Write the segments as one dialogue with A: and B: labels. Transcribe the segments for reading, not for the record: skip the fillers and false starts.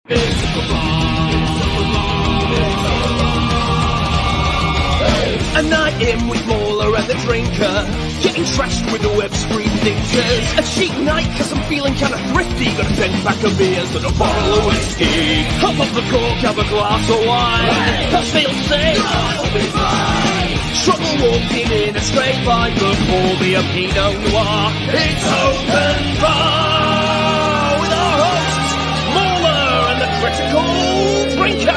A: A night in with Mauler and the drinker, getting trashed with the web screen thinkers. A cheap night cause I'm feeling kinda thrifty, got a 10-pack of beers and a bottle of whiskey. Hop up the cork, have a glass of wine, but they'll say I'll be fine. Trouble walking in a straight line, but pour me a Pinot Noir. It's open bar with our hosts, Mauler and the critical drinker.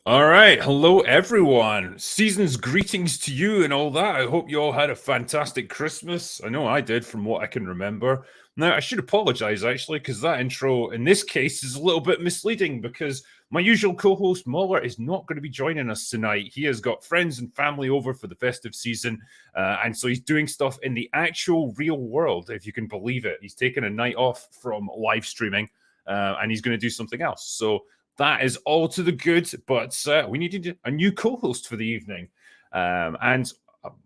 B: All right. Hello, everyone. Season's greetings to you and all that. I hope you all had a fantastic Christmas. I know I did from what I can remember. Now, I should apologize, actually, because that intro in this case is a little bit misleading because my usual co-host, Mauler, is not going to be joining us tonight. He has got friends and family over for the festive season, and so he's doing stuff in the actual real world, if you can believe it. He's taken a night off from live streaming, and he's going to do something else. So that is all to the good, but we needed a new co-host for the evening. And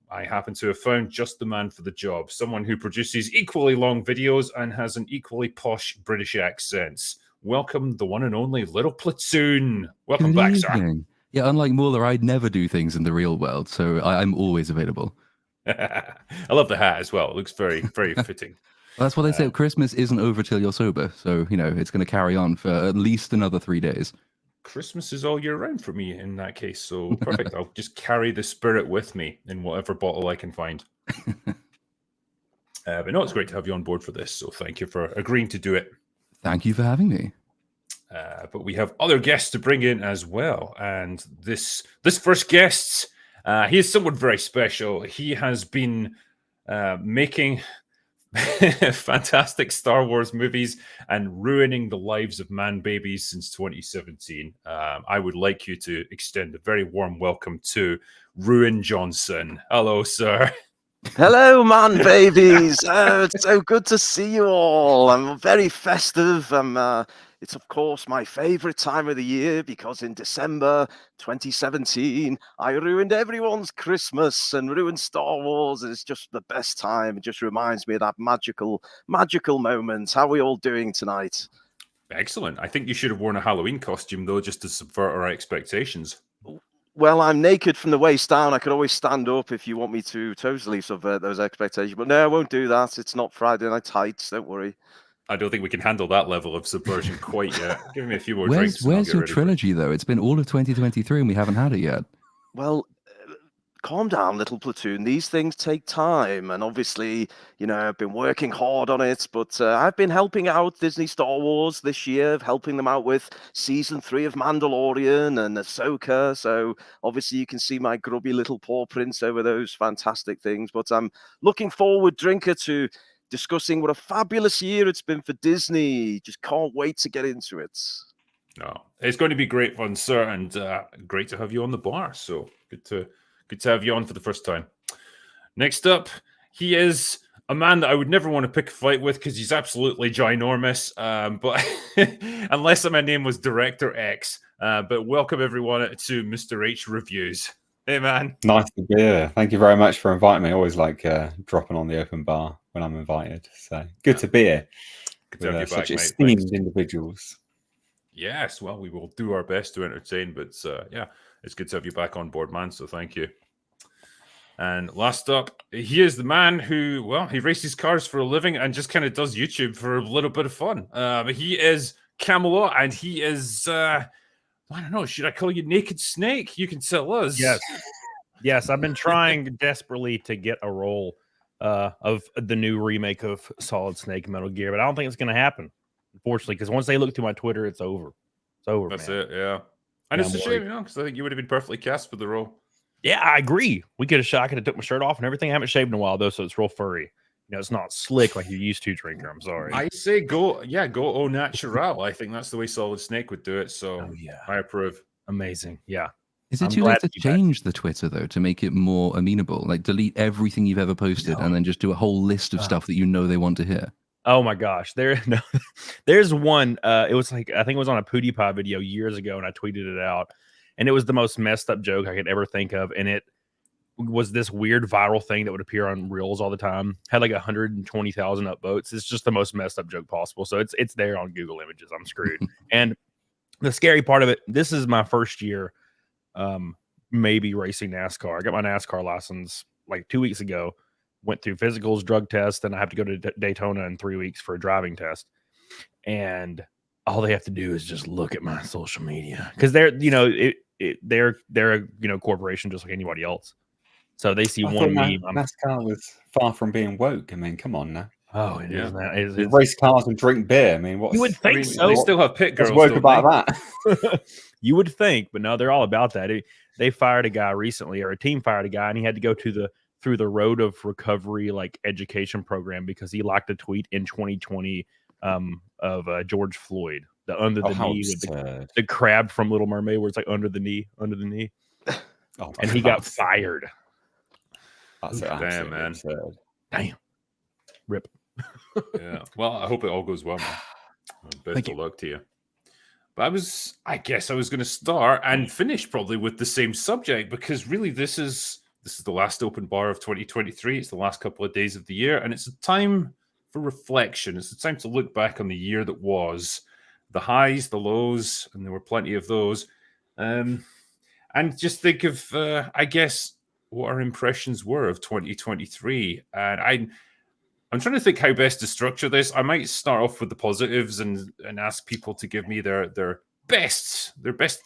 B: I happen to have found just the man for the job, someone who produces equally long videos and has an equally posh British accent. Welcome, the one and only Little Platoon. Welcome
C: Good
B: back,
C: evening.
B: sir.
C: Yeah, unlike Mauler, I'd never do things in the real world, so I'm always available.
B: I love the hat as well. It looks very, very fitting.
C: Well, that's what they say. Christmas isn't over till you're sober, so, you know, it's going to carry on for at least another 3 days.
B: Christmas is all year round for me in that case, so perfect. I'll just carry the spirit with me in whatever bottle I can find. But no, it's great to have you on board for this, so thank you for agreeing to do it.
C: Thank you for having me.
B: But we have other guests to bring in as well, and this first guest, he is someone very special. He has been making fantastic Star Wars movies and ruining the lives of man babies since 2017. I would like you to extend a very warm welcome to Ruin Johnson. Hello, sir.
D: Hello, man babies. It's so good to see you all. I'm very festive. It's, of course, my favorite time of the year because in December 2017, I ruined everyone's Christmas and ruined Star Wars. It's just the best time. It just reminds me of that magical moment. How are we all doing tonight?
B: Excellent. I think you should have worn a Halloween costume, though, just to subvert our expectations.
D: Well, I'm naked from the waist down. I could always stand up if you want me to totally subvert those expectations. But no, I won't do that. It's not Friday Night Tights. Don't worry.
B: I don't think we can handle that level of subversion quite yet. Give me a few more
C: Where's
B: drinks.
C: your trilogy, though? It's been all of 2023 and we haven't had it yet.
D: Well, calm down, Little Platoon. These things take time. And obviously, you know, I've been working hard on it. But I've been helping out Disney Star Wars this year, helping them out with Season 3 of Mandalorian and Ahsoka. So obviously you can see my grubby little paw prints over those fantastic things. But I'm looking forward, Drinker, to discussing what a fabulous year it's been for Disney. Just can't wait to get into it.
B: No, it's going to be great fun, sir, and great to have you on the bar. So good to have you on for the first time. Next up, he is a man that I would never want to pick a fight with because he's absolutely ginormous. But unless my name was Director X. But welcome everyone to Mr. H Reviews. Hey, man.
E: Nice to be here. Thank you very much for inviting me. I always like dropping on the open bar when I'm invited. So good to be here.
B: Good to have you
E: such
B: back,
E: esteemed
B: mate.
E: individuals.
B: Yes, well, we will do our best to entertain, but yeah, it's good to have you back on board, man. So thank you. And last up, he is the man who, well, he races cars for a living and just kind of does YouTube for a little bit of fun. He is Camelot, and he is, I don't know, should I call you Naked Snake? You can tell us.
F: Yes, I've been trying desperately to get a role of the new remake of Solid Snake Metal Gear, but I don't think it's going to happen, unfortunately, because once they look through my Twitter, it's over. It's over,
B: That's
F: man.
B: it, yeah. And it's a shame, you know, because I think you would have been perfectly cast for the role.
F: Yeah, I agree. We could have shot. I could have took my shirt off and everything. I haven't shaved in a while, though, so it's real furry. You know, it's not slick like you used to, Drinker. I'm sorry.
B: I say go au natural. I think that's the way Solid Snake would do it. So
F: yeah,
B: I approve.
F: Amazing. Yeah.
C: Is it too late to change the Twitter, though, to make it more amenable? Like delete everything you've ever posted and then just do a whole list of stuff that you know they want to hear?
F: Oh my gosh. There's one. It was like, I think it was on a PewDiePie video years ago, and I tweeted it out. And it was the most messed up joke I could ever think of. And was this weird viral thing that would appear on reels all the time. Had like 120,000 upvotes. It's just the most messed up joke possible. So it's there on Google Images. I'm screwed. And the scary part of it, this is my first year maybe racing NASCAR. I got my NASCAR license like 2 weeks ago. Went through physicals, drug tests, and I have to go to Daytona in 3 weeks for a driving test. And all they have to do is just look at my social media because they're they're a corporation just like anybody else. So they see one meme.
E: NASCAR was far from being woke. I mean, come on now.
F: Oh, it is that. It's
E: race cars and drink beer. I mean, what
F: you would think so.
B: They still have pit girls.
E: What's woke about that?
F: You would think, but no, they're all about that. They fired a guy recently, or a team fired a guy, and he had to go to through the road of recovery like education program because he liked a tweet in 2020 of George Floyd, the under the knee with the crab from Little Mermaid, where it's like under the knee.
E: Oh,
F: and he got fired.
E: That's
B: damn, man.
E: Absurd.
F: Damn. Rip.
B: Yeah. Well, I hope it all goes well, man. Best of luck to you. But I guess I was going to start and finish probably with the same subject because really this is the last open bar of 2023. It's the last couple of days of the year, and it's a time for reflection. It's a time to look back on the year that was, the highs, the lows, and there were plenty of those, and just think of, I guess, what our impressions were of 2023. And I'm trying to think how best to structure this. I might start off with the positives and ask people to give me their best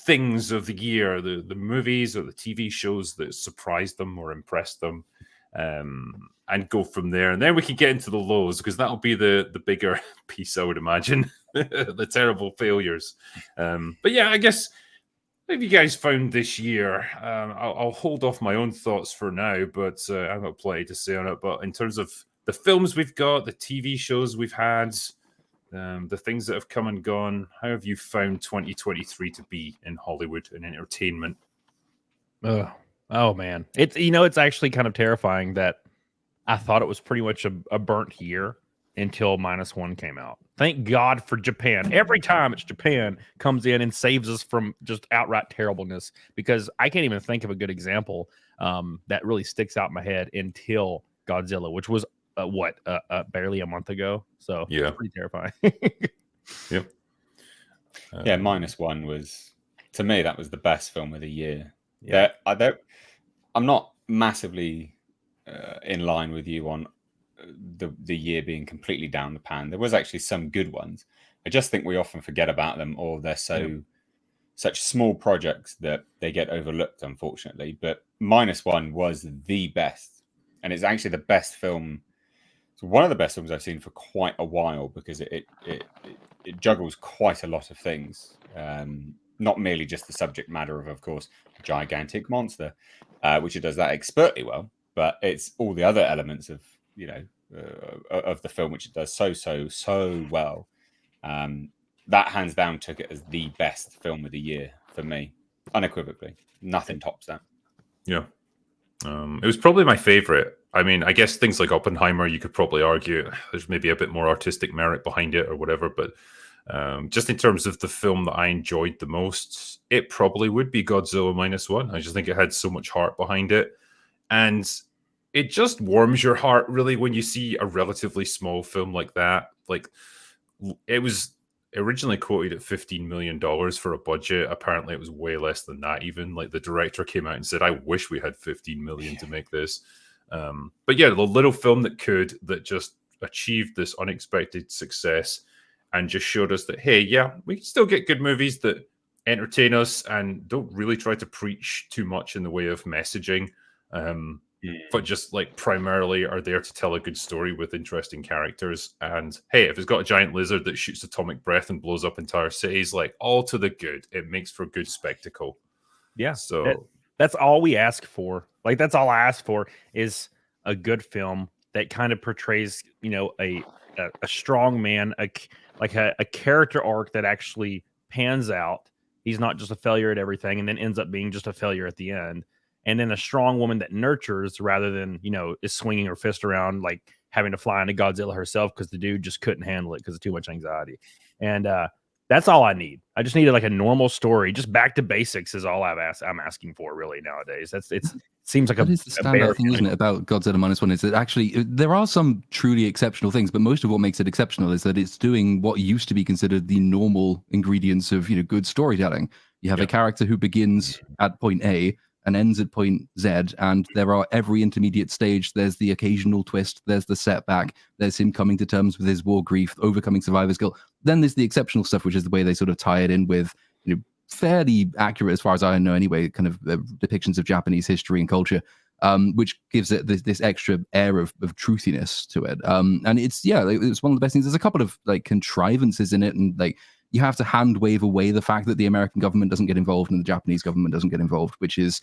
B: things of the year, the movies or the TV shows that surprised them or impressed them, and go from there. And then we can get into the lows because that'll be the bigger piece, I would imagine, the terrible failures. But yeah, I guess if you guys found this year, I'll hold off my own thoughts for now, but I've got plenty to say on it. But in terms of the films we've got, the TV shows we've had, the things that have come and gone, how have you found 2023 to be in Hollywood and entertainment?
F: Oh man, it's actually kind of terrifying that I thought it was pretty much a burnt year until -1 came out. Thank God for Japan. Every time it's Japan comes in and saves us from just outright terribleness, because I can't even think of a good example that really sticks out in my head until Godzilla, which was barely a month ago. So
B: yeah,
F: it's pretty terrifying.
B: Yep.
E: Yeah, -1 was, to me, that was the best film of the year.
F: Yeah.
E: I'm not massively in line with you on the year being completely down the pan. There was actually some good ones. I just think we often forget about them, or they're such small projects that they get overlooked, unfortunately. But -1 was the best, and it's actually the best film. It's one of the best films I've seen for quite a while, because it juggles quite a lot of things. Not merely just the subject matter of course, a gigantic monster, which it does that expertly well, but it's all the other elements of of the film which it does so well. That hands down took it as the best film of the year for me, unequivocally. Nothing tops that.
B: Yeah. It was probably my favorite. I mean, I guess things like Oppenheimer, you could probably argue there's maybe a bit more artistic merit behind it or whatever, but just in terms of the film that I enjoyed the most, it probably would be Godzilla -1. I just think it had so much heart behind it, and it just warms your heart really when you see a relatively small film like that. Like, it was originally quoted at $15 million for a budget. Apparently it was way less than that. Even like the director came out and said, I wish we had 15 million to make this. But yeah, the little film that just achieved this unexpected success and just showed us that, hey, yeah, we can still get good movies that entertain us and don't really try to preach too much in the way of messaging, but just like primarily are there to tell a good story with interesting characters. And hey, if it's got a giant lizard that shoots atomic breath and blows up entire cities, like, all to the good. It makes for good spectacle.
F: Yeah.
B: So
F: that's all we ask for. Like, that's all I ask for is a good film that kind of portrays, a strong man, a character arc that actually pans out. He's not just a failure at everything and then ends up being just a failure at the end. And then a strong woman that nurtures rather than, is swinging her fist around, like having to fly into Godzilla herself because the dude just couldn't handle it because of too much anxiety. And that's all I need. I just needed like a normal story. Just back to basics is all I'm asking for really nowadays. It's seems like
C: That is the
F: a bare
C: standout thing, isn't it, about Godzilla -1 is that actually there are some truly exceptional things, but most of what makes it exceptional is that it's doing what used to be considered the normal ingredients of good storytelling. You have a character who begins at point A and ends at point Z, and there are every intermediate stage. There's the occasional twist, there's the setback, there's him coming to terms with his war grief, overcoming survivor's guilt. Then there's the exceptional stuff, which is the way they sort of tie it in with fairly accurate, as far as I know anyway, kind of depictions of Japanese history and culture, which gives it this extra air of truthiness to it. And it's one of the best things. There's a couple of contrivances in it, and you have to hand wave away the fact that the American government doesn't get involved and the Japanese government doesn't get involved, which is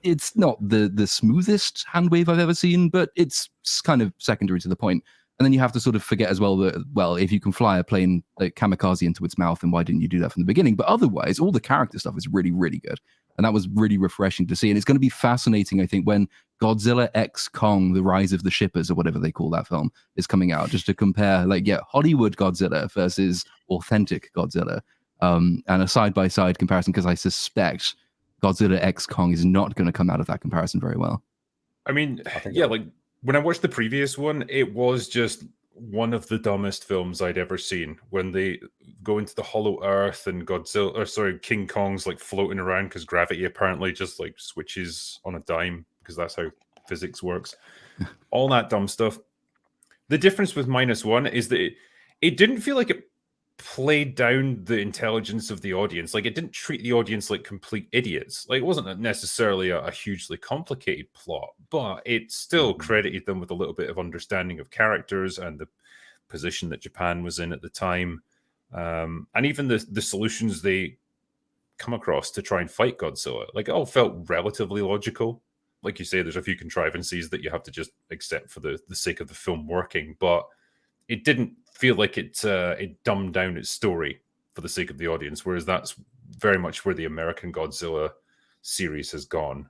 C: it's not the smoothest hand wave I've ever seen, but it's kind of secondary to the point. And then you have to sort of forget as well that, well, if you can fly a plane kamikaze into its mouth, then why didn't you do that from the beginning? But otherwise, all the character stuff is really, really good. And that was really refreshing to see. And it's going to be fascinating, I think, when Godzilla X Kong, The Rise of the Shippers, or whatever they call that film, is coming out, just to compare, Hollywood Godzilla versus authentic Godzilla. And a side-by-side comparison, because I suspect Godzilla X Kong is not going to come out of that comparison very well.
B: I mean, when I watched the previous one, it was just one of the dumbest films I'd ever seen. When they go into the Hollow Earth and King Kong's floating around because gravity apparently just switches on a dime because that's how physics works. All that dumb stuff. The difference with -1 is that it didn't feel like it played down the intelligence of the audience. It didn't treat the audience like complete idiots. It wasn't necessarily a hugely complicated plot, but it still credited them with a little bit of understanding of characters and the position that Japan was in at the time, and even the solutions they come across to try and fight Godzilla. It all felt relatively logical. Like you say, there's a few contrivances that you have to just accept for the sake of the film working, but it didn't feel like it dumbed down its story for the sake of the audience, whereas that's very much where the American Godzilla series has gone.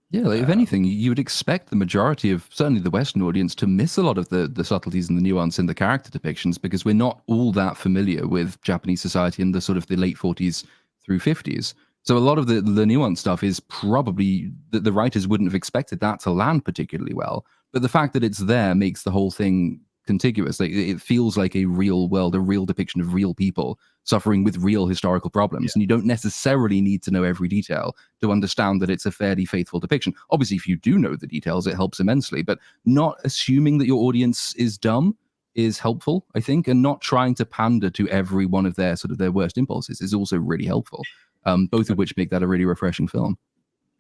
C: Yeah, if anything, you would expect the majority of certainly the Western audience to miss a lot of the subtleties and the nuance in the character depictions, because we're not all that familiar with Japanese society in the sort of the late 40s through 50s. So a lot of the nuance stuff is probably that the writers wouldn't have expected that to land particularly well. But the fact that it's there makes the whole thing contiguous. It feels like a real world, a real depiction of real people suffering with real historical problems. And you don't necessarily need to know every detail to understand that it's a fairly faithful depiction. Obviously, if you do know the details, it helps immensely, but not assuming that your audience is dumb is helpful, I think, and not trying to pander to every one of their worst impulses is also really helpful. Both of which make that a really refreshing film.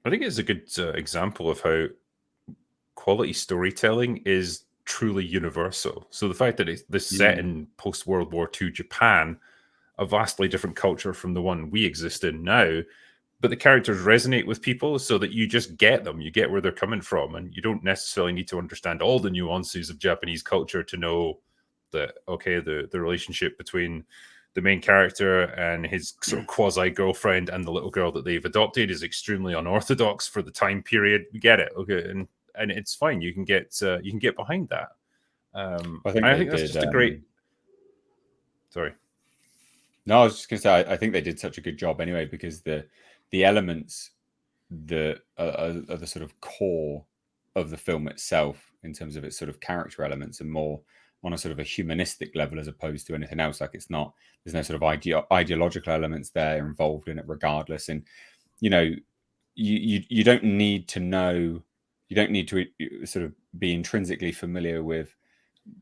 B: I think it's a good example of how quality storytelling is truly universal. So the fact that it's this set in post-World War II Japan, a vastly different culture from the one we exist in now, but the characters resonate with people so that you just get them, you get where they're coming from, and you don't necessarily need to understand all the nuances of Japanese culture to know that, okay, the relationship between the main character and his sort of quasi-girlfriend and the little girl that they've adopted is extremely unorthodox for the time period. We get it, okay, and it's fine. You can get behind that. I think that's just a great. Sorry.
E: No, I was just going to say I think they did such a good job anyway, because the elements that are the sort of core of the film itself in terms of its sort of character elements and more on a sort of a humanistic level as opposed to anything else. There's no sort of ideological elements there involved in it regardless. And you don't need to know. You don't need to sort of be intrinsically familiar with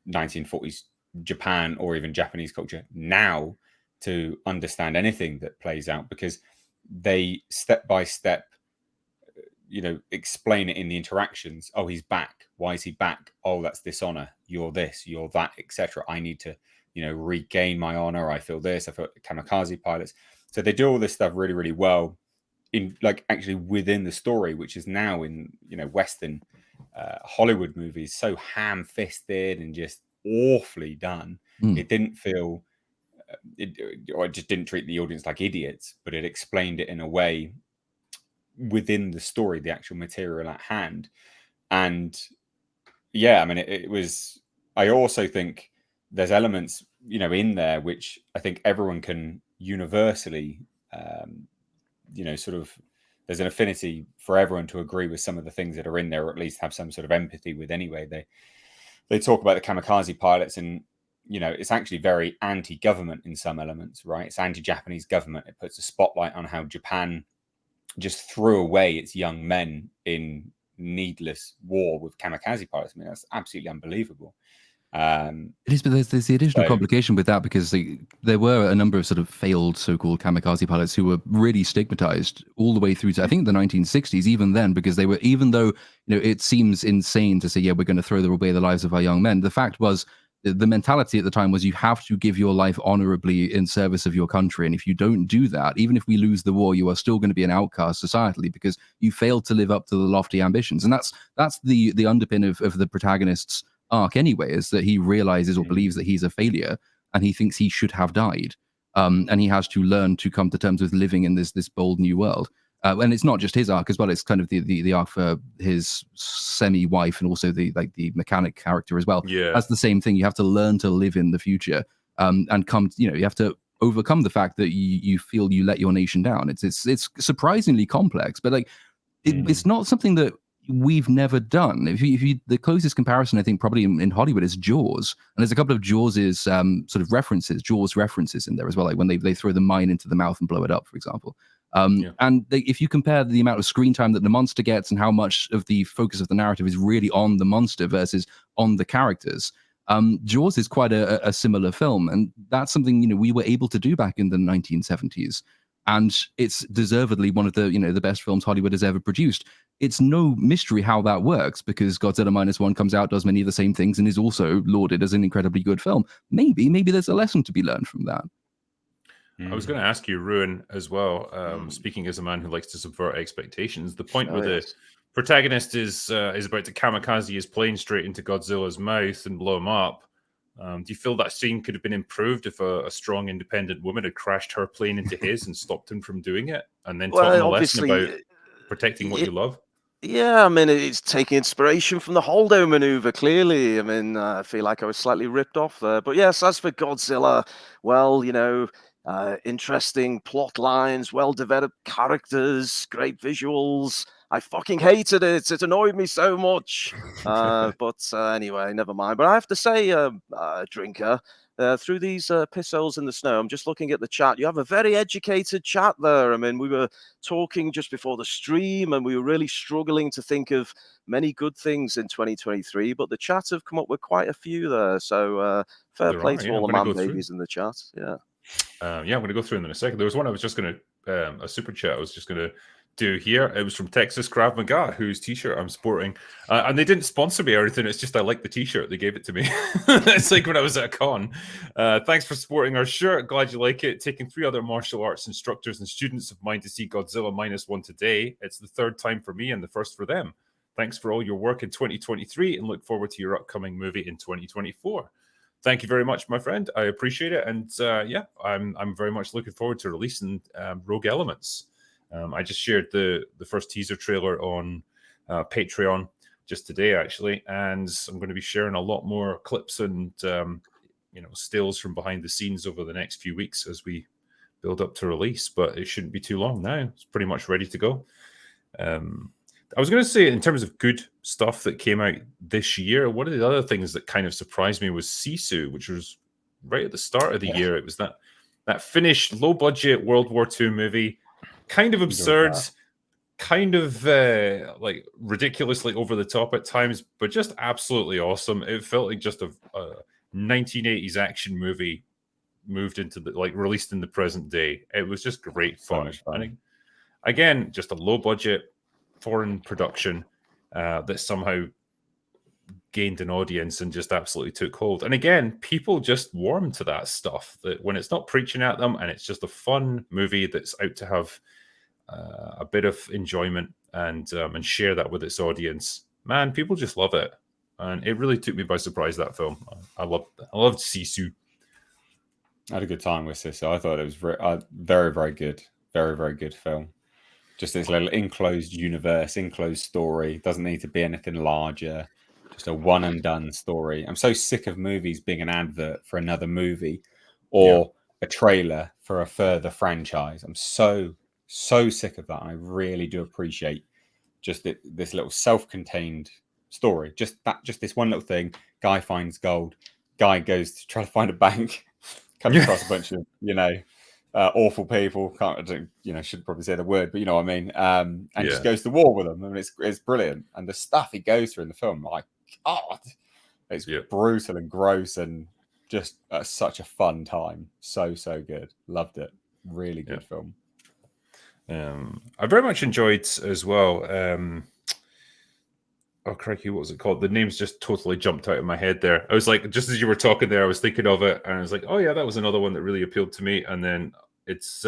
E: 1940s Japan or even Japanese culture now to understand anything that plays out, because they step by step, explain it in the interactions. Oh, he's back. Why is he back? Oh, that's dishonor. You're this, you're that, etc. I need to, regain my honor. I feel this. I feel kamikaze pilots. So they do all this stuff really, really well. In actually within the story, which is now in Western Hollywood movies so ham-fisted and just awfully done. It didn't feel it just didn't treat the audience like idiots, but it explained it in a way within the story, the actual material at hand. And it was. I also think there's elements in there which I think everyone can universally sort of there's an affinity for everyone to agree with some of the things that are in there, or at least have some sort of empathy with anyway. They talk about the kamikaze pilots, and it's actually very anti-government in some elements, right? It's anti-Japanese government. It puts a spotlight on how Japan just threw away its young men in needless war with kamikaze pilots. I mean, that's absolutely unbelievable.
C: It is, but there's the additional complication with that, because there were a number of sort of failed so-called kamikaze pilots who were really stigmatized all the way through to, I think, the 1960s, even then, because they were, even though, it seems insane to say, yeah, we're going to throw away the lives of our young men. The fact was, the mentality at the time was, you have to give your life honorably in service of your country. And if you don't do that, even if we lose the war, you are still going to be an outcast societally because you failed to live up to the lofty ambitions. And that's the underpin of the protagonist's arc anyway, is that he realizes or believes that he's a failure and he thinks he should have died. And he has to learn to come to terms with living in this bold new world. And it's not just his arc as well. It's kind of the arc for his semi-wife and also the mechanic character as well.
B: Yeah.
C: That's the same thing. You have to learn to live in the future, and come, you have to overcome the fact that you feel you let your nation down. It's surprisingly complex, but it's not something that we've never done. If you the closest comparison, I think, probably in Hollywood is Jaws, and there's a couple of Jaws's sort of Jaws references in there as well, like when they throw the mine into the mouth and blow it up, for example. And if you compare the amount of screen time that the monster gets and how much of the focus of the narrative is really on the monster versus on the characters, Jaws is quite a similar film, and that's something we were able to do back in the 1970s. And it's deservedly one of the the best films Hollywood has ever produced. It's no mystery how that works, because Godzilla -1 comes out, does many of the same things, and is also lauded as an incredibly good film. Maybe there's a lesson to be learned from that.
B: I was going to ask you, Ruin, as well. Speaking as a man who likes to subvert expectations, the point where the protagonist is about to kamikaze his plane straight into Godzilla's mouth and blow him up. Do you feel that scene could have been improved if a strong, independent woman had crashed her plane into his and stopped him from doing it, and then taught him a lesson about protecting what you love?
D: Yeah, I mean, it's taking inspiration from the Holdo maneuver, clearly. I mean, I feel like I was slightly ripped off there. But yes, as for Godzilla, well, interesting plot lines, well-developed characters, great visuals. I fucking hated it. It annoyed me so much. But anyway, never mind. But I have to say, Drinker, through these piss holes in the snow, I'm just looking at the chat. You have a very educated chat there. I mean, we were talking just before the stream, and we were really struggling to think of many good things in 2023. But the chat have come up with quite a few there. So fair play to all the man babies in the chat. Yeah.
B: I'm going to go through them in a second. There was one I was just going to, a super chat I was just going to do here. It was from Texas Krav Maga, whose t-shirt I'm sporting. And they didn't sponsor me or anything. It's just I like the t-shirt. They gave it to me. It's like when I was at a con. Thanks for supporting our shirt. Glad you like it. Taking 3 other martial arts instructors and students of mine to see Godzilla -1 today. It's the 3rd time for me and the 1st for them. Thanks for all your work in 2023 and look forward to your upcoming movie in 2024. Thank you very much, my friend. I appreciate it. And I'm very much looking forward to releasing Rogue Elements. I just shared the first teaser trailer on Patreon just today, actually. And I'm going to be sharing a lot more clips and, stills from behind the scenes over the next few weeks as we build up to release. But it shouldn't be too long now. It's pretty much ready to go. I was going to say, in terms of good stuff that came out this year, one of the other things that kind of surprised me was Sisu, which was right at the start of the year. It was that finished low-budget World War II movie, kind of absurd, kind of like ridiculously over the top at times, but just absolutely awesome. It felt like just a 1980s action movie moved into released in the present day. It was just great fun. And again, just a low-budget foreign production that somehow gained an audience and just absolutely took hold. And again, people just warm to that stuff, that when it's not preaching at them and it's just a fun movie that's out to have a bit of enjoyment and share that with its audience, man, people just love it. And it really took me by surprise, that film. I loved Sisu.
E: I had a good time with this. So I thought it was very, very good. Very, very good film. Just this little enclosed universe, enclosed story. Doesn't need to be anything larger. Just a one and done story. I'm so sick of movies being an advert for another movie or a trailer for a further franchise. I'm so so sick of that. And I really do appreciate just this little self-contained story. Just this one little thing. Guy finds gold. Guy goes to try to find a bank. Comes across a bunch of awful people. Should probably say the word, but you know what I mean. And just goes to war with them. I mean, it's brilliant. And the stuff he goes through in the film, like, God, it's brutal and gross and just such a fun time. So good. Loved it. Really good film.
B: I very much enjoyed as well. Oh, crikey, what was it called? The name's just totally jumped out of my head there. I was like, just as you were talking there, I was thinking of it, and I was like, oh yeah, that was another one that really appealed to me. And then it's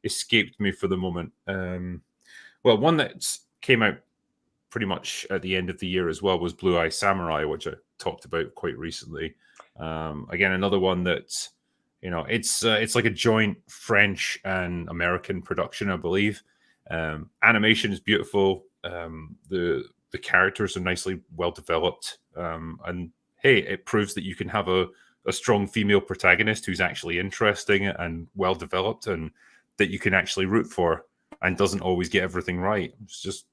B: escaped me for the moment. Well, one that came out pretty much at the end of the year as well was Blue Eye Samurai, which I talked about quite recently. Again, another one that, it's like a joint French and American production, I believe. Animation is beautiful. The characters are nicely well developed, and hey, it proves that you can have a strong female protagonist who's actually interesting and well developed, and that you can actually root for, and doesn't always get everything right. It's just,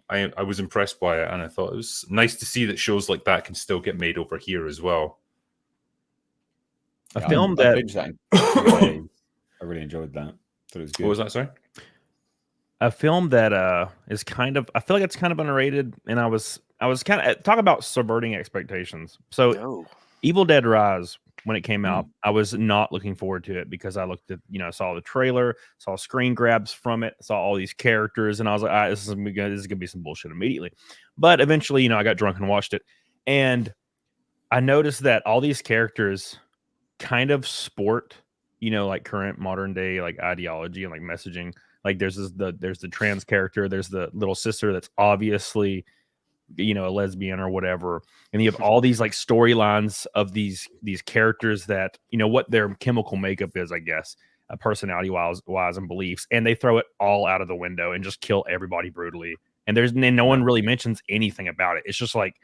B: I was impressed by it, and I thought it was nice to see that shows like that can still get made over here as well.
F: A film that
E: I really enjoyed that. Thought it was good.
B: What was that? Sorry.
F: A film that is kind of, I feel like it's kind of underrated, and I was kind of talk about subverting expectations. So Evil Dead Rise, when it came out, I was not looking forward to it because I looked at, saw the trailer, saw screen grabs from it, saw all these characters, and I was like, this is gonna be some bullshit immediately. But eventually, I got drunk and watched it, and I noticed that all these characters kind of sport, like current modern day like ideology and like messaging. Like there's the trans character, there's the little sister that's obviously, a lesbian or whatever, and you have all these like storylines of these characters that what their chemical makeup is, I guess, personality wise and beliefs, and they throw it all out of the window and just kill everybody brutally. And no one really mentions anything about it. It's just like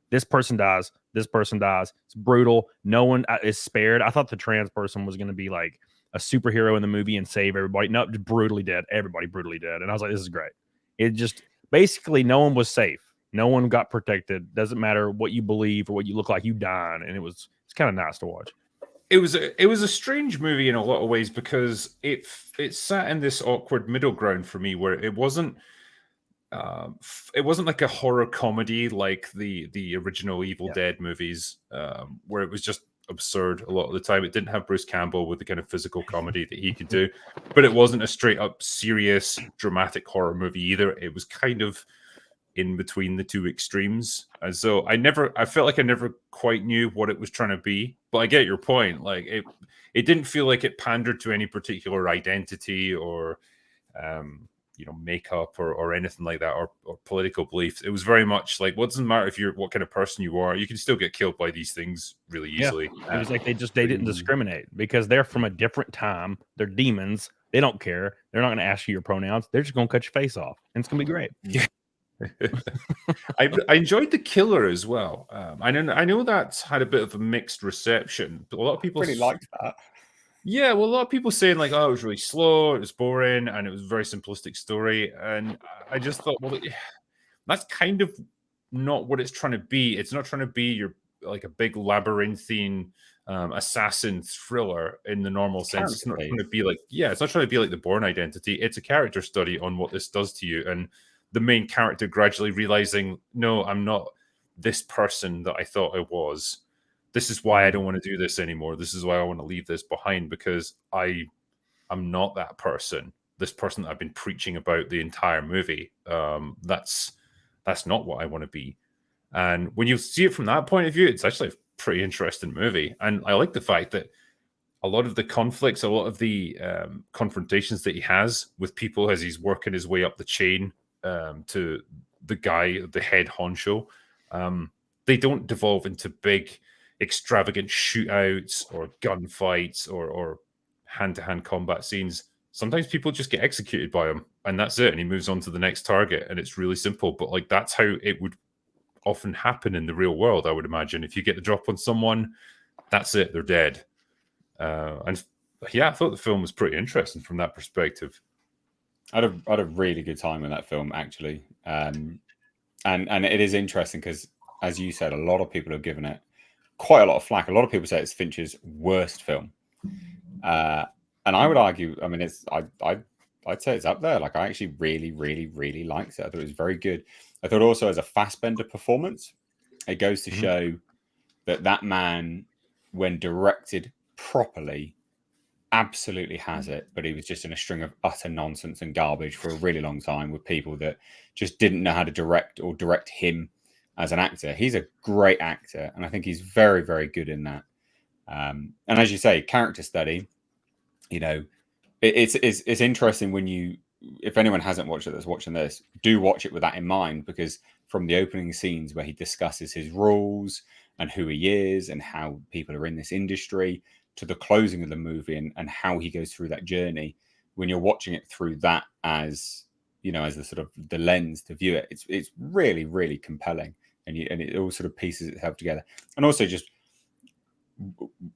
F: this person dies, this person dies. It's brutal. No one is spared. I thought the trans person was going to be like a superhero in the movie and save everybody. No, just brutally dead. Everybody brutally dead. And I was like, this is great. It just basically no one was safe. No one got protected. Doesn't matter what you believe or what you look like, you die. And it's kind of nice to watch.
B: It was a strange movie in a lot of ways because it sat in this awkward middle ground for me where it wasn't like a horror comedy like the original Evil Dead movies, where it was just absurd a lot of the time. It didn't have Bruce Campbell with the kind of physical comedy that he could do, but it wasn't a straight up serious dramatic horror movie either. It was kind of in between the two extremes, and so I felt like I never quite knew what it was trying to be. But I get your point. Like it didn't feel like it pandered to any particular identity or makeup or anything like that, or political beliefs. It was very much like, what doesn't matter what kind of person you are, you can still get killed by these things really easily.
F: It was like they didn't discriminate because they're from a different time. They're demons. They don't care. They're not going to ask you your pronouns. They're just going to cut your face off, and it's going to be great.
B: Yeah. I enjoyed The Killer as well. I know that's had a bit of a mixed reception, but a lot of people
E: really liked that.
B: Yeah, well, a lot of people saying like, "Oh, it was really slow, it was boring, and it was a very simplistic story." And I just thought, well, that's kind of not what it's trying to be. It's not trying to be your like a big labyrinthine assassin thriller in the normal sense. It's not trying to be like, it's not trying to be like The Bourne Identity. It's a character study on what this does to you, and the main character gradually realizing, no, I'm not this person that I thought I was. This is why I don't want to do this anymore. This is why I want to leave this behind, because I'm not that person. This person that I've been preaching about the entire movie. That's not what I want to be. And when you see it from that point of view, it's actually a pretty interesting movie. And I like the fact that a lot of the conflicts, a lot of the confrontations that he has with people as he's working his way up the chain to the guy, the head honcho, they don't devolve into big, extravagant shootouts or gunfights or hand-to-hand combat scenes. Sometimes people just get executed by him, and that's it, and he moves on to the next target, and it's really simple. But like that's how it would often happen in the real world, I would imagine. If you get the drop on someone, that's it, they're dead. And yeah, I thought the film was pretty interesting from that perspective.
E: I had a really good time in that film, actually. And it is interesting because, as you said, a lot of people have given it quite a lot of flack. A lot of people say it's Fincher's worst film. And I would argue, I mean, I'd say it's up there. Like, I actually really, really, really liked it. I thought it was very good. I thought also as a Fassbender performance, it goes to show that man, when directed properly, absolutely has it. But he was just in a string of utter nonsense and garbage for a really long time with people that just didn't know how to direct or direct him as an actor. He's a great actor, and I think he's very, very good in that. And as you say, character study, you know, it's interesting when you, if anyone hasn't watched it that's watching this, do watch it with that in mind, because from the opening scenes where he discusses his rules and who he is and how people are in this industry, to the closing of the movie and how he goes through that journey, when you're watching it through that as, you know, as the sort of the lens to view it, it's really, really compelling, and it all sort of pieces itself together. And also just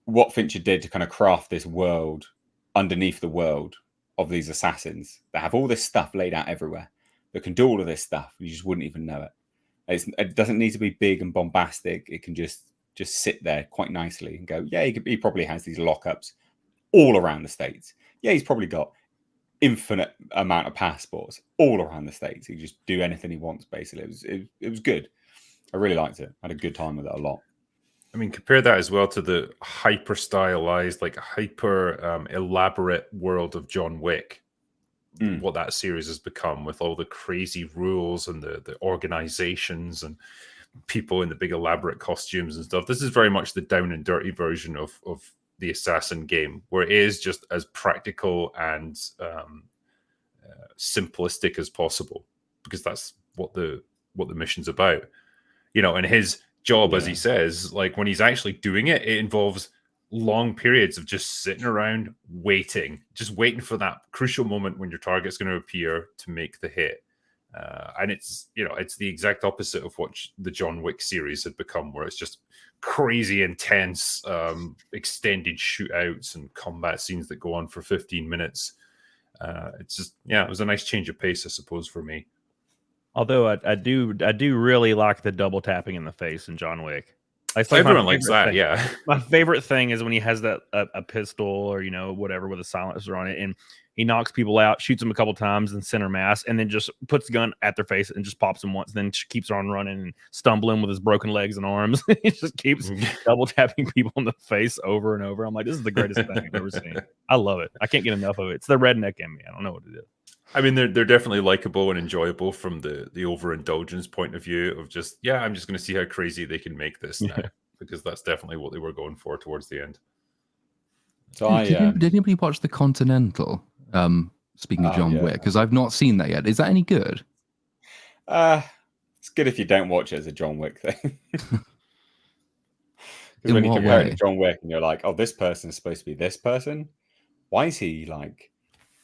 E: what Fincher did to kind of craft this world underneath the world of these assassins that have all this stuff laid out everywhere, that can do all of this stuff, you just wouldn't even know it. It doesn't need to be big and bombastic. It can just sit there quite nicely and go, yeah, he probably has these lockups all around the States. Yeah, he's probably got infinite amount of passports all around the States. He can just do anything he wants, basically. It was good. I really liked it. I had a good time with it a lot.
B: I mean, compare that as well to the hyper stylized, like hyper elaborate world of John Wick. What that series has become, with all the crazy rules and the organizations and people in the big elaborate costumes and stuff. This is very much the down and dirty version of the assassin game, where it is just as practical and simplistic as possible, because that's what the mission's about. You know, and his job, as he says, like when he's actually doing it, it involves long periods of just sitting around waiting for that crucial moment when your target's going to appear to make the hit. And it's, you know, it's the exact opposite of what the John Wick series had become, where it's just crazy intense extended shootouts and combat scenes that go on for 15 minutes. It's just, yeah, it was a nice change of pace, I suppose, for me.
F: Although I do really like the double tapping in the face in John Wick. Like
B: everyone likes that,
F: thing.
B: yeah.
F: My favorite thing is when he has that a pistol or, you know, whatever with a silencer on it, and he knocks people out, shoots them a couple times in center mass, and then just puts the gun at their face and just pops them once, then keeps on running and stumbling with his broken legs and arms. He just keeps double tapping people in the face over and over. I'm like, this is the greatest thing I've ever seen. I love it. I can't get enough of it. It's the redneck in me. I don't know what it is.
B: I mean, they're definitely likable and enjoyable from the overindulgence point of view of just, yeah, I'm just going to see how crazy they can make this now, because that's definitely what they were going for towards the end.
C: So did anybody watch The Continental? Speaking of John Wick, because I've not seen that yet. Is that any good?
E: It's good if you don't watch it as a John Wick thing. Because when you compare it to John Wick and you're like, oh, this person is supposed to be this person, why is he like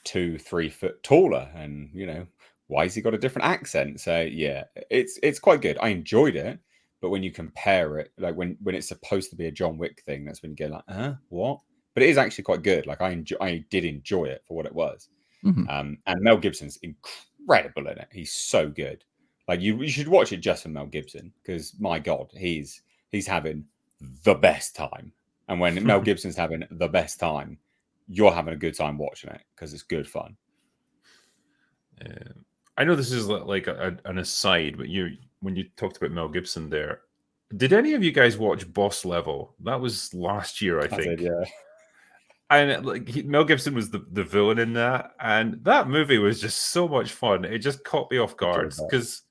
E: 2-3 foot taller, and you know, why has he got a different accent? So yeah, it's quite good. I enjoyed it, but when you compare it, like when it's supposed to be a John Wick thing, that's when you get like, what? But it is actually quite good. Like I did enjoy it for what it was. And Mel Gibson's incredible in it. He's so good. Like you should watch it just for Mel Gibson, because my God, he's having the best time. And when Mel Gibson's having the best time, you're having a good time watching it, because it's good fun.
B: I know this is like an aside, but when you talked about Mel Gibson there, did any of you guys watch Boss Level? That was last year, I think.
E: I did, yeah.
B: And like Mel Gibson was the villain in that, and that movie was just so much fun. It just caught me off guard, because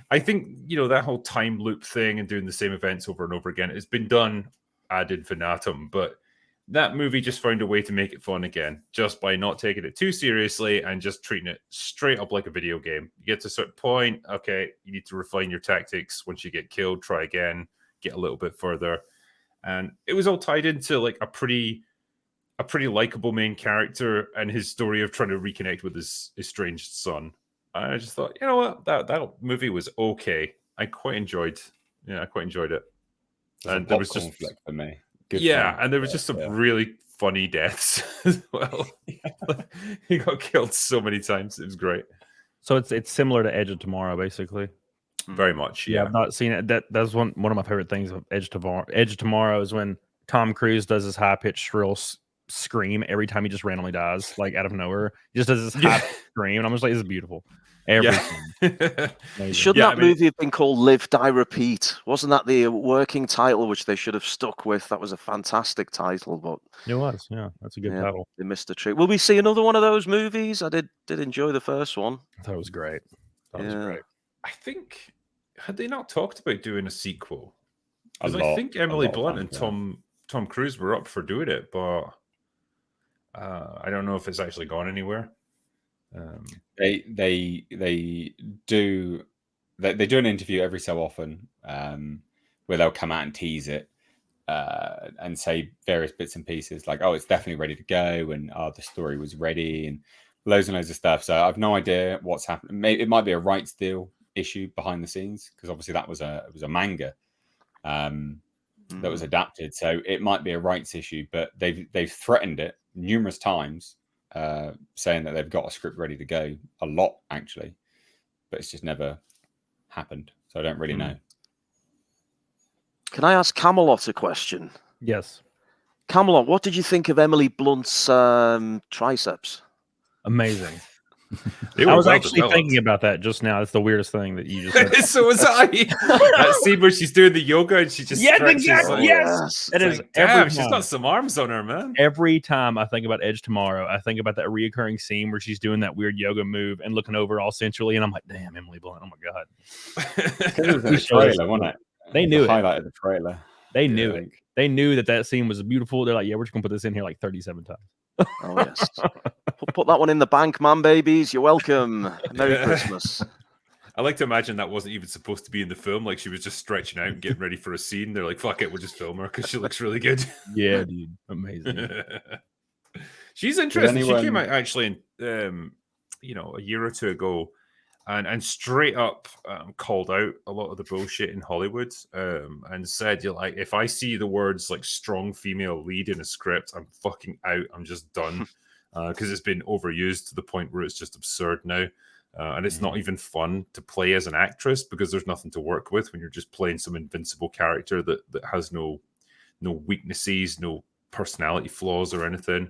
B: I think, you know, that whole time loop thing and doing the same events over and over again has been done ad infinitum, but that movie just found a way to make it fun again, just by not taking it too seriously and just treating it straight up like a video game. You get to a certain point, okay, you need to refine your tactics. Once you get killed, try again, get a little bit further. And it was all tied into like a pretty likable main character and his story of trying to reconnect with his estranged son. I just thought, you know what, that movie was okay. I quite enjoyed it.
E: And there was just flick for me.
B: Good fun. And there was just some really funny deaths as well. He got killed so many times. It was great.
F: So it's similar to Edge of Tomorrow, basically.
B: Very much, yeah.
F: I've not seen it. That's one of my favorite things of Edge Tomorrow. Edge Tomorrow is when Tom Cruise does his high pitched shrill scream every time he just randomly dies, like out of nowhere. He just does this high scream, and I'm just like, this is beautiful.
D: Shouldn't that movie have been called Live, Die, Repeat? Wasn't that the working title which they should have stuck with? That was a fantastic title, but
F: it was. Yeah, that's a good title.
D: They missed the trick. Will we see another one of those movies? I did enjoy the first one.
F: I thought it was great.
B: I think, had they not talked about doing a sequel? I think Emily Blunt and Tom Cruise were up for doing it, but I don't know if it's actually gone anywhere.
E: They do an interview every so often where they'll come out and tease it and say various bits and pieces like, oh, it's definitely ready to go, and the story was ready, and loads and loads of stuff. So I've no idea what's happening. It might be a rights deal issue behind the scenes, because obviously that was a manga that was adapted, so it might be a rights issue. But they've threatened it numerous times, saying that they've got a script ready to go, a lot actually, but it's just never happened. So I don't really know.
D: Can I ask Camelot a question?
F: Yes.
D: Camelot, what did you think of Emily Blunt's triceps?
F: Amazing. I was actually thinking about that just now. It's the weirdest thing that you just said.
B: So was I. That scene where she's doing the yoga and she just stretches.
F: Exactly. Yes. That is
B: damn, she's got some arms on her, man.
F: Every time I think about Edge Tomorrow, I think about that reoccurring scene where she's doing that weird yoga move and looking over all sensually, and I'm like, damn, Emily Blunt. Oh my god.
E: It was in the trailer, wasn't it?
F: They knew it.
E: Highlighted the trailer.
F: They knew it. They knew that scene was beautiful. They're like, yeah, we're just gonna put this in here like 37 times.
D: Oh yes. Put that one in the bank, man, babies. You're welcome. Merry Christmas.
B: I like to imagine that wasn't even supposed to be in the film. Like, she was just stretching out and getting ready for a scene. They're like, fuck it, we'll just film her because she looks really good.
F: Yeah, dude. Amazing.
B: She's interesting. She came out actually in a year or two ago and straight up called out a lot of the bullshit in Hollywood, and said, "You're like, if I see the words like strong female lead in a script, I'm fucking out. I'm just done, because it's been overused to the point where it's just absurd now, and it's not even fun to play as an actress because there's nothing to work with when you're just playing some invincible character that has no weaknesses, no personality flaws or anything."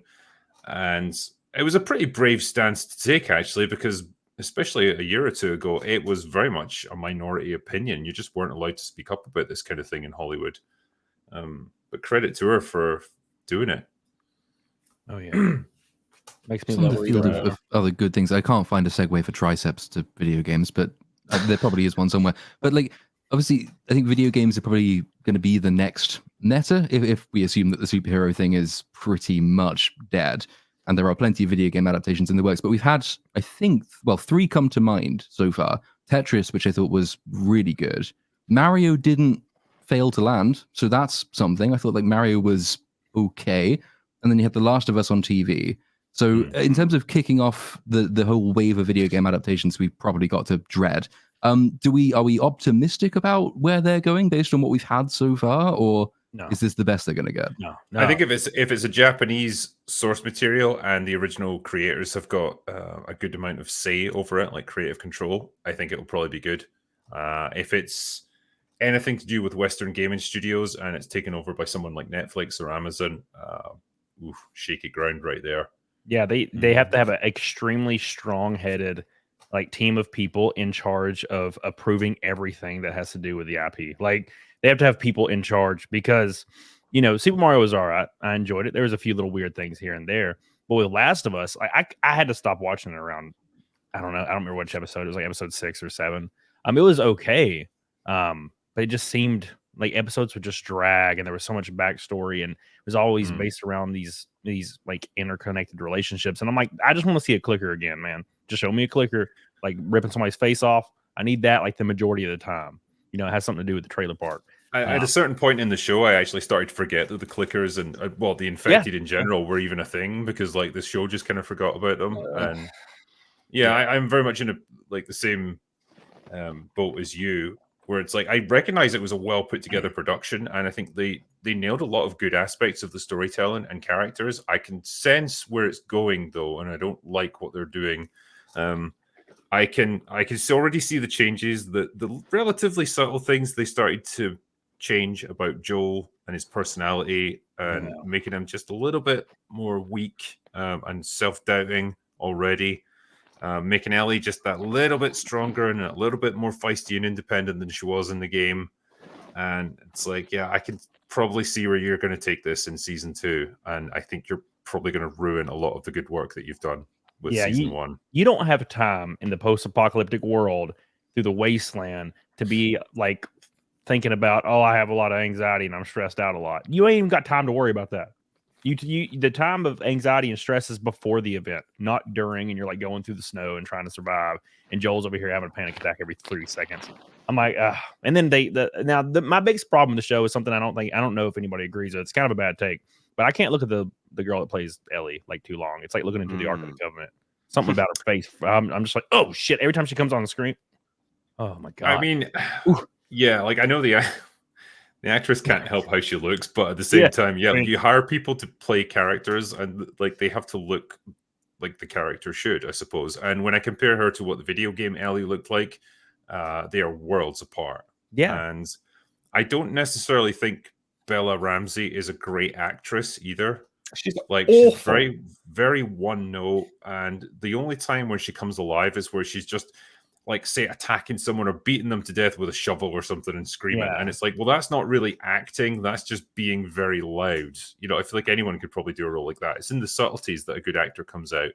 B: And it was a pretty brave stance to take, actually, because especially a year or two ago, it was very much a minority opinion. You just weren't allowed to speak up about this kind of thing in Hollywood. But credit to her for doing it.
F: Oh, yeah. Makes me love
C: the field of other good things. I can't find a segue for triceps to video games, but there probably is one somewhere. But like, obviously, I think video games are probably going to be the next meta if we assume that the superhero thing is pretty much dead. And there are plenty of video game adaptations in the works, but we've had, I think, 3 come to mind so far. Tetris, which I thought was really good. Mario didn't fail to land, so that's something. I thought like Mario was okay. And then you had The Last of Us on TV. So in terms of kicking off the whole wave of video game adaptations, we've probably got to dread. Are we optimistic about where they're going based on what we've had so far, or is this the best they're going to get?
F: No.
B: I think if it's a Japanese source material and the original creators have got a good amount of say over it, like creative control, I think it'll probably be good. If it's anything to do with Western gaming studios and it's taken over by someone like Netflix or Amazon, shaky ground right there.
F: Yeah, they have to have an extremely strong-headed like team of people in charge of approving everything that has to do with the IP. Like, they have to have people in charge because, Super Mario was all right. I enjoyed it. There was a few little weird things here and there. But with Last of Us, I had to stop watching it around, I don't know. I don't remember which episode. It was like episode 6 or 7. It was okay. But it just seemed like episodes would just drag, and there was so much backstory, and it was always based around these like interconnected relationships. And I'm like, I just want to see a clicker again, man. Just show me a clicker, like ripping somebody's face off. I need that like the majority of the time. It has something to do with the trailer park.
B: At a certain point in the show, I actually started to forget that the clickers and the infected in general were even a thing, because like the show just kind of forgot about them. And I'm very much in the same boat as you. where it's like I recognize it was a well put together production, and I think they nailed a lot of good aspects of the storytelling and characters. I can sense where it's going though, and I don't like what they're doing. I can already see the changes, the relatively subtle things they started to change about Joel and his personality, and making him just a little bit more weak and self-doubting already. Making Ellie just that little bit stronger and a little bit more feisty and independent than she was in the game. And it's like, yeah, I can probably see where you're going to take this in season 2. And I think you're probably going to ruin a lot of the good work that you've done with season 1.
F: You don't have time in the post-apocalyptic world through the wasteland to be like thinking about, oh, I have a lot of anxiety and I'm stressed out a lot. You ain't even got time to worry about that. The time of anxiety and stress is before the event, not during, and you're like going through the snow and trying to survive. And Joel's over here having a panic attack every 30 seconds. I'm like, and then my biggest problem with the show is something I don't know if anybody agrees with. It's kind of a bad take, but I can't look at the girl that plays Ellie like too long. It's like looking into the Ark of the Covenant. Something about her face. I'm just like, oh shit! Every time she comes on the screen, oh my god.
B: I mean, yeah, like I know the actress can't help how she looks, but at the same time, like you hire people to play characters, and like they have to look like the character should, I suppose. And when I compare her to what the video game Ellie looked like, they are worlds apart.
F: Yeah,
B: and I don't necessarily think Bella Ramsey is a great actress either.
E: She's
B: she's very, very one note, and the only time when she comes alive is where she's just like, say, attacking someone or beating them to death with a shovel or something and screaming. And it's like, well, that's not really acting. That's just being very loud. You know, I feel like anyone could probably do a role like that. It's in the subtleties that a good actor comes out.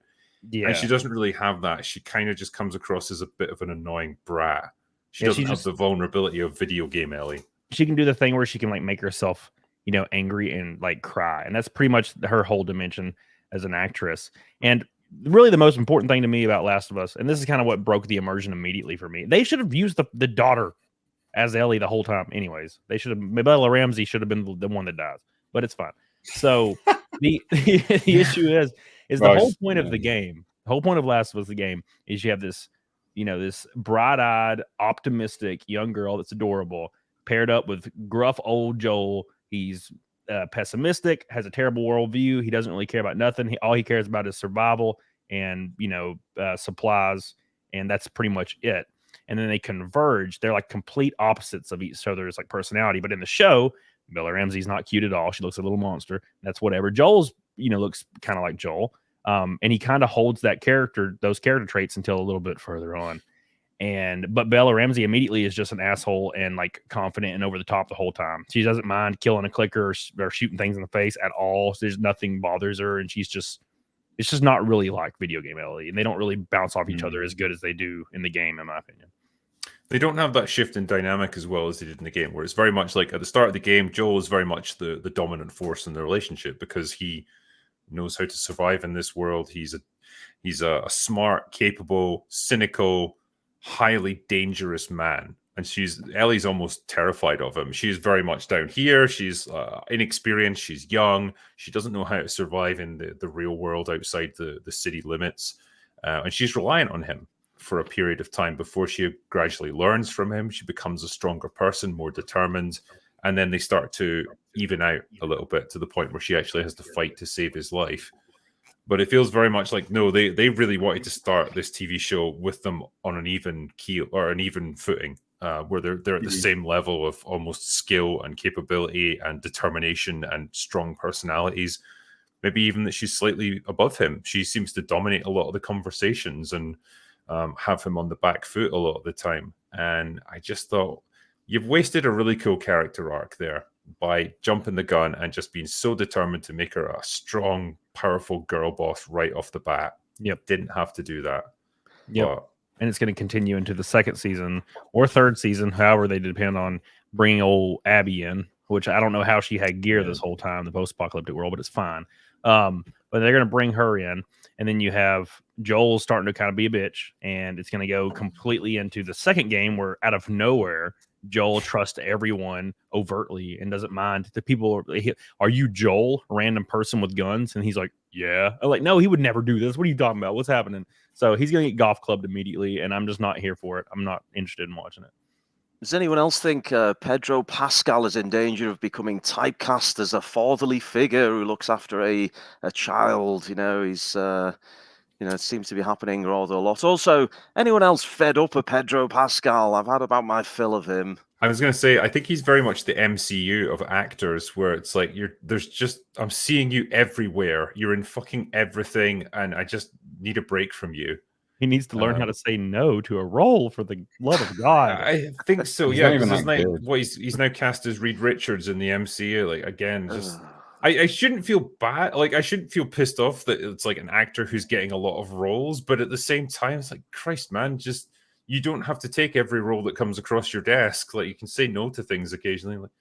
B: Yeah. And she doesn't really have that. She kind of just comes across as a bit of an annoying brat. She doesn't have the vulnerability of video game Ellie.
F: She can do the thing where she can like make herself, you know, angry and like cry. And that's pretty much her whole dimension as an actress. And really the most important thing to me about Last of Us, and this is kind of what broke the immersion immediately for me, they should have used the daughter as Ellie the whole time. Anyways, they should have, Bella Ramsey should have been the one that dies, but it's fine. So the issue is the whole point of the game, the whole point of Last of Us, the game, is you have this, you know, this bright-eyed, optimistic young girl that's adorable, paired up with gruff old Joel. He's pessimistic, has a terrible worldview. He doesn't really care about nothing. All he cares about is survival and, you know, supplies, and that's pretty much it. And then they converge. They're like complete opposites of each other's like personality. But in the show, Bella Ramsey's not cute at all. She looks a little monster. That's whatever. Joel's, you know, looks kind of like Joel, and he kind of holds those character traits until a little bit further on. But Bella Ramsey immediately is just an asshole and like confident and over the top the whole time. She doesn't mind killing a clicker or shooting things in the face at all. So there's nothing bothers her, and it's just not really like video game Ellie, and they don't really bounce off each other as good as they do in the game, in my opinion.
B: They don't have that shift in dynamic as well as they did in the game, where it's very much like at the start of the game, Joel is very much the dominant force in the relationship because he knows how to survive in this world. He's a smart, capable, cynical, highly dangerous man, and Ellie's almost terrified of him. She's very much down here. She's inexperienced. She's young. She doesn't know how to survive in the real world outside the city limits, and she's reliant on him for a period of time before she gradually learns from him. She becomes a stronger person, more determined, and then they start to even out a little bit to the point where she actually has to fight to save his life. But it feels very much like, no, they really wanted to start this TV show with them on an even keel or an even footing, where they're at the same level of almost skill and capability and determination and strong personalities. Maybe even that she's slightly above him. She seems to dominate a lot of the conversations and have him on the back foot a lot of the time. And I just thought, you've wasted a really cool character arc there by jumping the gun and just being so determined to make her a strong, powerful girl boss right off the bat.
F: Yep.
B: Didn't have to do that.
F: Yep.
B: But,
F: and it's going to continue into the second season or third season, however they depend on bringing old Abby in, which I don't know how she had gear this whole time, the post-apocalyptic world, but it's fine. But they're going to bring her in, and then you have Joel starting to kind of be a bitch, and it's going to go completely into the second game where out of nowhere, Joel trusts everyone overtly and doesn't mind. The people are you Joel, a random person with guns? And he's like, yeah. I'm like, no, he would never do this. What are you talking about? What's happening? So he's going to get golf clubbed immediately, and I'm just not here for it. I'm not interested in watching it.
D: Does anyone else think Pedro Pascal is in danger of becoming typecast as a fatherly figure who looks after a child? He's it seems to be happening rather a lot. Also, anyone else fed up of Pedro Pascal? I've had about my fill of him.
B: I was going to say, I think he's very much the MCU of actors, where it's like I'm seeing you everywhere. You're in fucking everything, and I just need a break from you.
F: He needs to learn how to say no to a role, for the love of God.
B: I think so.
E: He's
B: Yeah,
E: not
B: because
E: even that good.
B: he's now cast as Reed Richards in the MCU. Like again, just I shouldn't feel bad. Like I shouldn't feel pissed off that it's like an actor who's getting a lot of roles, but at the same time, it's like Christ, man, just you don't have to take every role that comes across your desk. Like you can say no to things occasionally. Like,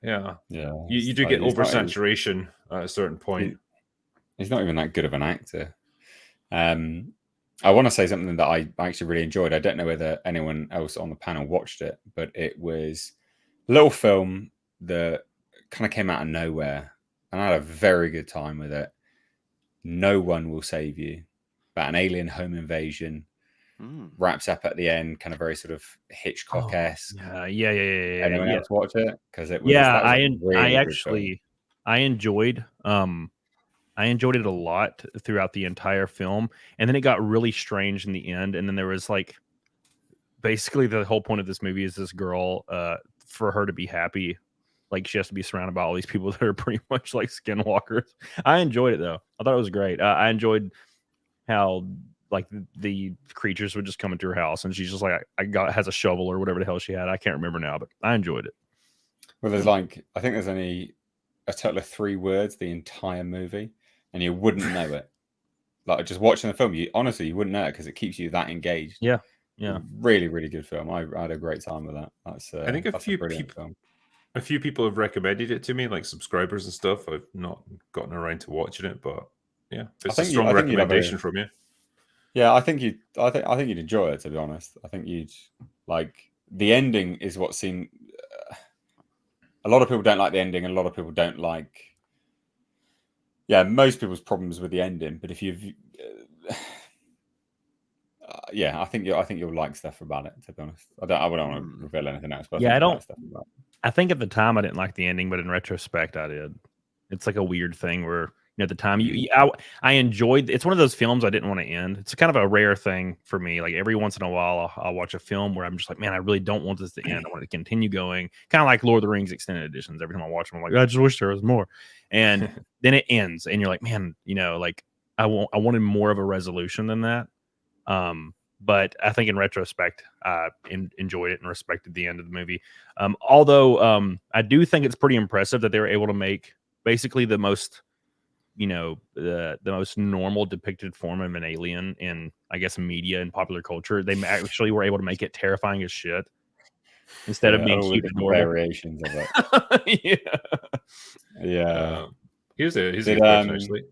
B: yeah. You do get oversaturation at a certain point.
E: He's not even that good of an actor. I want to say something that I actually really enjoyed. I don't know whether anyone else on the panel watched it, but it was a little film that kind of came out of nowhere, and I had a very good time with it. No One Will Save You, about an alien home invasion. Wraps up at the end, kind of very sort of Hitchcock-esque.
F: Yeah.
E: Anyone else watch it? Because it was.
F: Yeah, I enjoyed it a lot throughout the entire film, and then it got really strange in the end. And then there was like, basically the whole point of this movie is this girl, for her to be happy, like she has to be surrounded by all these people that are pretty much like skinwalkers. I enjoyed it though. I thought it was great. I enjoyed how like the creatures would just come into her house, and she's just like, has a shovel or whatever the hell she had. I can't remember now, but I enjoyed it.
E: Well, there's I think there's only a total of 3 words the entire movie, and you wouldn't know it. Like just watching the film, you wouldn't know it because it keeps you that engaged.
F: Yeah.
E: Really, really good film. I had a great time with that.
B: I think a few people have recommended it to me, like subscribers and stuff. I've not gotten around to watching it, but yeah, it's a strong recommendation from you.
E: Yeah, I think you'd enjoy it, to be honest. I think you'd like the ending is what seemed. A lot of people don't like the ending, and a lot of people don't like. Yeah, most people's problems with the ending, but if you've, I think you'll like stuff about it. To be honest, I wouldn't want to reveal anything else. But I like stuff about it.
F: I think at the time I didn't like the ending, but in retrospect, I did. It's like a weird thing where at the time I enjoyed. It's one of those films I didn't want to end. It's kind of a rare thing for me. Like every once in a while, I'll watch a film where I'm just like, man, I really don't want this to end. I want it to continue going. Kind of like Lord of the Rings extended editions. Every time I watch them, I'm like, I just wish there was more. And then it ends, and you're like, man, like I wanted more of a resolution than that. But I think in retrospect, I enjoyed it and respected the end of the movie. Although I do think it's pretty impressive that they were able to make basically the most, the most normal depicted form of an alien in, I guess, media and popular culture. They actually were able to make it terrifying as shit instead of being cute and
E: variations of it. Yeah.
B: Here's a good question, actually.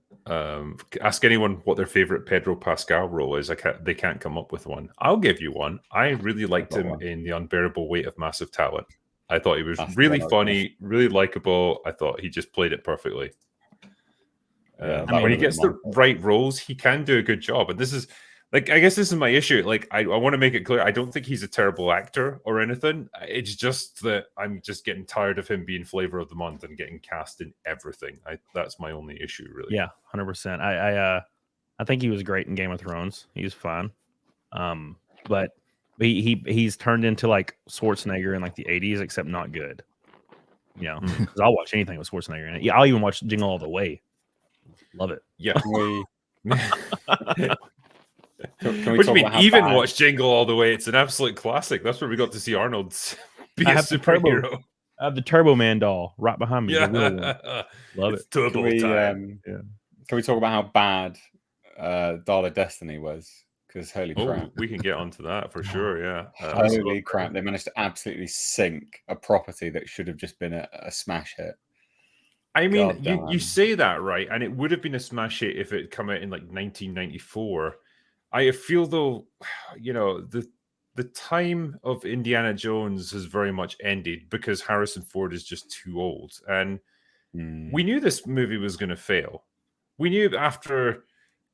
B: Ask anyone what their favorite Pedro Pascal role is. They can't come up with one. I'll give you one. I really liked him in The Unbearable Weight of Massive Talent. I thought he was really funny, really likable. I thought he just played it perfectly. When he gets the right roles, he can do a good job. And this is like, I guess this is my issue. Like, I want to make it clear, I don't think he's a terrible actor or anything. It's just that I'm just getting tired of him being flavor of the month and getting cast in everything. That's my only issue, really.
F: Yeah, 100%. I think he was great in Game of Thrones. He was fun. But he's turned into like Schwarzenegger in like the 80s, except not good. Because I'll watch anything with Schwarzenegger in it. Yeah, I'll even watch Jingle All the Way. Love it.
B: Yeah.
E: Can we
B: what do you mean? Even watch Jingle All the Way? It's an absolute classic. That's where we got to see Arnold be a superhero.
F: I have the Turbo Man doll right behind me.
B: Yeah,
F: love it.
B: Turbo time.
E: Can we talk about how bad Dial of Destiny was? Because holy crap,
B: we can get onto that for sure. Yeah,
E: holy crap! They managed to absolutely sink a property that should have just been a smash hit.
B: I mean, you say that, right? And it would have been a smash hit if it had come out in like 1994. I feel though, the time of Indiana Jones has very much ended because Harrison Ford is just too old. And we knew this movie was going to fail. We knew after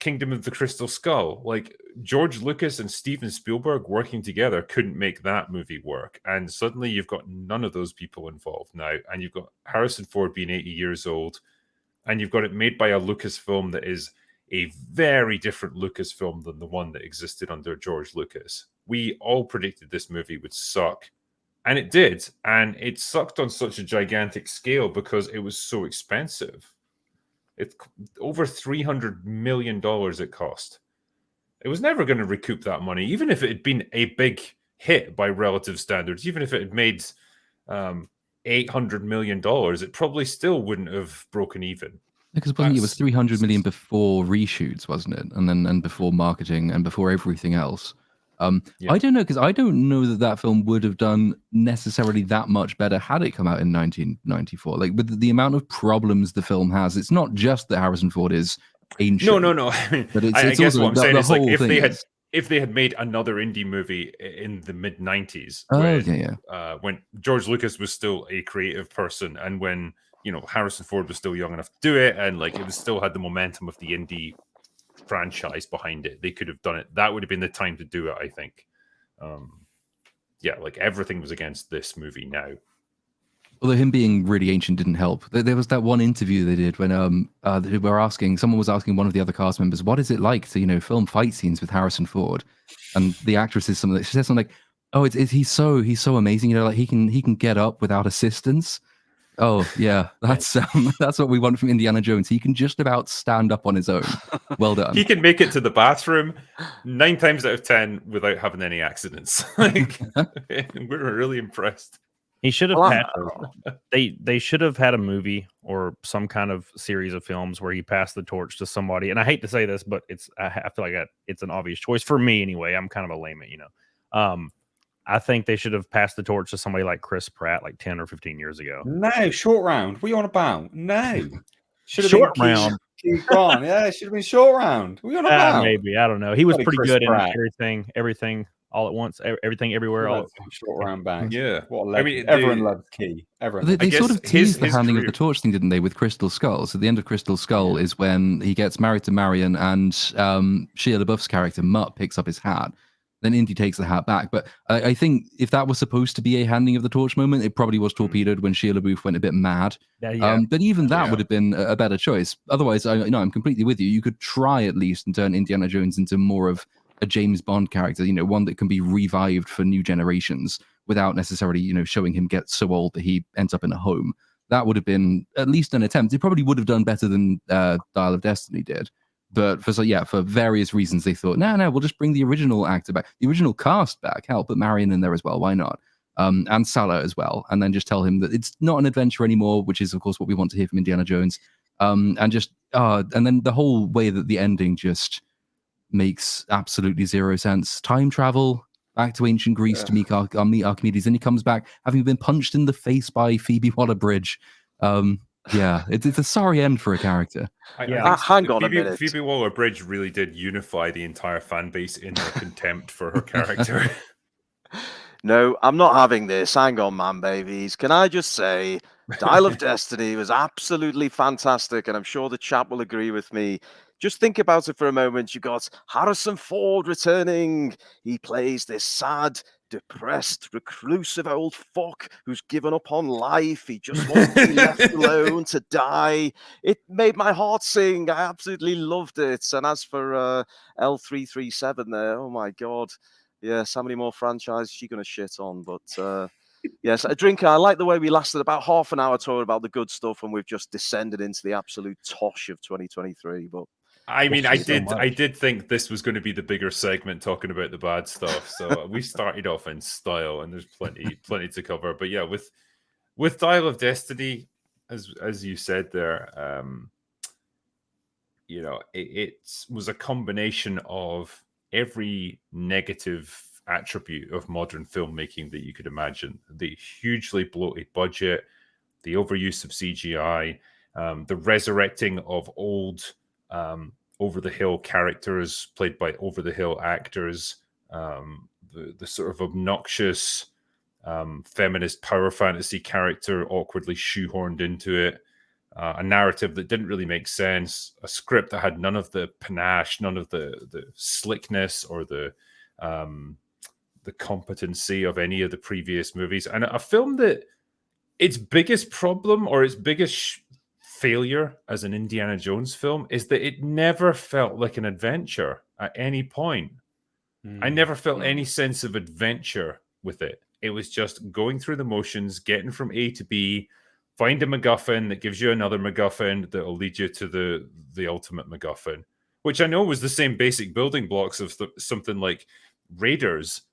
B: Kingdom of the Crystal Skull. Like George Lucas and Steven Spielberg working together couldn't make that movie work. And suddenly you've got none of those people involved now. And you've got Harrison Ford being 80 years old. And you've got it made by a Lucasfilm that is a very different Lucasfilm than the one that existed under George Lucas. We all predicted this movie would suck. And it did. And it sucked on such a gigantic scale because it was so expensive. It's over $300 million it cost. It was never going to recoup that money, even if it had been a big hit by relative standards. Even if it had made $800 million, it probably still wouldn't have broken even.
C: Because it was 300 million before reshoots, wasn't it? And before marketing and before everything else. I don't know, because I don't know that film would have done necessarily that much better had it come out in 1994. Like, with the amount of problems the film has, it's not just that Harrison Ford is ancient.
B: No. I mean,
C: but it's
B: I guess
C: also
B: what I'm saying is, like,
C: if
B: they had made another indie movie in the mid 90s, when George Lucas was still a creative person, and when Harrison Ford was still young enough to do it, and like it was still had the momentum of the indie franchise behind it, they could have done it. That would have been the time to do it, I think. Like everything was against this movie now.
C: Although him being really ancient didn't help. There was that one interview they did when someone was asking one of the other cast members, what is it like to film fight scenes with Harrison Ford? And the actress she says something like, oh, he's so amazing, like he can get up without assistance. Oh yeah, that's what we want from Indiana Jones. He can just about stand up on his own. Well done.
B: He can make it to the bathroom 9 times out of 10 without having any accidents. Like, we're really impressed.
F: He should have had. They should have had a movie or some kind of series of films where he passed the torch to somebody. And I hate to say this, but I feel like it's an obvious choice for me anyway. I'm kind of a layman, I think they should have passed the torch to somebody like Chris Pratt like 10 or 15 years ago.
E: No, Short Round. What are you on about? No.
F: Should have Short Round.
E: Keith Grant. Yeah, it should have been Short Round. What are you on about?
F: Maybe. I don't know. He was pretty good in everything all at once, everything everywhere all at once.
E: Short Round back.
B: Yeah.
E: I mean, everyone loves Key. Everyone.
C: They sort of teased the handing of the torch thing, didn't they, with Crystal Skull? So the end of Crystal Skull is when he gets married to Marion and Shia LaBeouf's character, Mutt, picks up his hat. Then Indy takes the hat back. But I think if that was supposed to be a handing of the torch moment, it probably was torpedoed when Shia LaBeouf went a bit mad. But even that would have been a better choice. Otherwise, I'm completely with you. You could try at least and turn Indiana Jones into more of a James Bond character, one that can be revived for new generations without necessarily, showing him get so old that he ends up in a home. That would have been at least an attempt. It probably would have done better than Dial of Destiny did. But for various reasons, they thought, no, we'll just bring the original actor back, the original cast back. Hell, put Marion in there as well. Why not? And Salah as well. And then just tell him that it's not an adventure anymore, which is, of course, what we want to hear from Indiana Jones. And then the whole way that the ending just makes absolutely zero sense. Time travel back to ancient Greece to meet Archimedes. And he comes back having been punched in the face by Phoebe Waller-Bridge. It's a sorry end for a character.
D: Hang on a minute.
B: Phoebe Waller-Bridge really did unify the entire fan base in their contempt for her character.
D: No, I'm not having this. Hang on, man, babies. Can I just say, Dial of Destiny was absolutely fantastic, and I'm sure the chat will agree with me. Just think about it for a moment. You got Harrison Ford returning. He plays this sad, depressed, reclusive old fuck who's given up on life. He just wants to be left alone to die. It made my heart sing. I absolutely loved it. And as for L337 there, oh my God. Yes, how many more franchises is she going to shit on? But yes, a drinker. I like the way we lasted about half an hour talking about the good stuff, and we've just descended into the absolute tosh of 2023. But
B: I mean, I did think this was going to be the bigger segment talking about the bad stuff. So we started off in style, and there's plenty to cover. But yeah, with Dial of Destiny, as you said there, it was a combination of every negative attribute of modern filmmaking that you could imagine. The hugely bloated budget, the overuse of CGI, the resurrecting of old over-the-hill characters played by over-the-hill actors, the sort of obnoxious feminist power fantasy character awkwardly shoehorned into it, a narrative that didn't really make sense, a script that had none of the panache, none of the slickness or the competency of any of the previous movies, and a film that its biggest problem or its biggest failure as an Indiana Jones film is that it never felt like an adventure at any point. I never felt any sense of adventure with it. It was just going through the motions, getting from A to B, find a MacGuffin that gives you another MacGuffin that will lead you to the ultimate MacGuffin, which I know was the same basic building blocks of something like Raiders,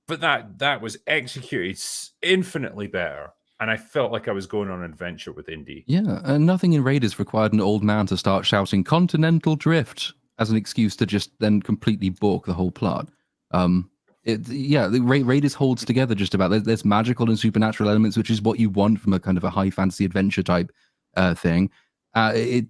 B: but that was executed infinitely better. And I felt like I was going on an adventure with Indy.
C: Yeah, and nothing in Raiders required an old man to start shouting "Continental Drift" as an excuse to just then completely balk the whole plot. The Raiders holds together just about. There's magical and supernatural elements, which is what you want from a kind of a high fantasy adventure type thing. It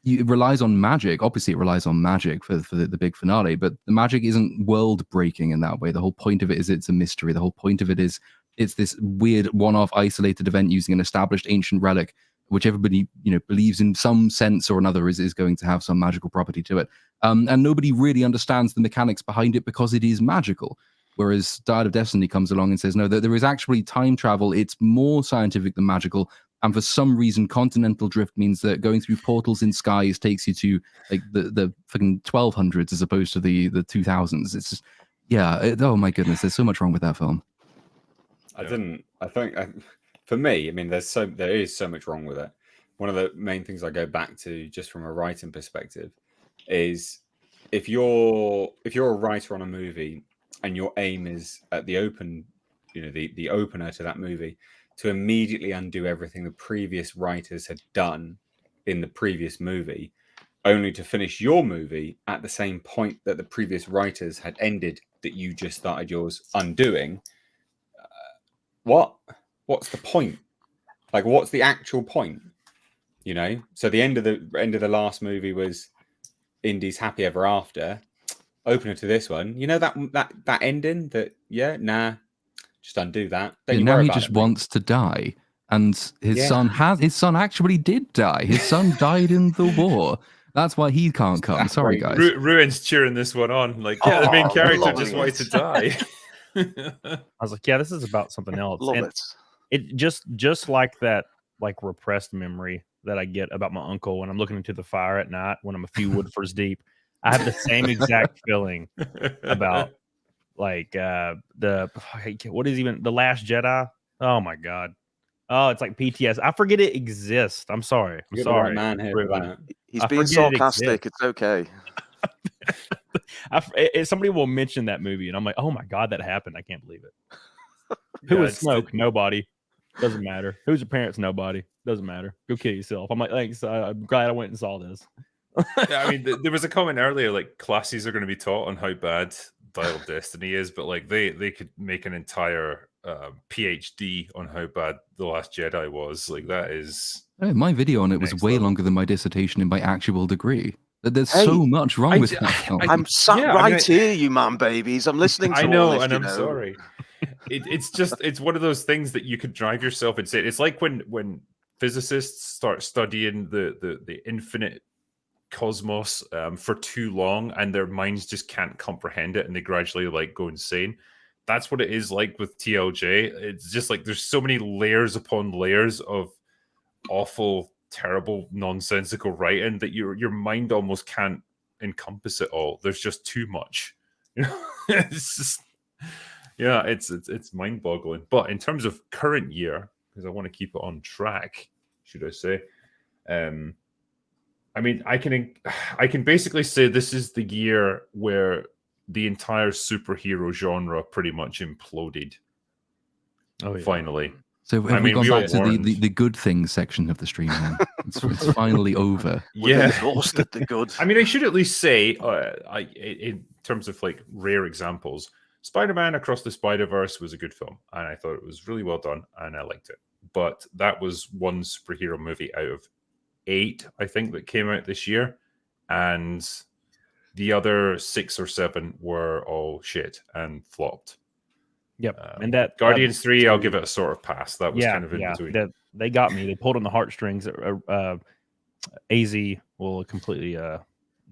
C: relies on magic. Obviously, it relies on magic for the big finale, but the magic isn't world breaking in that way. The whole point of it is it's a mystery. The whole point of it is it's this weird one-off isolated event using an established ancient relic, which everybody believes in some sense or another is going to have some magical property to it. And nobody really understands the mechanics behind it because it is magical. Whereas Dial of Destiny comes along and says, no, there is actually time travel. It's more scientific than magical. And for some reason, continental drift means that going through portals in skies takes you to like the fucking 1200s as opposed to the 2000s. It's just, oh my goodness, there's so much wrong with that film.
E: For me, I mean, there is so much wrong with it. One of the main things I go back to, just from a writing perspective, is if you're a writer on a movie and your aim is at the opener to that movie to immediately undo everything the previous writers had done in the previous movie, only to finish your movie at the same point that the previous writers had ended, that you just started yours undoing. What's the point? Like, what's the actual point? So the end of the last movie was Indy's happy ever after. Opener to this one, that ending. Just undo that.
C: Now he just wants to die, and his son actually did die. His son died in the war. That's why he can't come. Sorry, guys.
B: Ruin's cheering this one on. Like, the main character just wanted to die.
F: I was like, this is about something else.
D: Love
F: and
D: it.
F: It just like that, like repressed memory that I get about my uncle when I'm looking into the fire at night when I'm a few woodfords deep. I have the same exact feeling about like what is even The Last Jedi? Oh my god. Oh, it's like PTS. I forget it exists. I'm sorry. I'm sorry.
E: Man here
D: He's being sarcastic. It's okay.
F: Somebody will mention that movie, and I'm like, oh my god, that happened. I can't believe it. Who was Snoke? Nobody. Doesn't matter. Who's your parents? Nobody. Doesn't matter. Go kill yourself. I'm like, thanks. I'm glad I went and saw this.
B: Yeah, I mean, there was a comment earlier, like classes are going to be taught on how bad Dial of Destiny is, but like they could make an entire PhD on how bad The Last Jedi was. Like that is.
C: My video on it was way longer than my dissertation in my actual degree. There's so much wrong with that film.
D: I'm sat here, you man babies. I'm listening to all this,
B: I'm sorry. It's one of those things that you could drive yourself insane. It's like when physicists start studying the infinite cosmos for too long and their minds just can't comprehend it and they gradually like go insane. That's what it is like with TLJ. It's just like there's so many layers upon layers of awful, terrible, nonsensical writing that your mind almost can't encompass it all. There's just too much. It's just it's mind-boggling. But in terms of current year, because I want to keep it on track, should I say? I mean, I can basically say this is the year where the entire superhero genre pretty much imploded. Oh, yeah. Finally.
C: So have we gone back to the good things section of the stream then? It's finally over.
D: We've exhausted the good.
B: I mean, I should at least say, in terms of like rare examples, Spider-Man Across the Spider-Verse was a good film, and I thought it was really well done, and I liked it. But that was one superhero movie out of 8, I think, that came out this year, and the other 6 or 7 were all shit and flopped.
F: Yep, and that
B: Guardians 3, I'll give it a sort of pass. That was kind of in between.
F: That they got me. They pulled on the heartstrings. AZ will completely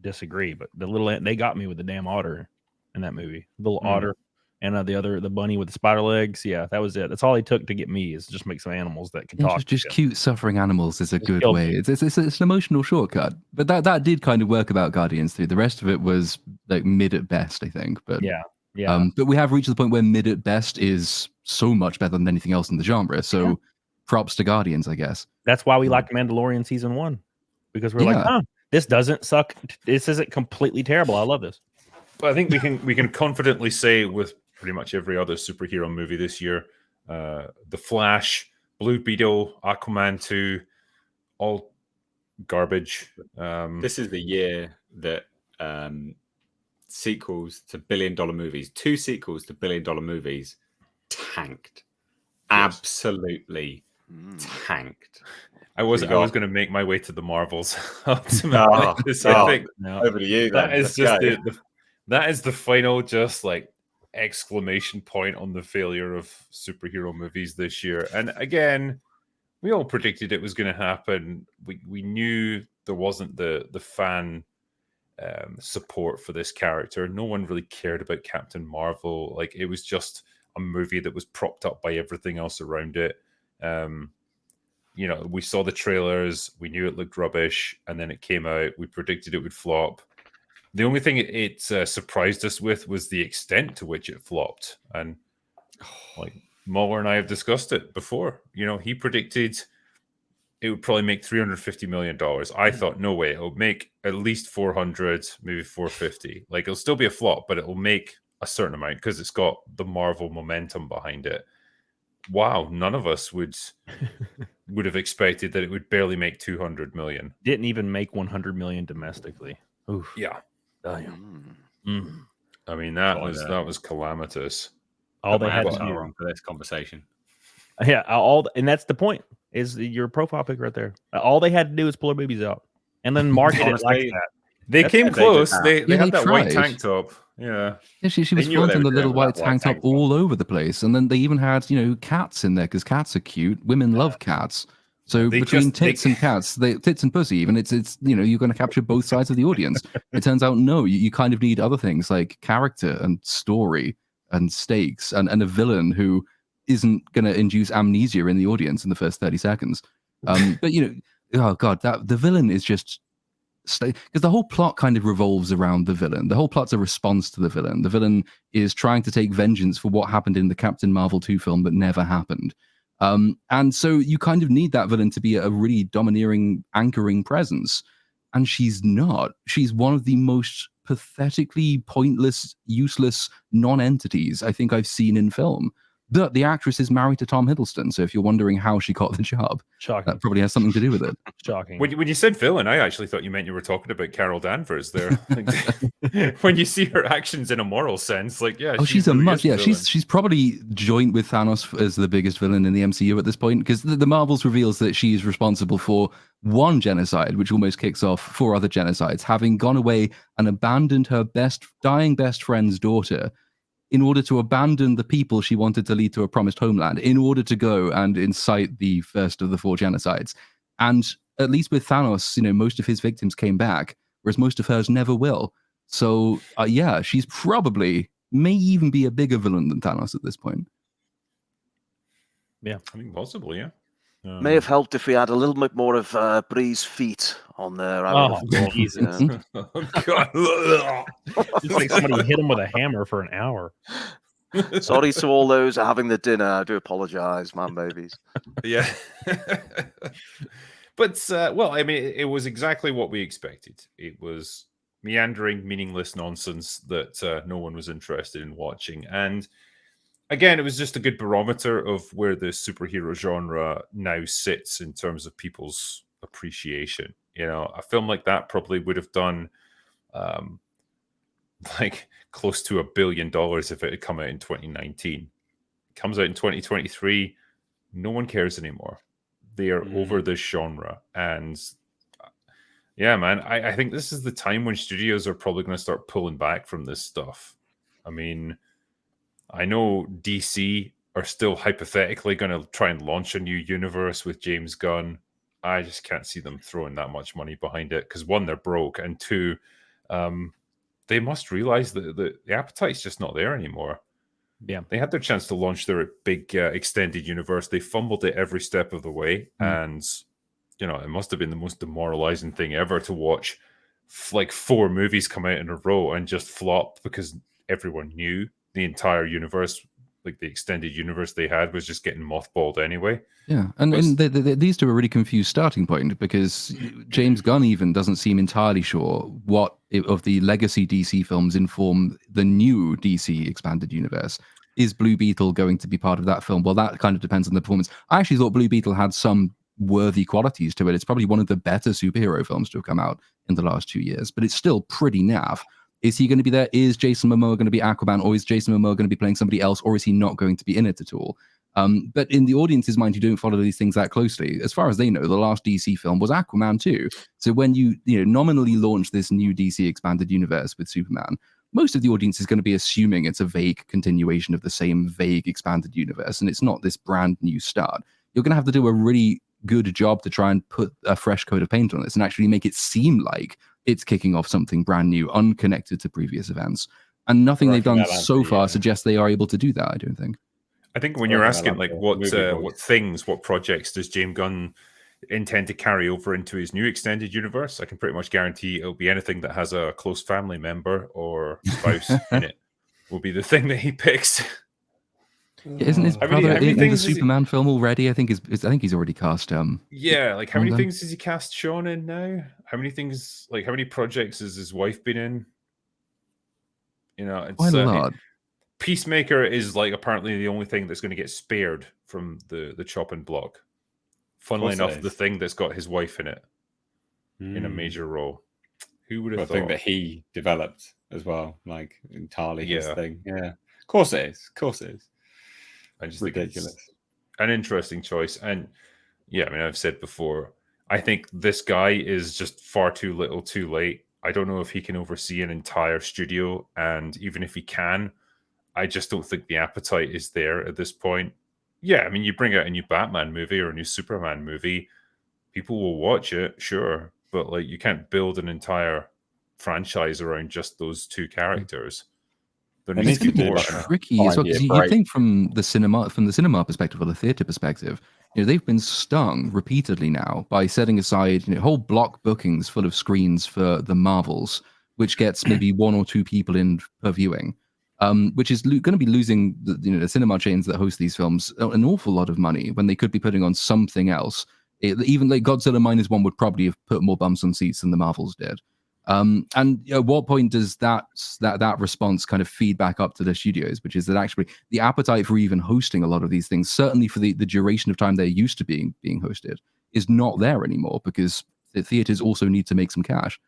F: disagree, but they got me with the damn otter in that movie. The little otter and the bunny with the spider legs. Yeah, that was it. That's all he took to get me, is just make some animals that can talk.
C: Just cute suffering animals is a good
F: killed
C: way.
F: me.
C: It's an emotional shortcut, but that did kind of work about Guardians 3. The rest of it was like mid at best, I think. But
F: Yeah.
C: But we have reached the point where mid at best is so much better than anything else in the genre. So props to Guardians, I guess.
F: That's why we liked Mandalorian season 1, because we're like, this doesn't suck. This isn't completely terrible. I love this.
B: But I think we can confidently say with pretty much every other superhero movie this year, The Flash, Blue Beetle, Aquaman 2, all garbage.
E: This is the year that sequels to billion-dollar movies, 2 sequels to billion-dollar movies, tanked. Absolutely tanked.
B: I was going to make my way to the Marvels. Ultimately, I think
E: over to you.
B: That is just that is the final just like exclamation point on the failure of superhero movies this year. And again, we all predicted it was going to happen. We knew there wasn't the fan support for this character. No one really cared about Captain Marvel. Like, it was just a movie that was propped up by everything else around it. We saw the trailers, we knew it looked rubbish, and then it came out. We predicted it would flop. The only thing it surprised us with was the extent to which it flopped. And like Mueller and I have discussed it before. He predicted it would probably make $350 million. I thought, no way, it'll make at least 400, maybe 450. Like, it'll still be a flop, but it'll make a certain amount because it's got the Marvel momentum behind it. Wow, none of us would have expected that it would barely make 200 million.
F: Didn't even make 100 million domestically. Oof.
B: Yeah.
F: Damn.
B: I mean, that was calamitous.
F: All they had to
E: do
F: do
E: for this conversation.
F: Yeah, and that's the point. Is your profile pic right there? All they had to do was pull their boobies out, and then market it like that.
B: They came close. They had that
C: tried.
B: white tank top. Yeah,
C: she was flaunting the little white tank top all over the place, and then they even had cats in there because cats are cute. Women love cats. So between tits and cats, tits and pussy, even it's you're going to capture both sides of the audience. It turns out no, you kind of need other things like character and story and stakes and a villain who isn't going to induce amnesia in the audience in the first 30 seconds. But oh god, the villain is just because the whole plot kind of revolves around the villain. The whole plot's a response to the villain. The villain is trying to take vengeance for what happened in the Captain Marvel 2 film that never happened. And so you kind of need that villain to be a really domineering, anchoring presence. And she's not. She's one of the most pathetically pointless, useless non-entities I think I've seen in film. But the actress is married to Tom Hiddleston, so if you're wondering how she got the job,
F: shocking.
C: That probably has something to do with it.
F: Shocking.
B: When you said villain, I actually thought you meant you were talking about Carol Danvers there. When you see her actions in a moral sense,
C: she's probably joint with Thanos as the biggest villain in the MCU at this point, because the Marvels reveals that she is responsible for one genocide, which almost kicks off 4 other genocides, having gone away and abandoned her dying best friend's daughter in order to abandon the people she wanted to lead to a promised homeland, in order to go and incite the first of the 4 genocides. And at least with Thanos, most of his victims came back, whereas most of hers never will. So, she's may even be a bigger villain than Thanos at this point.
F: Yeah,
B: I think possibly, yeah.
D: May have helped if we had a little bit more of Bree's feet on there.
F: Jesus.
B: Oh, God.
F: Just like somebody hit him with a hammer for an hour.
D: Sorry to all those who are having the dinner. I do apologize, man, babies.
B: Yeah. But, it was exactly what we expected. It was meandering, meaningless nonsense that no one was interested in watching. And again, it was just a good barometer of where the superhero genre now sits in terms of people's appreciation. A film like that probably would have done close to $1 billion if it had come out in 2019. It comes out in 2023, no one cares anymore. They are over this genre. And yeah, man, I think this is the time when studios are probably going to start pulling back from this stuff. I mean, I know DC are still hypothetically going to try and launch a new universe with James Gunn. I just can't see them throwing that much money behind it because one, they're broke, and two, they must realize that the appetite's just not there anymore.
F: Yeah.
B: They had their chance to launch their big extended universe. They fumbled it every step of the way. And, it must have been the most demoralizing thing ever to watch like 4 movies come out in a row and just flop because everyone knew the entire universe, like the extended universe they had, was just getting mothballed anyway.
C: Yeah, and these two are a really confused starting point because James Gunn even doesn't seem entirely sure what of the legacy DC films inform the new DC expanded universe. Is Blue Beetle going to be part of that film? Well, that kind of depends on the performance. I actually thought Blue Beetle had some worthy qualities to it. It's probably one of the better superhero films to have come out in the last 2 years, but it's still pretty naff. Is he going to be there? Is Jason Momoa going to be Aquaman, or is Jason Momoa going to be playing somebody else, or is he not going to be in it at all? But in the audience's mind, who don't follow these things that closely, as far as they know, the last DC film was Aquaman 2. So when you nominally launch this new DC expanded universe with Superman, most of the audience is going to be assuming it's a vague continuation of the same vague expanded universe, and it's not this brand new start. You're going to have to do a really good job to try and put a fresh coat of paint on this and actually make it seem like it's kicking off something brand new, unconnected to previous events. And nothing they've done so far suggests they are able to do that, I don't think.
B: I think when you're asking, like, what projects does James Gunn intend to carry over into his new extended universe, I can pretty much guarantee it'll be anything that has a close family member or spouse in it will be the thing that he picks.
C: Isn't his brother in the Superman film already? I think he's already cast.
B: Yeah, like how many things has he cast Sean in now? How many projects has his wife been in? It's
C: quite a lot.
B: Peacemaker is like apparently the only thing that's going to get spared from the chopping block. Funnily enough, the thing that's got his wife in it in a major role. Who would have thought?
E: The thing that he developed as well, like entirely his thing. Yeah, of course it is.
B: I just
E: ridiculous.
B: Think it's an interesting choice, and I've said before, I think this guy is just far too little, too late. I don't know if he can oversee an entire studio, and even if he can, I just don't think the appetite is there at this point. Yeah, I mean, you bring out a new Batman movie or a new Superman movie, people will watch it, sure, but like you can't build an entire franchise around just those 2 characters.
C: It's going to be tricky as well, because you think from the cinema perspective or the theater perspective, they've been stung repeatedly now by setting aside whole block bookings full of screens for the Marvels, which gets maybe 1 or 2 people in per viewing. Which is going to be losing the cinema chains that host these films an awful lot of money when they could be putting on something else. Even like Godzilla -1 would probably have put more bumps on seats than the Marvels did. And at what point does that response kind of feed back up to the studios, which is that actually the appetite for even hosting a lot of these things, certainly for the duration of time they're used to being hosted, is not there anymore because the theaters also need to make some cash.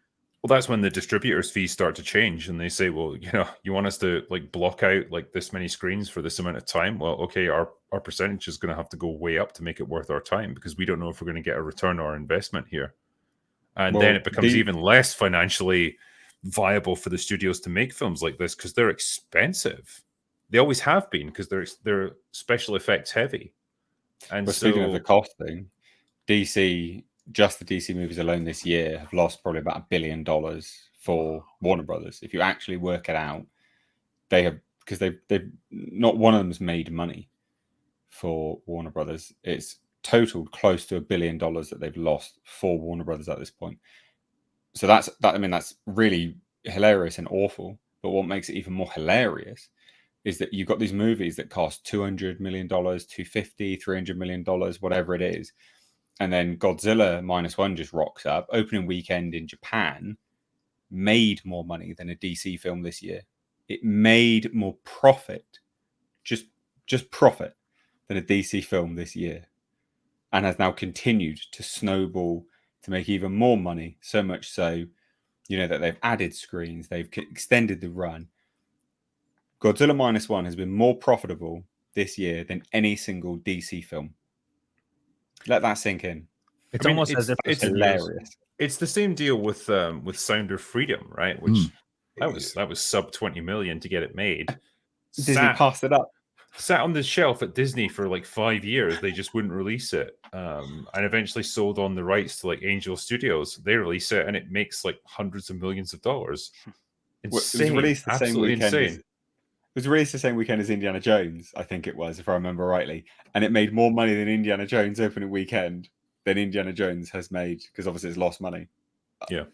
B: Well, that's when the distributors' fees start to change, and they say, "Well, you want us to like block out like this many screens for this amount of time? Well, okay, our percentage is going to have to go way up to make it worth our time because we don't know if we're going to get a return on our investment here." And then it becomes even less financially viable for the studios to make films like this because they're expensive. They always have been because they're special effects heavy. And
E: speaking of the cost thing, just the DC movies alone this year have lost probably about $1 billion for Warner Brothers. If you actually work it out, they have, because they've not one of them's made money for Warner Brothers. It's totaled close to $1 billion that they've lost for Warner Brothers at this point. So that's really hilarious and awful. But what makes it even more hilarious is that you've got these movies that cost $200 million, $250, $300 million, whatever it is. And then Godzilla -1 just rocks up. Opening weekend in Japan made more money than a DC film this year. It made more profit, just profit, than a DC film this year. And has now continued to snowball to make even more money. So much so, that they've added screens, they've extended the run. Godzilla -1 has been more profitable this year than any single DC film. Let that sink in.
F: It's almost as if
B: it's
E: hilarious.
B: It's the same deal with Sound of Freedom, right? Which that was sub 20 million to get it made.
E: Disney
B: sat
E: passed it up.
B: sat on the shelf at Disney for like 5 years. They just wouldn't release it, and eventually sold on the rights to like Angel Studios. They release it, and it makes like hundreds of millions of dollars.
E: Well, it was
B: Insane,
E: released the same
B: absolutely
E: weekend
B: insane.
E: It was released the same weekend as Indiana Jones, I think it was, if I remember rightly. And it made more money than Indiana Jones opening weekend than Indiana Jones has made, because obviously it's lost money.
B: Yeah.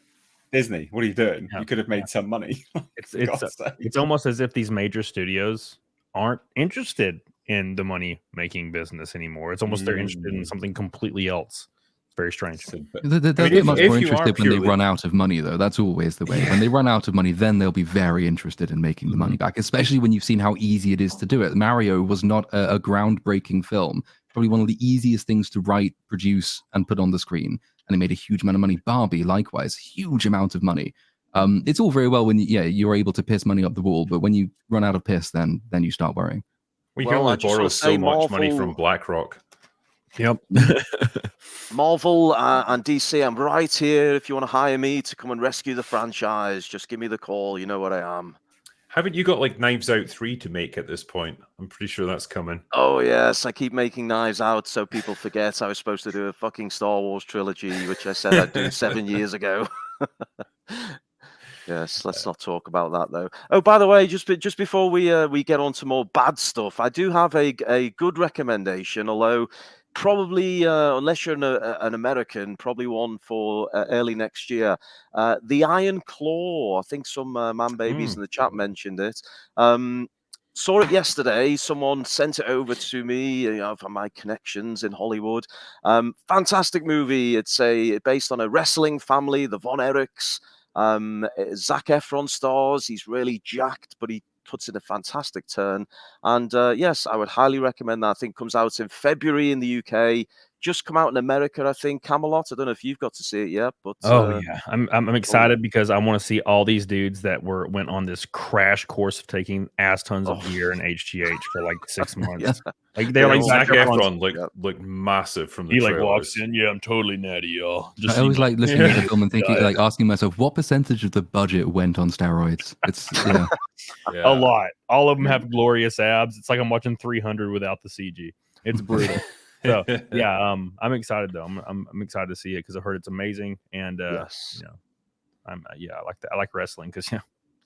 E: Disney, what are you doing?
F: Yeah.
E: You could have made some money.
F: It's almost as if these major studios aren't interested in the money making business anymore. It's almost they're interested in something completely else. It's very strange.
C: They'll get much more interested when they run out of money, though. That's always the way. When they run out of money, then they'll be very interested in making the money back, especially when you've seen how easy it is to do it. Mario was not a groundbreaking film, probably one of the easiest things to write, produce, and put on the screen. And it made a huge amount of money. Barbie, likewise, huge amount of money. It's all very well when you're able to piss money up the wall, but when you run out of piss, then you start worrying.
B: We can only borrow so much money from BlackRock.
F: Yep.
D: Marvel and DC, I'm right here. If you want to hire me to come and rescue the franchise, just give me the call. You know what I am.
B: Haven't you got like Knives Out 3 to make at this point? I'm pretty sure that's coming.
D: Oh, yes. I keep making Knives Out so people forget I was supposed to do a fucking Star Wars trilogy, which I said I'd do 7 years ago. Yes, let's not talk about that, though. Oh, by the way, just before we get on to more bad stuff, I do have a good recommendation, although probably, unless you're an American, probably one for early next year. The Iron Claw. I think some man babies in the chat mentioned it. Saw it yesterday. Someone sent it over to me, from my connections in Hollywood. Fantastic movie. It's based on a wrestling family, the Von Erichs. Zac Efron stars. He's really jacked, but he puts in a fantastic turn. And yes, I would highly recommend that. I think comes out in February in the UK. Just come out in America, I think. Camelot. I don't know if you've got to see it yet, but
F: yeah, I'm excited because I want to see all these dudes that went on this crash course of taking ass tons of gear and HGH for like 6 months. Like they're like
B: Zac Efron looked massive from the
F: he
B: trailers.
F: like walks in. Yeah, I'm totally natty, y'all.
C: I always like listening to the film and thinking, like asking myself, what percentage of the budget went on steroids? It's
F: a lot. All of them have glorious abs. It's like I'm watching 300 without the CG. It's brutal. So yeah, I'm excited though. I'm excited to see it because I heard it's amazing, and
D: yes,
F: I like that. I like wrestling because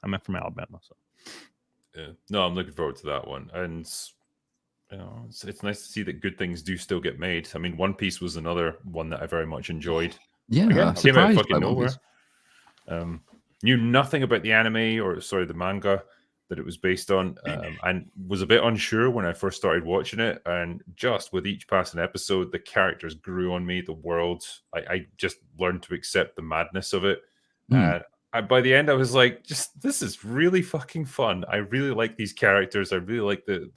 F: I'm from Alabama. So
B: no, I'm looking forward to that one, and it's nice to see that good things do still get made. I mean, One Piece was another one that I very much enjoyed.
C: Yeah,
B: again, came out of fucking
C: One
B: nowhere.
C: Piece.
B: Knew nothing about the anime the manga that it was based on, and was a bit unsure when I first started watching it. And just with each passing episode, the characters grew on me. The world, I just learned to accept the madness of it. And by the end, I was like, this is really fucking fun. I really like these characters. I really like the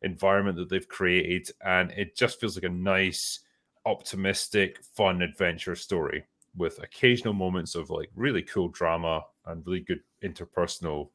B: environment that they've created, and it just feels like a nice, optimistic, fun adventure story with occasional moments of like really cool drama and really good interpersonal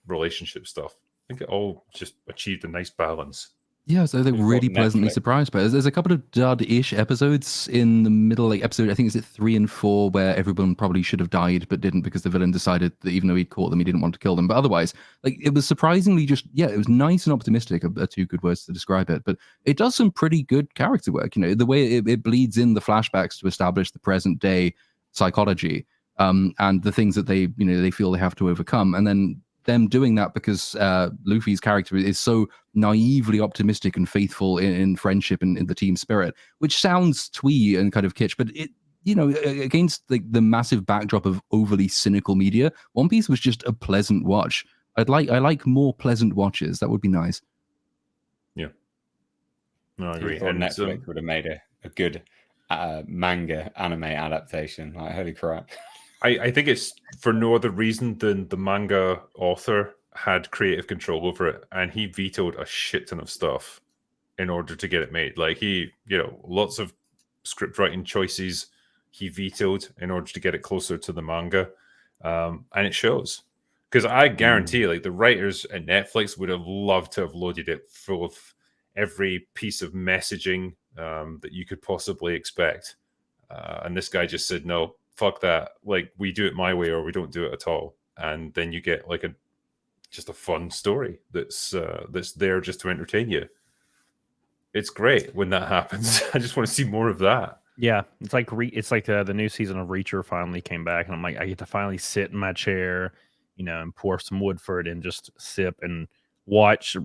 B: relationship stuff. I think it all just achieved a nice balance.
C: Yeah, so they're really pleasantly surprised by it. There's a couple of dud-ish episodes in the middle, like episode, I think it's 3 and 4, where everyone probably should have died but didn't because the villain decided that even though he'd caught them, he didn't want to kill them. But otherwise, like it was surprisingly it was nice and optimistic, are two good words to describe it. But it does some pretty good character work. The way it bleeds in the flashbacks to establish the present day psychology and the things that they feel they have to overcome, and then them doing that because Luffy's character is so naively optimistic and faithful in friendship and in the team spirit, which sounds twee and kind of kitsch, but it, against the massive backdrop of overly cynical media, One Piece was just a pleasant watch. I like more pleasant watches. That would be nice.
B: Yeah. No, I agree.
E: And Netflix would have made a good manga anime adaptation. Like, holy crap.
B: I think it's for no other reason than the manga author had creative control over it, and he vetoed a shit ton of stuff in order to get it made. Like lots of script writing choices he vetoed in order to get it closer to the manga, and it shows. Because I guarantee, like the writers at Netflix would have loved to have loaded it full of every piece of messaging that you could possibly expect, and this guy just said no. Fuck that. Like, we do it my way or we don't do it at all. And then you get like just a fun story that's there just to entertain you. It's great when that happens. I just want to see more of that.
F: Yeah, it's like the new season of Reacher finally came back, and I'm like, I get to finally sit in my chair, and pour some Woodford and just sip and watch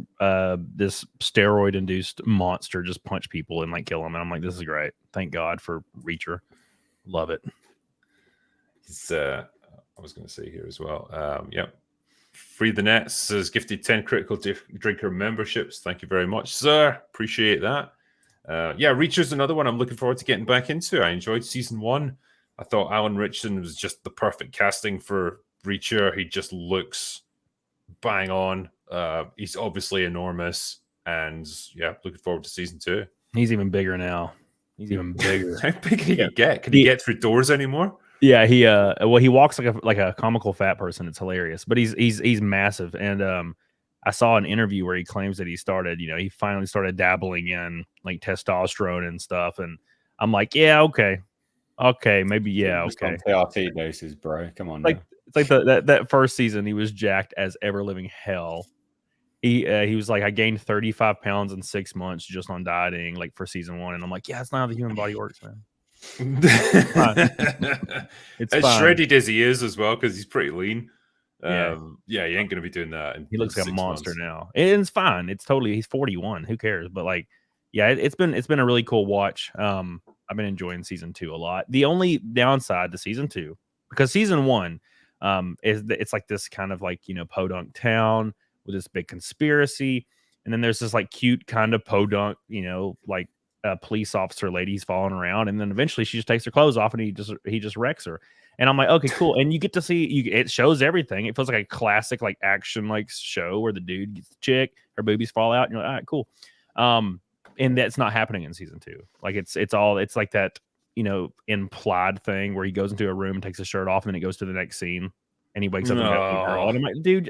F: this steroid-induced monster just punch people and like kill them. And I'm like, this is great. Thank God for Reacher. Love it.
B: It's I was going to say here as well. Yep. Free the Nets has gifted 10 critical drinker memberships. Thank you very much, sir. Appreciate that. Reacher's another one I'm looking forward to getting back into. I enjoyed season 1. I thought Alan Ritchson was just the perfect casting for Reacher. He just looks bang on. He's obviously enormous, and looking forward to season 2.
F: He's even bigger now. He's even bigger.
B: How big can he get? Can he get through doors anymore?
F: Yeah, he walks like a comical fat person. It's hilarious, but he's massive. And I saw an interview where he claims that he finally started dabbling in like testosterone and stuff. And I'm like, yeah, okay, maybe, yeah, okay.
E: TRT doses, bro. Come on,
F: it's like that first season he was jacked as ever living hell. He was like, I gained 35 pounds in 6 months just on dieting, like for season 1. And I'm like, yeah, that's not how the human body works, man.
B: It's as shredded as he is as well, because he's pretty lean. He ain't gonna be doing that.
F: He looks like a monster now. And it's fine. He's 41. Who cares? But it's been a really cool watch. I've been enjoying season 2 a lot. The only downside to season 2, because season 1 it's like this kind of like podunk town with this big conspiracy, and then there's this like cute kind of podunk like a police officer lady he's following around, and then eventually she just takes her clothes off and he just wrecks her. And I'm like, okay, cool. And you get to see it shows everything. It feels like a classic like action like show where the dude gets the chick, her boobies fall out, and you're like, all right, cool. And that's not happening in season 2. Like it's like that implied thing where he goes into a room and takes his shirt off, and then it goes to the next scene and he wakes up and a girl. And I'm like, dude,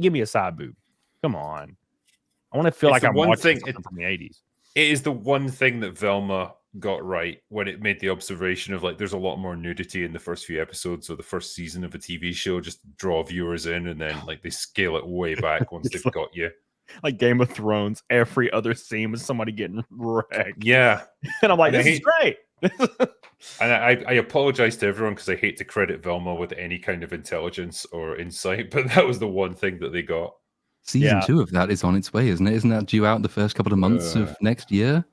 F: give me a side boob. Come on. I want to feel like I'm watching something from the 80s.
B: It is the one thing that Velma got right when it made the observation of like there's a lot more nudity in the first few episodes of the first season of a TV show, just to draw viewers in, and then like they scale it way back once they've got you.
F: Like Game of Thrones, every other scene was somebody getting wrecked.
B: Yeah.
F: And I'm like, this is great.
B: And I apologize to everyone because I hate to credit Velma with any kind of intelligence or insight, but that was the one thing that they got.
C: Season 2 of that is on its way, isn't it? Isn't that due out the first couple of months of next year?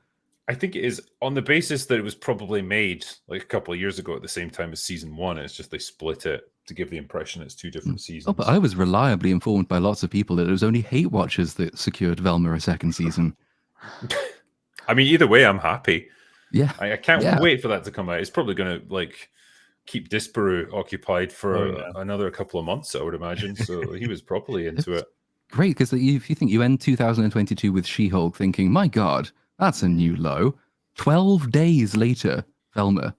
B: I think it is, on the basis that it was probably made like a couple of years ago at the same time as season 1. It's just they split it to give the impression it's 2 different seasons.
C: Oh, but I was reliably informed by lots of people that it was only Hate Watchers that secured Velma a second season.
B: I mean, either way, I'm happy.
C: Yeah,
B: I can't wait for that to come out. It's probably going to like keep Disparu occupied for another couple of months, I would imagine. So he was properly into it.
C: Great, because if you think you end 2022 with She-Hulk thinking, my God, that's a new low. 12 days later, Velma.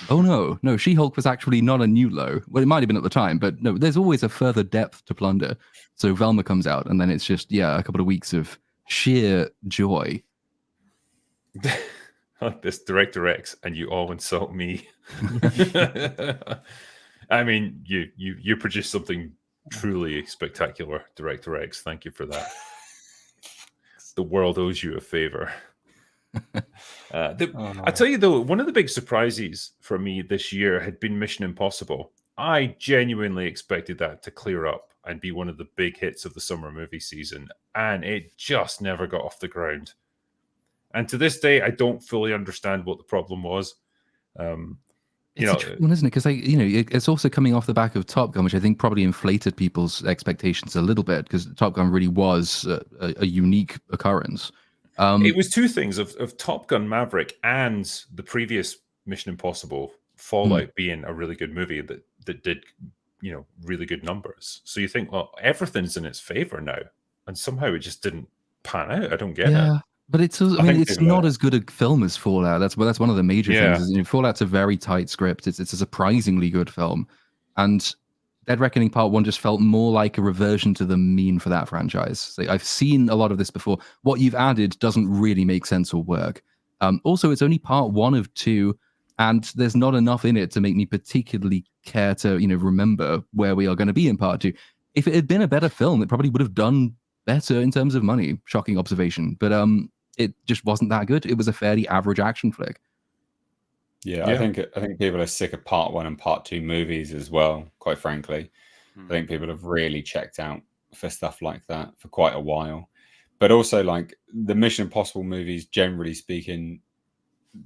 C: Oh no, She-Hulk was actually not a new low. Well, it might have been at the time, but no, there's always a further depth to plunder. So Velma comes out, and then it's just, a couple of weeks of sheer joy.
B: This Director X, and you all insult me. I mean, you produced something truly spectacular, Director X. Thank you for that. The world owes you a favor. I tell you though, one of the big surprises for me this year had been Mission Impossible. I genuinely expected that to clear up and be one of the big hits of the summer movie season, and it just never got off the ground. And to this day, I don't fully understand what the problem was.
C: It's a tricky one, isn't it? Because it's also coming off the back of Top Gun, which I think probably inflated people's expectations a little bit, because Top Gun really was a unique occurrence.
B: It was two things of Top Gun Maverick and the previous Mission Impossible, Fallout being a really good movie that did really good numbers. So you think, well, everything's in its favor now, and somehow it just didn't pan out. I don't get it.
C: But it's not as good a film as Fallout. That's one of the major things. Fallout's a very tight script. It's a surprisingly good film, and Dead Reckoning Part 1 just felt more like a reversion to the mean for that franchise. So I've seen a lot of this before. What you've added doesn't really make sense or work. Also, it's only Part 1 of 2, and there's not enough in it to make me particularly care to remember where we are going to be in Part 2. if it had been a better film, it probably would have done better in terms of money. Shocking observation, but it just wasn't that good. It was a fairly average action flick.
E: Yeah,
B: Yeah.
E: I think people are sick of part 1 and part 2 movies as well, quite frankly. I think people have really checked out for stuff like that for quite a while. But also, like, the Mission Impossible movies, generally speaking,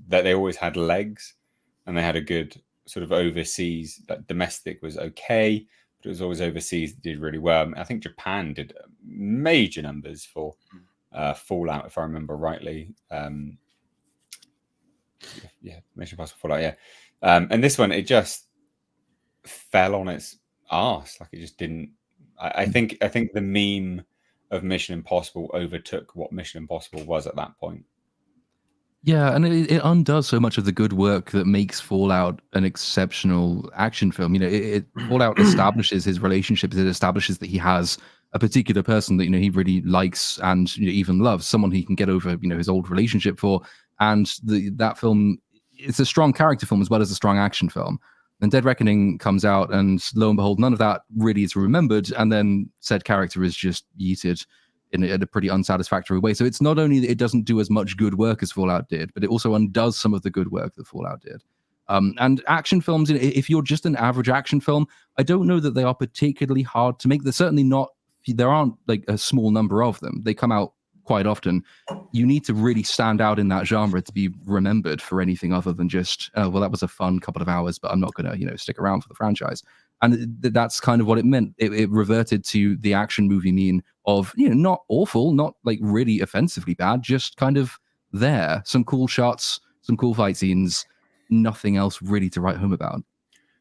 E: that they always had legs, and they had a good sort of overseas. Like, domestic was okay, but it was always overseas that did really well. I think Japan did major numbers for Fallout, if I remember rightly. Yeah, Mission Impossible Fallout. Yeah, and this one, it just fell on its arse. Like, it just didn't. I think the meme of Mission Impossible overtook what Mission Impossible was at that point.
C: Yeah, and it undoes so much of the good work that makes Fallout an exceptional action film. You know, Fallout establishes his relationships. It establishes that he has a particular person that he really likes and even loves, someone he can get over his old relationship for. And that film, it's a strong character film as well as a strong action film. And Dead Reckoning comes out, and lo and behold, none of that really is remembered. And then said character is just yeeted in a pretty unsatisfactory way. So it's not only that it doesn't do as much good work as Fallout did, but it also undoes some of the good work that Fallout did. And action films, if you're just an average action film, I don't know that they are particularly hard to make. They're certainly not, there aren't like a small number of them. They come out quite often. You need to really stand out in that genre to be remembered for anything other than just, well, that was a fun couple of hours, but I'm not going to, stick around for the franchise. And that's kind of what it meant. It reverted to the action movie mean of, not awful, not like really offensively bad, just kind of there. Some cool shots, some cool fight scenes, nothing else really to write home about.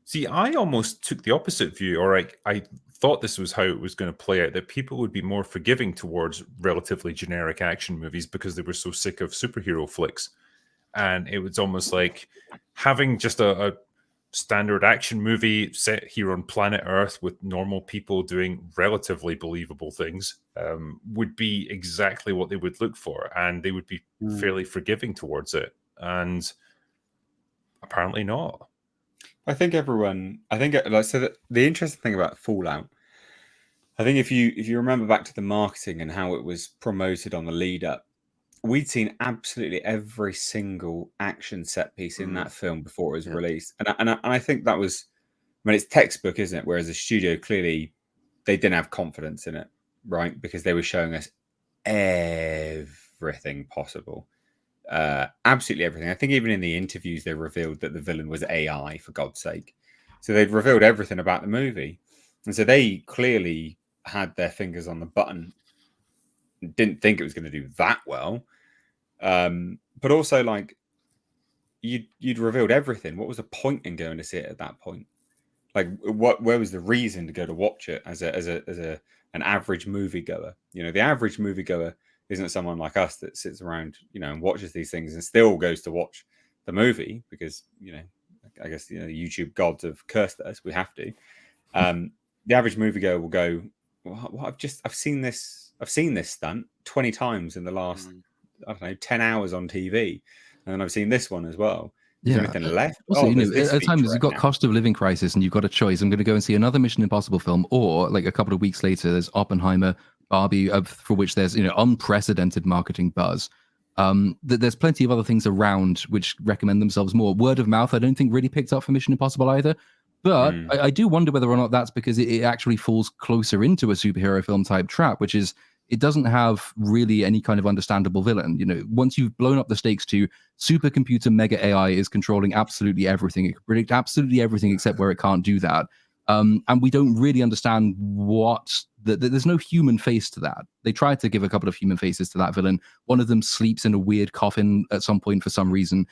B: See, I almost took the opposite view, or I thought this was how it was going to play out, that people would be more forgiving towards relatively generic action movies because they were so sick of superhero flicks. And it was almost like having just a standard action movie set here on planet Earth with normal people doing relatively believable things would be exactly what they would look for, and they would be fairly forgiving towards it. And apparently not.
E: I think so that the interesting thing about Fallout, I think if you remember back to the marketing and how it was promoted on the lead up, we'd seen absolutely every single action set piece in that film before it was released, and I think that was, I mean, it's textbook, isn't it? Whereas the studio, clearly they didn't have confidence in it, right? Because they were showing us everything possible, absolutely everything. I think even in the interviews they revealed that the villain was AI, for God's sake. So they'd revealed everything about the movie, and so they clearly had their fingers on the button. Didn't think it was going to do that well. But also, like, you'd revealed everything. What was the point in going to see it at that point? Like, where was the reason to go to watch it as an average moviegoer? The average moviegoer isn't someone like us that sits around, and watches these things and still goes to watch the movie because, I guess, the YouTube gods have cursed us. We have to. The average moviegoer will go, well, I've seen this stunt 20 times in the last, I don't know, 10 hours on TV. And then I've seen this one as well. Is there anything left?
C: Also,
E: There's
C: at times you've got cost of living crisis and you've got a choice. I'm going to go and see another Mission Impossible film, or like a couple of weeks later, there's Oppenheimer, Barbie, for which there's unprecedented marketing buzz. There's plenty of other things around which recommend themselves more. Word of mouth, I don't think really picked up for Mission Impossible either. But I do wonder whether or not that's because it actually falls closer into a superhero film type trap, which is it doesn't have really any kind of understandable villain. Once you've blown up the stakes to supercomputer mega AI is controlling absolutely everything. It can predict absolutely everything except where it can't do that. And we don't really understand there's no human face to that. They tried to give a couple of human faces to that villain. One of them sleeps in a weird coffin at some point for some reason.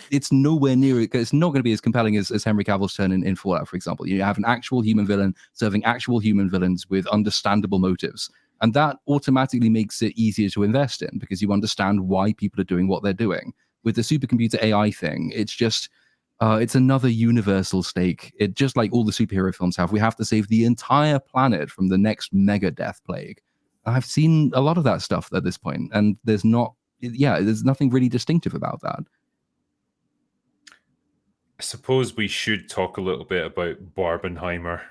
C: It's nowhere near it. It's not going to be as compelling as Henry Cavill's turn in Fallout, for example. You have an actual human villain serving actual human villains with understandable motives. And that automatically makes it easier to invest in because you understand why people are doing what they're doing. With the supercomputer AI thing, it's just... it's another universal stake. It just like all the superhero films have. We have to save the entire planet from the next mega death plague. I've seen a lot of that stuff at this point, and there's nothing really distinctive about that.
B: I suppose we should talk a little bit about Barbenheimer.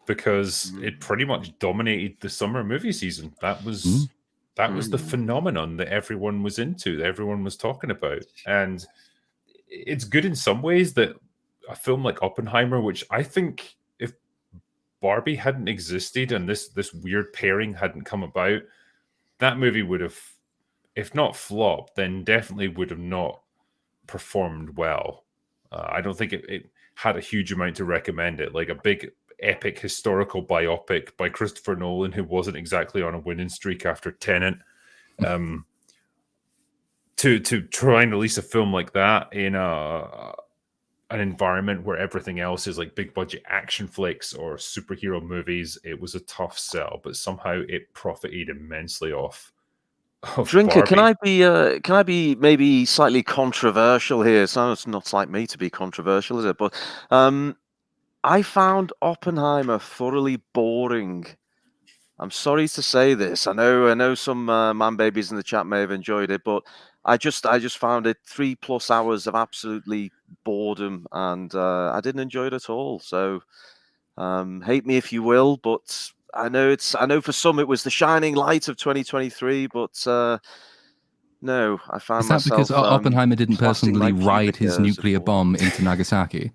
B: because it pretty much dominated the summer movie season. That was the phenomenon that everyone was into, that everyone was talking about. And it's good in some ways that a film like Oppenheimer, which I think if Barbie hadn't existed and this weird pairing hadn't come about, that movie would have, if not flopped, then definitely would have not performed well. I don't think it had a huge amount to recommend it. Like a big epic historical biopic by Christopher Nolan, who wasn't exactly on a winning streak after Tenet. To try and release a film like that in an environment where everything else is like big budget action flicks or superhero movies, it was a tough sell, but somehow it profited immensely off
D: Drinker,
B: Barbie.
D: can I be maybe slightly controversial here? So it's not like me to be controversial, is it? But I found Oppenheimer thoroughly boring. I'm sorry to say this. I know some man babies in the chat may have enjoyed it, but I just found it 3+ hours of absolutely boredom, and I didn't enjoy it at all. So hate me if you will, but I know for some it was the shining light of 2023, but no, I found
C: Is that
D: myself
C: because Oppenheimer didn't
D: plasting
C: personally
D: my pubic
C: ride his
D: hairs
C: nuclear
D: at
C: bomb into Nagasaki?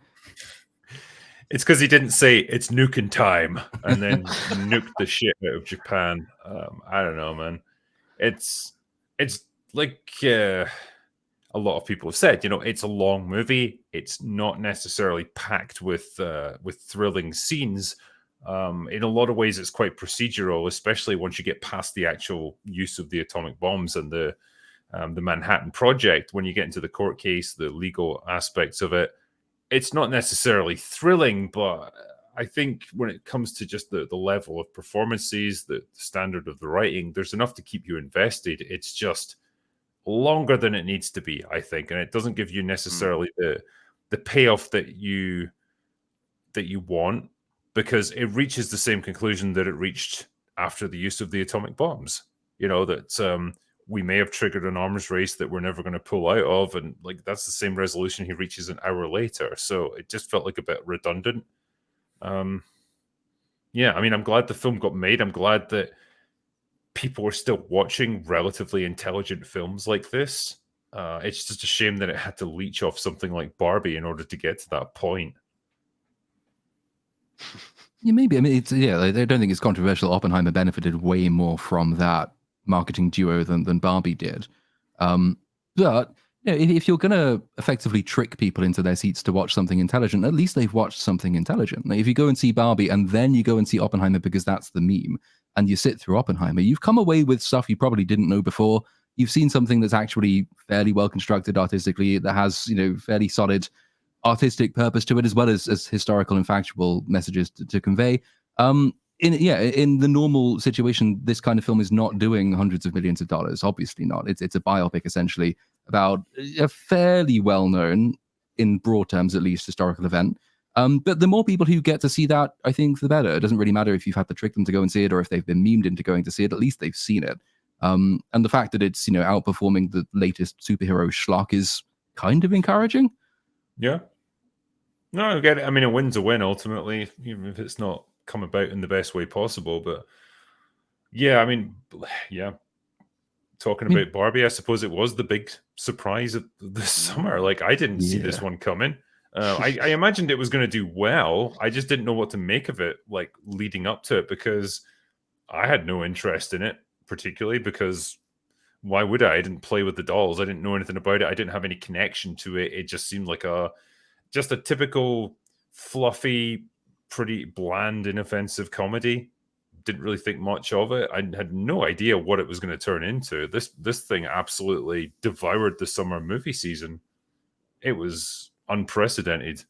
B: It's because he didn't say it's nuking time and then nuked the shit out of Japan. I don't know, man. It's like a lot of people have said. It's a long movie. It's not necessarily packed with thrilling scenes. In a lot of ways, it's quite procedural, especially once you get past the actual use of the atomic bombs and the Manhattan Project. When you get into the court case, the legal aspects of it, it's not necessarily thrilling, but I think when it comes to just the level of performances, the standard of the writing, there's enough to keep you invested. It's just longer than it needs to be, I think, and it doesn't give you necessarily the payoff that you want, because it reaches the same conclusion that it reached after the use of the atomic bombs. That we may have triggered an arms race that we're never going to pull out of, and like that's the same resolution he reaches an hour later. So it just felt like a bit redundant. Yeah, I mean, I'm glad the film got made. I'm glad that people are still watching relatively intelligent films like this. It's just a shame that it had to leech off something like Barbie in order to get to that point.
C: Yeah, maybe. I mean, I don't think it's controversial. Oppenheimer benefited way more from that marketing duo than Barbie did. But if you're going to effectively trick people into their seats to watch something intelligent, at least they've watched something intelligent. Like if you go and see Barbie and then you go and see Oppenheimer because that's the meme, and you sit through Oppenheimer, you've come away with stuff you probably didn't know before. You've seen something that's actually fairly well constructed artistically, that has fairly solid artistic purpose to it, as well as historical and factual messages to convey. In the normal situation, this kind of film is not doing hundreds of millions of dollars. Obviously not. It's a biopic essentially about a fairly well-known, in broad terms at least, historical event. But the more people who get to see that, I think the better. It doesn't really matter if you've had to trick them to go and see it or if they've been memed into going to see it. At least they've seen it. And the fact that it's outperforming the latest superhero schlock is kind of encouraging.
B: Yeah. No, I get it. I mean, a win's a win ultimately, even if it's not come about in the best way possible. But yeah, I mean, yeah. Talking about Barbie, I suppose it was the big surprise of the summer. Like, I didn't see this one coming. I imagined it was going to do well. I just didn't know what to make of it, like, leading up to it, because I had no interest in it, particularly because why would I? I didn't play with the dolls. I didn't know anything about it. I didn't have any connection to it. It just seemed like just a typical fluffy, pretty bland, inoffensive comedy. Didn't really think much of it. I had no idea what it was going to turn into. This thing absolutely devoured the summer movie season. It was unprecedented.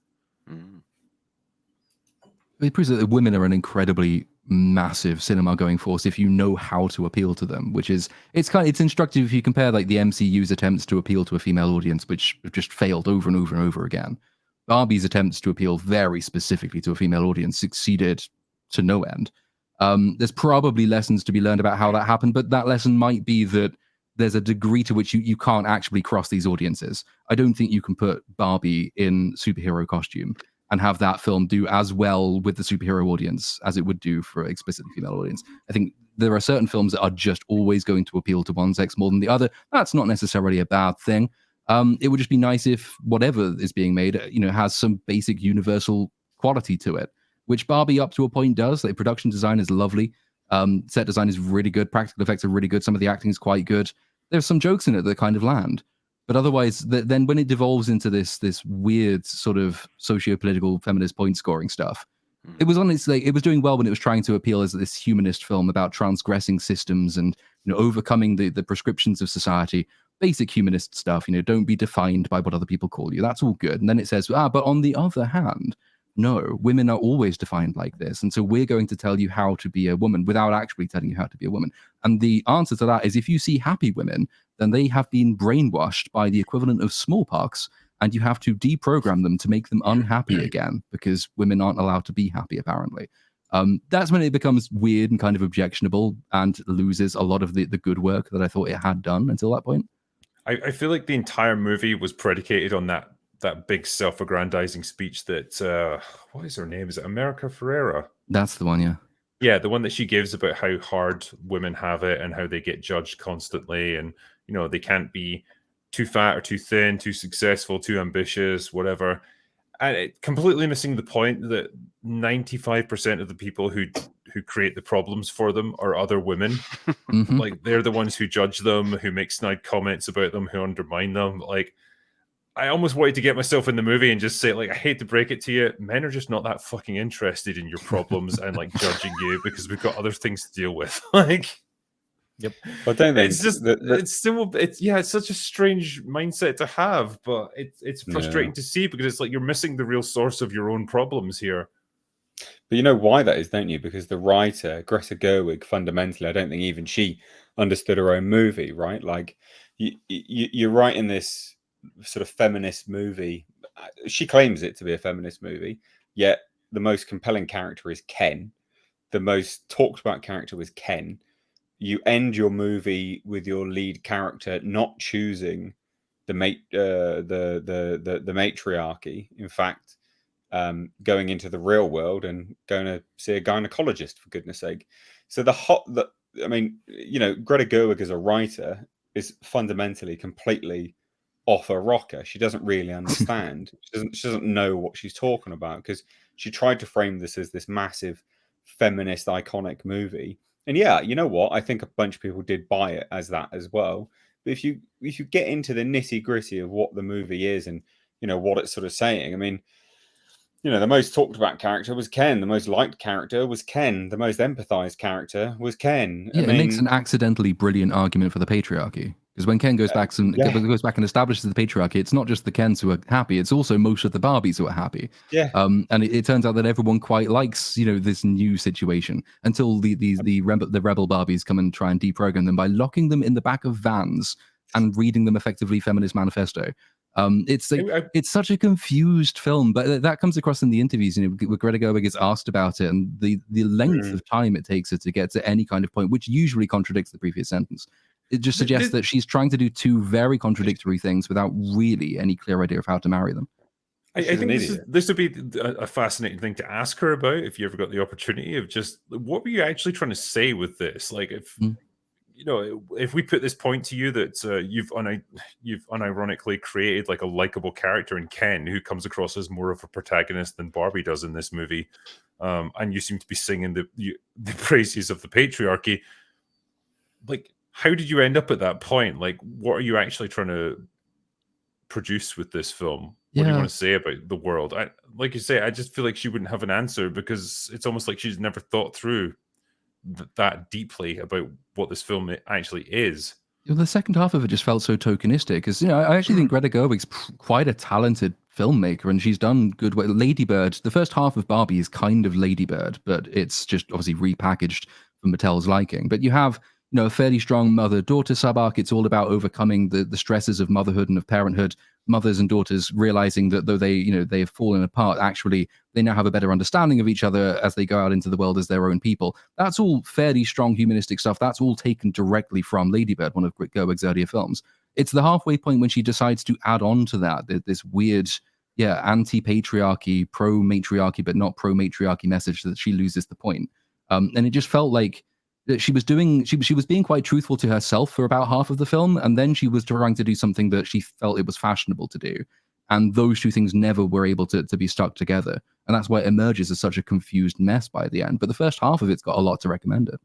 C: It proves that women are an incredibly massive cinema going force if you know how to appeal to them, which is it's instructive if you compare like the MCU's attempts to appeal to a female audience, which have just failed over and over and over again. Barbie's attempts to appeal very specifically to a female audience succeeded to no end. There's probably lessons to be learned about how that happened, but that lesson might be that there's a degree to which you can't actually cross these audiences. I don't think you can put Barbie in superhero costume and have that film do as well with the superhero audience as it would do for an explicitly female audience. I think there are certain films that are just always going to appeal to one sex more than the other. That's not necessarily a bad thing. It would just be nice if whatever is being made, has some basic universal quality to it, which Barbie up to a point does. Like, production design is lovely. Set design is really good. Practical effects are really good. Some of the acting is quite good. There's some jokes in it that kind of land. But otherwise, then when it devolves into this weird sort of socio-political feminist point scoring stuff, it was it was doing well when it was trying to appeal as this humanist film about transgressing systems and overcoming the prescriptions of society. Basic humanist stuff, don't be defined by what other people call you. That's all good. And then it says, but on the other hand, no, women are always defined like this. And so we're going to tell you how to be a woman without actually telling you how to be a woman. And the answer to that is, if you see happy women, then they have been brainwashed by the equivalent of smallpox, and you have to deprogram them to make them unhappy again, because women aren't allowed to be happy, apparently. That's when it becomes weird and kind of objectionable and loses a lot of the good work that I thought it had done until that point.
B: I feel like the entire movie was predicated on that big self-aggrandizing speech that what is her name? Is it America Ferrera?
C: That's the one, yeah.
B: Yeah, the one that she gives about how hard women have it and how they get judged constantly, and they can't be too fat or too thin, too successful, too ambitious, whatever. And it completely missing the point that 95% of the people who create the problems for them are other women.
C: Mhm.
B: Like, they're the ones who judge them, who make snide comments about them, who undermine them. Like, I almost wanted to get myself in the movie and just say, like, I hate to break it to you, men are just not that fucking interested in your problems and like judging you, because we've got other things to deal with. Like,
F: Yep.
E: But don't they?
B: it's just it's such a strange mindset to have, but it's frustrating to see, because it's like you're missing the real source of your own problems here.
E: But you know why that is, don't you? Because the writer, Greta Gerwig, fundamentally, I don't think even she understood her own movie, right? Like, you're writing this sort of feminist movie. She claims it to be a feminist movie, yet the most compelling character is Ken. The most talked about character was Ken. You end your movie with your lead character not choosing the matriarchy. In fact, going into the real world and going to see a gynecologist, for goodness sake. So Greta Gerwig as a writer is fundamentally completely off her rocker. She doesn't really understand. She doesn't know what she's talking about, because she tried to frame this as this massive feminist iconic movie. And yeah, you know what? I think a bunch of people did buy it as that as well. But if you get into the nitty gritty of what the movie is and what it's sort of saying, I mean, the most talked about character was Ken. The most liked character was Ken. The most empathized character was Ken.
C: Yeah, it makes an accidentally brilliant argument for the patriarchy. Because when Ken goes back and establishes the patriarchy, it's not just the Kens who are happy; it's also most of the Barbies who are happy.
E: Yeah.
C: And it turns out that everyone quite likes this new situation, until the rebel Barbies come and try and deprogram them by locking them in the back of vans and reading them effectively feminist manifesto. It's such a confused film, but that comes across in the interviews. Where Greta Gerwig is asked about it, and the length of time it takes her to get to any kind of point, which usually contradicts the previous sentence. It just suggests that she's trying to do two very contradictory things without really any clear idea of how to marry them.
B: I think this would be a fascinating thing to ask her about if you ever got the opportunity, of just what were you actually trying to say with this? Like, if if we put this point to you that you've unironically created like a likable character in Ken, who comes across as more of a protagonist than Barbie does in this movie, and you seem to be singing the praises of the patriarchy, like, how did you end up at that point? Like, what are you actually trying to produce with this film? What do you want to say about the world? Like you say, I just feel like she wouldn't have an answer, because it's almost like she's never thought through that deeply about what this film actually is.
C: The second half of it just felt so tokenistic, because I actually think Greta Gerwig's quite a talented filmmaker, and she's done good work. Ladybird, the first half of Barbie is kind of Ladybird, but it's just obviously repackaged for Mattel's liking. But you have a fairly strong mother-daughter sub-arc. It's all about overcoming the stresses of motherhood and of parenthood. Mothers and daughters realizing that though they have fallen apart, actually they now have a better understanding of each other as they go out into the world as their own people. That's all fairly strong humanistic stuff. That's all taken directly from Ladybird, one of Gerwig's earlier films. It's the halfway point when she decides to add on to that this weird, anti-patriarchy, pro-matriarchy, but not pro-matriarchy message that she loses the point. And it just felt like that she was being quite truthful to herself for about half of the film, and then she was trying to do something that she felt it was fashionable to do. And those two things never were able to be stuck together. And that's why it emerges as such a confused mess by the end. But the first half of it's got a lot to recommend it.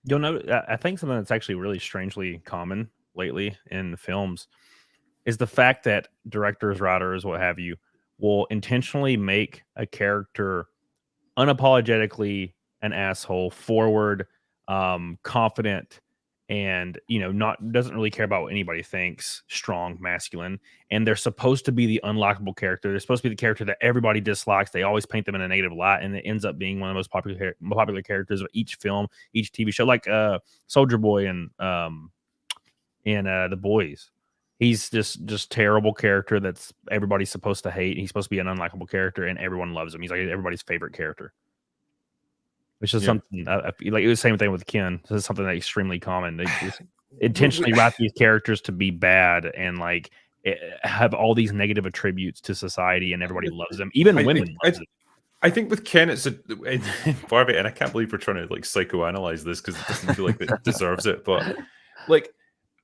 F: You'll know, I think something that's actually really strangely common lately in films is the fact that directors, writers, what have you, will intentionally make a character unapologetically an asshole, forward, confident, and doesn't really care about what anybody thinks, strong, masculine, and they're supposed to be the unlikable character. They're supposed to be the character that everybody dislikes. They always paint them in a negative light, and it ends up being one of the most popular characters of each film, each TV show, like Soldier Boy and The Boys. He's just terrible character that's everybody's supposed to hate. He's supposed to be an unlikable character, and everyone loves him. He's like everybody's favorite character. Which is something I feel like it was the same thing with Ken. This is something that's extremely common. They just intentionally write these characters to be bad and have all these negative attributes to society, and everybody loves them. Even women love them.
B: I think with Ken, it's in Barbie, and I can't believe we're trying to psychoanalyze this because it doesn't feel like it deserves it. But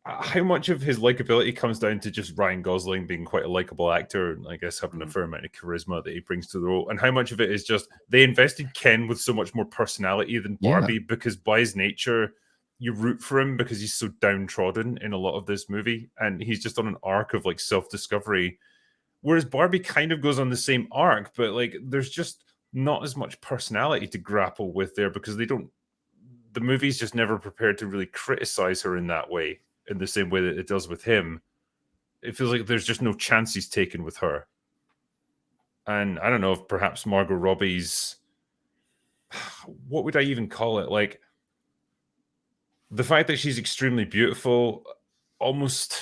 B: how much of his likability comes down to just Ryan Gosling being quite a likable actor and I guess having a fair amount of charisma that he brings to the role, and how much of it is just they invested Ken with so much more personality than Barbie because by his nature you root for him because he's so downtrodden in a lot of this movie, and he's just on an arc of self-discovery, whereas Barbie kind of goes on the same arc, but there's just not as much personality to grapple with there because the movie's just never prepared to really criticize her in that way. In the same way that it does with him, it feels like there's just no chance he's taken with her. And I don't know if perhaps Margot Robbie's, what would I even call it? The fact that she's extremely beautiful almost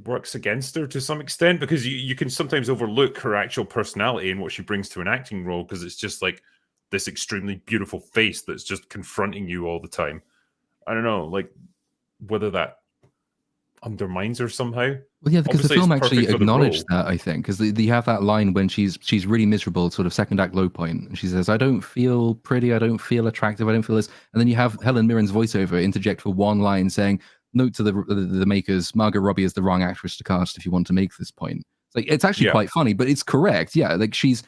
B: works against her to some extent because you can sometimes overlook her actual personality and what she brings to an acting role because it's just this extremely beautiful face that's just confronting you all the time. I don't know, whether that undermines her somehow.
C: Well, yeah, because
B: Obviously,
C: the film
B: it's perfect
C: actually
B: for the
C: acknowledged
B: role.
C: that, I think, because you have that line when she's really miserable, sort of second act low point, and she says, "I don't feel pretty, I don't feel attractive, I don't feel this," and then you have Helen Mirren's voiceover interject for one line saying, "Note to the makers: Margot Robbie is the wrong actress to cast if you want to make this point." It's actually quite funny, but it's correct. Yeah, she's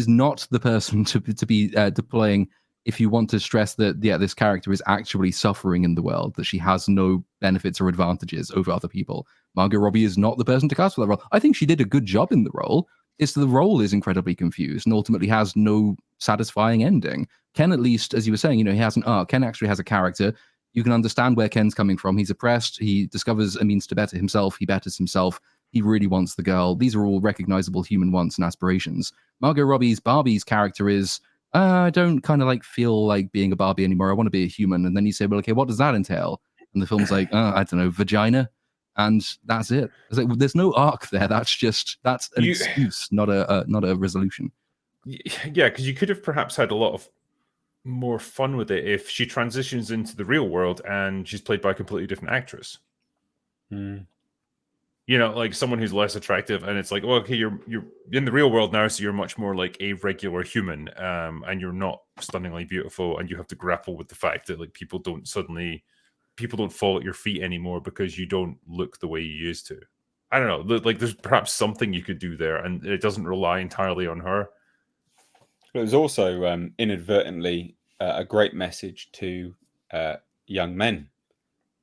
C: not the person to be deploying. If you want to stress that, this character is actually suffering in the world, that she has no benefits or advantages over other people, Margot Robbie is not the person to cast for that role. I think she did a good job in the role. It's the role is incredibly confused and ultimately has no satisfying ending. Ken, at least, as you were saying, he has an arc. Ken actually has a character. You can understand where Ken's coming from. He's oppressed. He discovers a means to better himself. He betters himself. He really wants the girl. These are all recognizable human wants and aspirations. Margot Robbie's Barbie's character is, I don't kind of feel like being a Barbie anymore. I want to be a human. And then you say, well, okay, what does that entail? And the film's I don't know, vagina. And that's it. There's no arc there. That's an excuse, not a resolution.
B: Yeah, because you could have perhaps had a lot of more fun with it if she transitions into the real world and she's played by a completely different actress. Someone who's less attractive, and it's well, okay, you're in the real world now, so you're much more like a regular human, and you're not stunningly beautiful, and you have to grapple with the fact that people don't fall at your feet anymore because you don't look the way you used to. I don't know, there's perhaps something you could do there, and it doesn't rely entirely on her.
E: It was also inadvertently a great message to young men: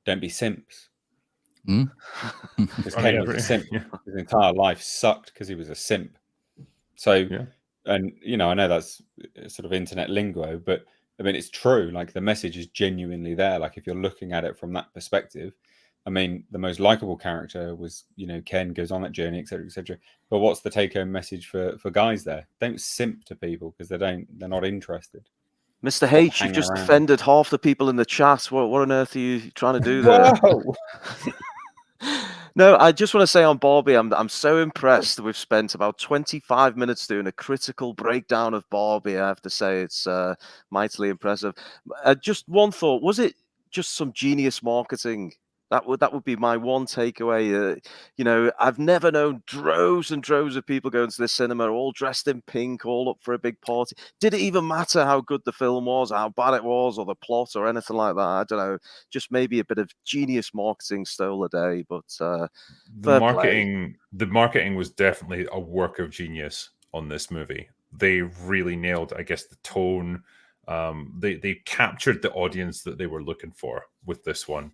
E: don't be simps. Because Ken was a simp. His entire life sucked because he was a simp. So, and I know that's sort of internet lingo, but I mean, it's true. The message is genuinely there. If you're looking at it from that perspective, I mean, the most likable character was, Ken goes on that journey, etc., etc. But what's the take-home message for guys there? Don't simp to people because they're not interested.
D: Mr. H, you've just offended half the people in the chat. What on earth are you trying to do there? No, I just want to say on Barbie, I'm so impressed that we've spent about 25 minutes doing a critical breakdown of Barbie. I have to say it's mightily impressive. Just one thought: was it just some genius marketing That would be my one takeaway. You know, I've never known droves and droves of people going to the cinema, all dressed in pink, all up for a big party. Did it even matter how good the film was, how bad it was, or the plot, or anything like that? I don't know. Just maybe a bit of genius marketing stole a day, but fair play.
B: The marketing was definitely a work of genius on this movie. They really nailed, I guess, the tone. They captured the audience that they were looking for with this one,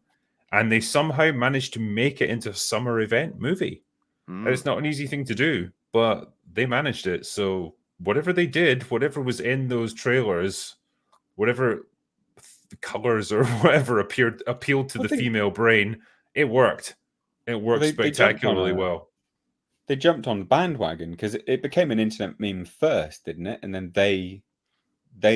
B: and they somehow managed to make it into a summer event movie. And it's not an easy thing to do, but they managed it. So whatever they did, whatever was in those trailers, whatever colors or whatever appealed to the female brain, it worked. It worked spectacularly well.
E: They jumped on the bandwagon because it became an internet meme first, didn't it? And then they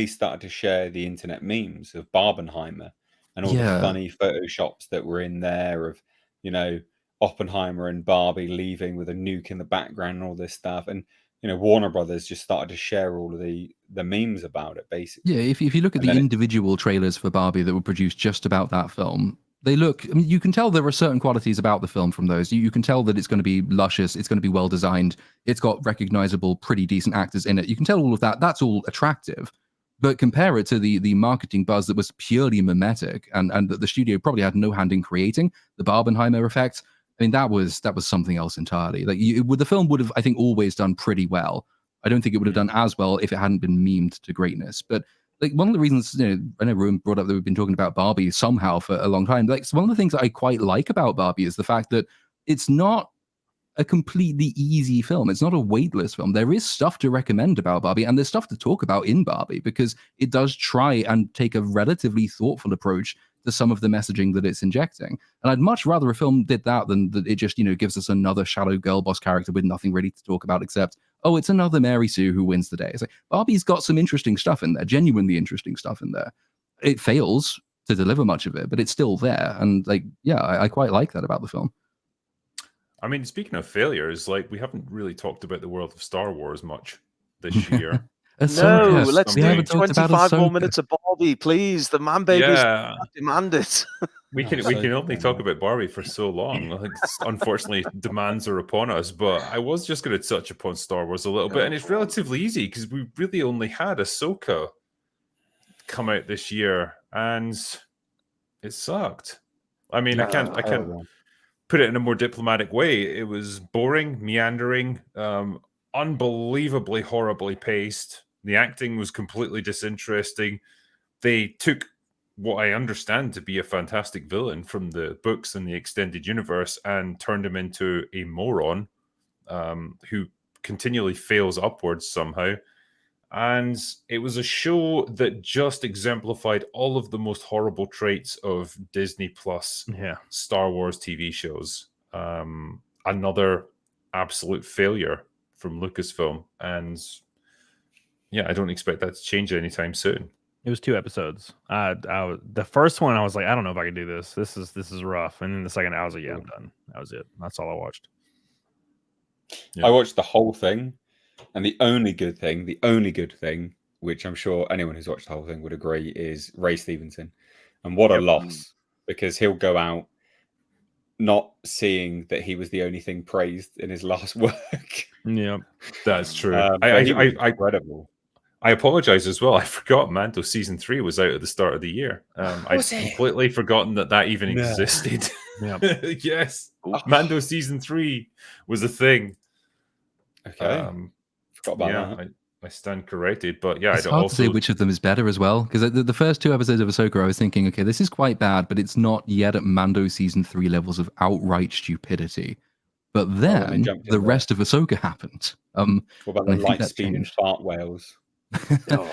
E: started to share the internet memes of Barbenheimer and all the funny photoshops that were in there of, you know, Oppenheimer and Barbie leaving with a nuke in the background and all this stuff. And, you know, Warner Brothers just started to share all of the memes about it, basically.
C: Yeah, if you look at the individual trailers for Barbie that were produced just about that film, they look, I mean, you can tell there are certain qualities about the film from those. You can tell that it's going to be luscious, it's going to be well designed, it's got recognizable, pretty decent actors in it. You can tell all of that. That's all attractive. But compare it to the marketing buzz that was purely mimetic and that the studio probably had no hand in creating, the Barbenheimer effect. I mean, that was something else entirely. Like the film would have, I think, always done pretty well. I don't think it would have done as well if it hadn't been memed to greatness. But like one of the reasons, you know, I know Ruin brought up that we've been talking about Barbie somehow for a long time. Like one of the things that I quite like about Barbie is the fact that it's not a completely easy film. It's not a weightless film. There is stuff to recommend about Barbie, and there's stuff to talk about in Barbie because it does try and take a relatively thoughtful approach to some of the messaging that it's injecting. And I'd much rather a film did that than that it just, you know, gives us another shallow girl boss character with nothing really to talk about except, oh, it's another Mary Sue who wins the day. It's like Barbie's got some interesting stuff in there, genuinely interesting stuff in there. It fails to deliver much of it, but it's still there. And like, yeah, I quite like that about the film.
B: I mean, speaking of failures, like we haven't really talked about the world of Star Wars much this year.
D: No, let's do 25 more minutes of Barbie, please. The man babies demand it.
B: We can only talk about Barbie for so long. I think unfortunately demands are upon us. But I was just going to touch upon Star Wars a little bit, and it's relatively easy because we really only had Ahsoka come out this year, and it sucked. I mean, I can't put it in a more diplomatic way. It was boring, meandering, unbelievably horribly paced. The acting was completely disinteresting. They took what I understand to be a fantastic villain from the books and the extended universe and turned him into a moron who continually fails upwards somehow. And it was a show that just exemplified all of the most horrible traits of Disney Plus Star Wars TV shows. Another absolute failure from Lucasfilm. And yeah, I don't expect that to change anytime soon.
F: It was 2 episodes. The first one, I was like, I don't know if I can do this. This is rough. And then the second, I was like, yeah, I'm done. That was it. That's all I watched.
E: I watched the whole thing, and the only good thing, which I'm sure anyone who's watched the whole thing would agree, is Ray Stevenson. And what a loss, because he'll go out not seeing that he was the only thing praised in his last work.
F: Yeah,
B: that's true.
E: Incredible.
B: I apologize as well. I forgot Mando season 3 was out at the start of the year. I'd completely forgotten that even existed. Yes, Mando season 3 was a thing.
E: Okay, forgot about that.
B: I stand corrected, but yeah,
C: it's hard to say which of them is better as well. Because the first 2 episodes of Ahsoka, I was thinking, okay, this is quite bad, but it's not yet at Mando season 3 levels of outright stupidity. But then the rest of Ahsoka happened.
E: What about the light speed and fart whales?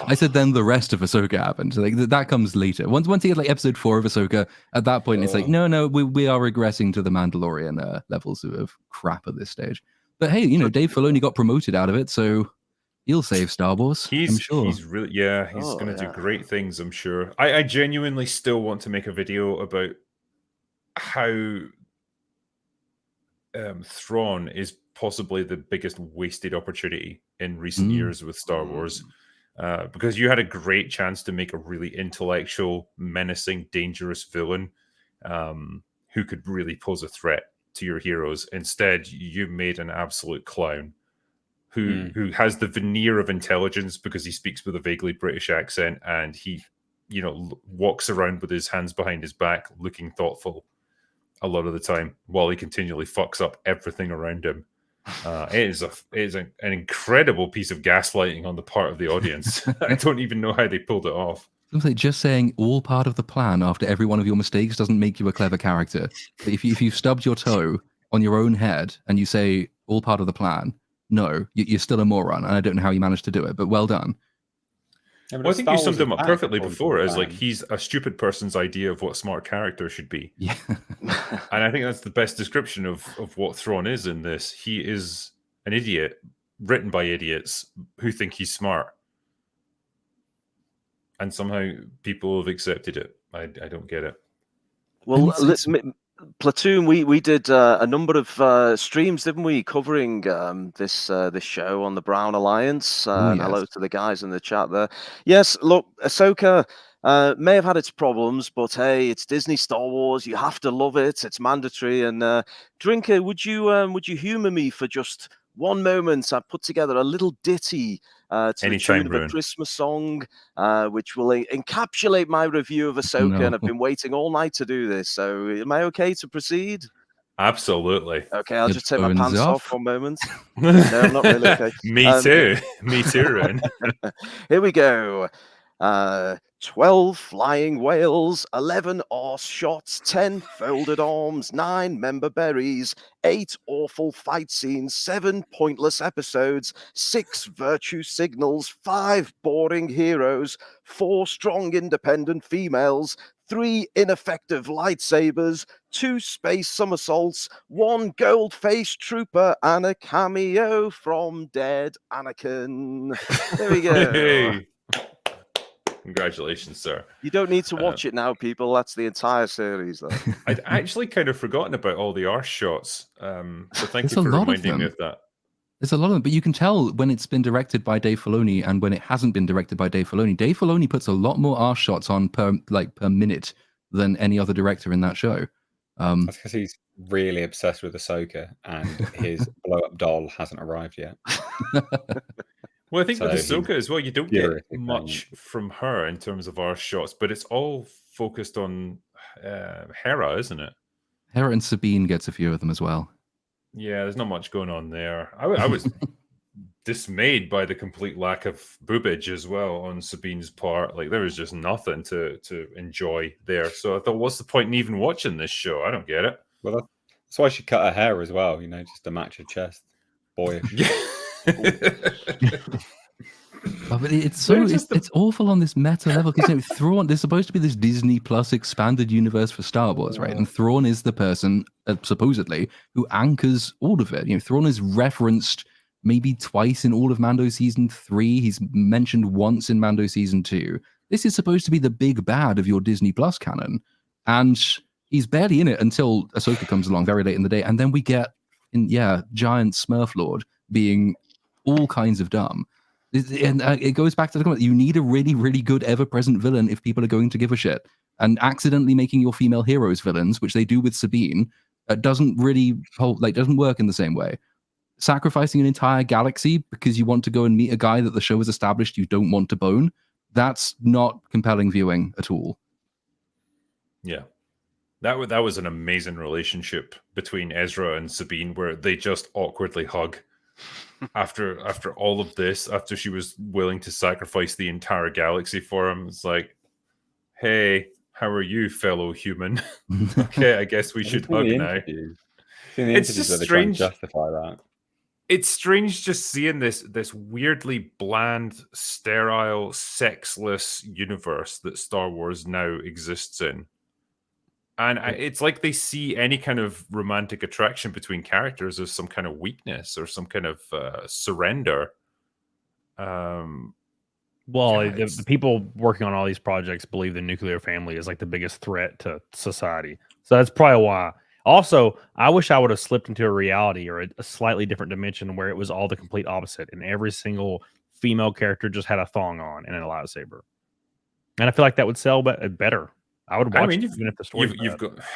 C: I said then the rest of Ahsoka happened. Like that comes later. Once you get like episode 4 of Ahsoka, at that point it's like no, we are regressing to the Mandalorian levels of crap at this stage. But hey, you know, Dave Filoni got promoted out of it, so he'll save Star Wars. I'm sure.
B: He's really he's going to do great things. I'm sure. I genuinely still want to make a video about how Thrawn is possibly the biggest wasted opportunity in recent years with Star Wars. Because you had a great chance to make a really intellectual, menacing, dangerous villain who could really pose a threat to your heroes. Instead, you made an absolute clown who has the veneer of intelligence because he speaks with a vaguely British accent, and he, walks around with his hands behind his back, looking thoughtful a lot of the time, while he continually fucks up everything around him. It is an incredible piece of gaslighting on the part of the audience. I don't even know how they pulled it off.
C: Just saying all part of the plan after every one of your mistakes doesn't make you a clever character. If you've stubbed your toe on your own head and you say all part of the plan, no, you're still a moron, and I don't know how you managed to do it, but well done.
E: Yeah,
B: Well, I think you summed him up perfectly before, as like he's a stupid person's idea of what a smart character should be.
C: Yeah.
B: And I think that's the best description of what Thrawn is in this. He is an idiot written by idiots who think he's smart. And somehow people have accepted it. I don't get it.
D: Well, Platoon, we did a number of streams, didn't we, covering this show on the Brown Alliance.
C: Yes.
D: Hello to the guys in the chat there. Yes, look, Ahsoka may have had its problems, but hey, it's Disney Star Wars. You have to love it. It's mandatory. And Drinker, would you humor me for just one moment? I've put together a little ditty to the tune of a Christmas song, which will encapsulate my review of Ahsoka, and I've been waiting all night to do this. So am I okay to proceed?
B: Absolutely.
D: Okay, I'll just take my pants off for a moment.
B: No,
D: I'm not really okay.
B: Me too. Me too, Ren.
D: Here we go. 12 flying whales, 11 arse shots, 10 folded arms, 9 member berries, 8 awful fight scenes, 7 pointless episodes, 6 virtue signals, 5 boring heroes, 4 strong independent females, 3 ineffective lightsabers, 2 space somersaults, 1 gold-faced trooper, and a cameo from dead Anakin. There we go.
B: Hey. Congratulations, sir.
D: You don't need to watch it now, people. That's the entire series, though.
B: I'd actually kind of forgotten about all the arse shots. So thank you for reminding me of that.
C: There's a lot of them, but you can tell when it's been directed by Dave Filoni and when it hasn't been directed by Dave Filoni. Dave Filoni puts a lot more arse shots on per minute than any other director in that show.
E: That's because he's really obsessed with Ahsoka, and his blow-up doll hasn't arrived yet.
B: Well, I think with Ahsoka as well, you don't get much from her in terms of our shots, but it's all focused on Hera, isn't it?
C: Hera and Sabine gets a few of them as well.
B: Yeah, there's not much going on there. I was dismayed by the complete lack of boobage as well on Sabine's part. Like, there was just nothing to enjoy there. So I thought, what's the point in even watching this show? I don't get it.
E: Well, that's why she cut her hair as well, just to match her chest. Boyish.
C: But it's awful on this meta level, because Thrawn, there's supposed to be this Disney Plus expanded universe for Star Wars, right? And Thrawn is the person, supposedly, who anchors all of it. Thrawn is referenced maybe twice in all of Mando season 3. He's mentioned once in Mando season 2. This is supposed to be the big bad of your Disney Plus canon, and he's barely in it until Ahsoka comes along very late in the day, and then we get giant Smurf Lord being all kinds of dumb. And it goes back to the comment, you need a really, really good ever-present villain if people are going to give a shit. And accidentally making your female heroes villains, which they do with Sabine, doesn't really doesn't work in the same way. Sacrificing an entire galaxy because you want to go and meet a guy that the show has established you don't want to bone, that's not compelling viewing at all.
B: Yeah. That was an amazing relationship between Ezra and Sabine, where they just awkwardly hug. After all of this, after she was willing to sacrifice the entire galaxy for him, it's like, hey, how are you, fellow human? Okay, I guess we should hug now. It's just strange.
E: Justify that.
B: It's strange just seeing this weirdly bland, sterile, sexless universe that Star Wars now exists in. And it's like they see any kind of romantic attraction between characters as some kind of weakness or some kind of surrender.
F: The people working on all these projects believe the nuclear family is like the biggest threat to society. So that's probably why. Also, I wish I would have slipped into a reality or a slightly different dimension where it was all the complete opposite, and every single female character just had a thong on and a lightsaber. And I feel like that would sell better. I would
B: I
F: watch
B: mean,
F: it even if the story.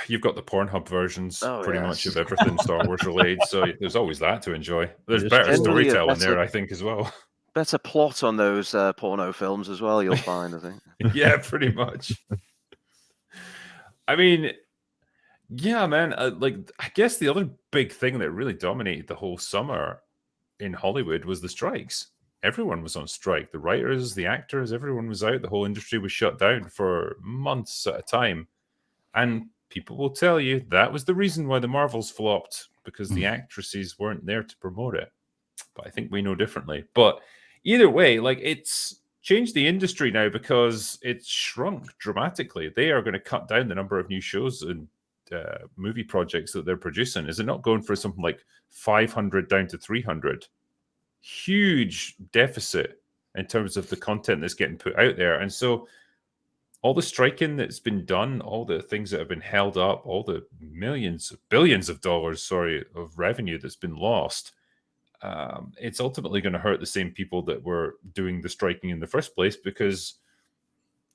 B: you've got the Pornhub versions
D: Oh,
B: pretty much
D: yes.
B: of everything Star Wars related, so there's always that to enjoy. There's
F: Just
B: better
D: generally a
B: storytelling there,
D: better-
B: I think, as well.
D: Better plot on those porno films as well, you'll find, I think.
B: Yeah, pretty much. I mean, yeah, man. Like, I guess the other big thing that really dominated the whole summer in Hollywood was the strikes. Everyone was on strike. The writers, the actors, everyone was out. The whole industry was shut down for months at a time. And people will tell you that was the reason why the Marvels flopped, because the actresses weren't there to promote it. But I think we know differently. But either way, like, it's changed the industry now because it's shrunk dramatically. They are going to cut down the number of new shows and movie projects that they're producing. Is it not going for something like 500 down to 300? Huge deficit in terms of the content that's getting put out there. And so all the striking that's been done, all the things that have been held up, all the billions of dollars, of revenue that's been lost, it's ultimately going to hurt the same people that were doing the striking in the first place, because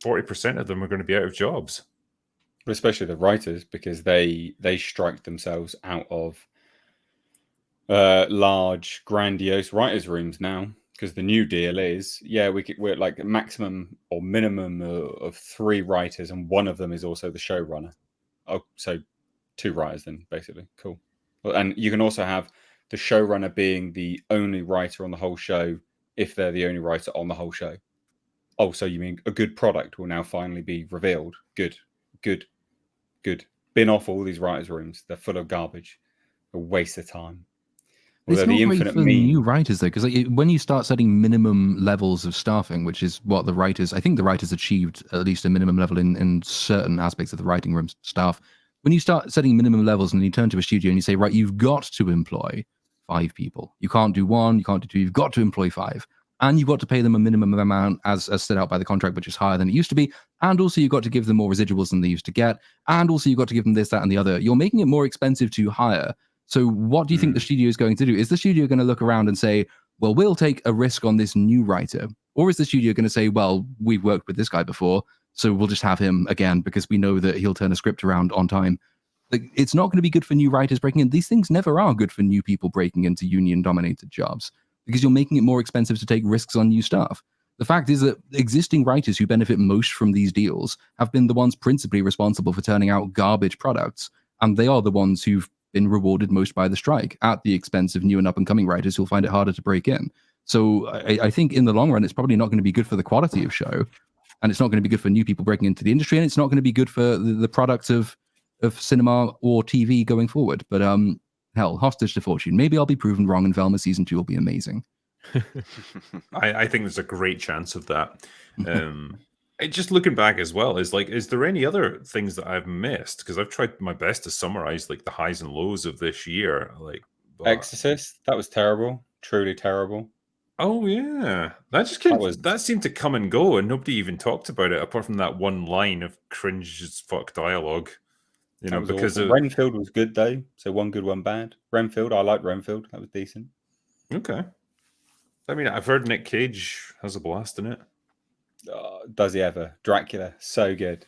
B: 40% of them are going to be out of jobs.
E: But especially the writers, because they strike themselves out of large, grandiose writers' rooms now. Because the new deal is, we're like a maximum or minimum of 3 writers, and one of them is also the showrunner. Oh, so 2 writers then, basically. Cool. And you can also have the showrunner being the only writer on the whole show if they're the only writer on the whole show. Oh, so you mean a good product will now finally be revealed? Good. Bin off all these writers' rooms. They're full of garbage. A waste of time.
C: It's
E: Although
C: not
E: the
C: great
E: infinite
C: for
E: meme.
C: new writers though, because when you start setting minimum levels of staffing, which is what I think the writers achieved at least a minimum level in certain aspects of the writing room staff. When you start setting minimum levels and you turn to a studio and you say, right, you've got to employ 5 people. You can't do 1, you can't do 2, you've got to employ 5. And you've got to pay them a minimum amount as set out by the contract, which is higher than it used to be. And also you've got to give them more residuals than they used to get. And also you've got to give them this, that, and the other. You're making it more expensive to hire. So what do you think the studio is going to do? Is the studio going to look around and say, well, we'll take a risk on this new writer? Or is the studio going to say, well, we've worked with this guy before, so we'll just have him again because we know that he'll turn a script around on time? Like, it's not going to be good for new writers breaking in. These things never are good for new people breaking into union-dominated jobs because you're making it more expensive to take risks on new stuff. The fact is that existing writers who benefit most from these deals have been the ones principally responsible for turning out garbage products, and they are the ones who've been rewarded most by the strike at the expense of new and up-and-coming writers who'll find it harder to break in. So I think in the long run, it's probably not going to be good for the quality of show, and it's not going to be good for new people breaking into the industry, and it's not going to be good for the products of cinema or TV going forward. But hell, hostage to fortune. Maybe I'll be proven wrong and Velma season 2 will be amazing.
B: I think there's a great chance of that. Just looking back as well, is there any other things that I've missed? Because I've tried my best to summarize like the highs and lows of this year.
E: Exorcist, that was terrible. Truly terrible.
B: Oh yeah, that seemed to come and go, and nobody even talked about it apart from that one line of cringe as fuck dialogue. Because
E: Renfield was good though, so one good, one bad. Renfield, I liked Renfield. That was decent.
B: Okay. I mean, I've heard Nick Cage has a blast in it.
E: Does he ever? Dracula, so good.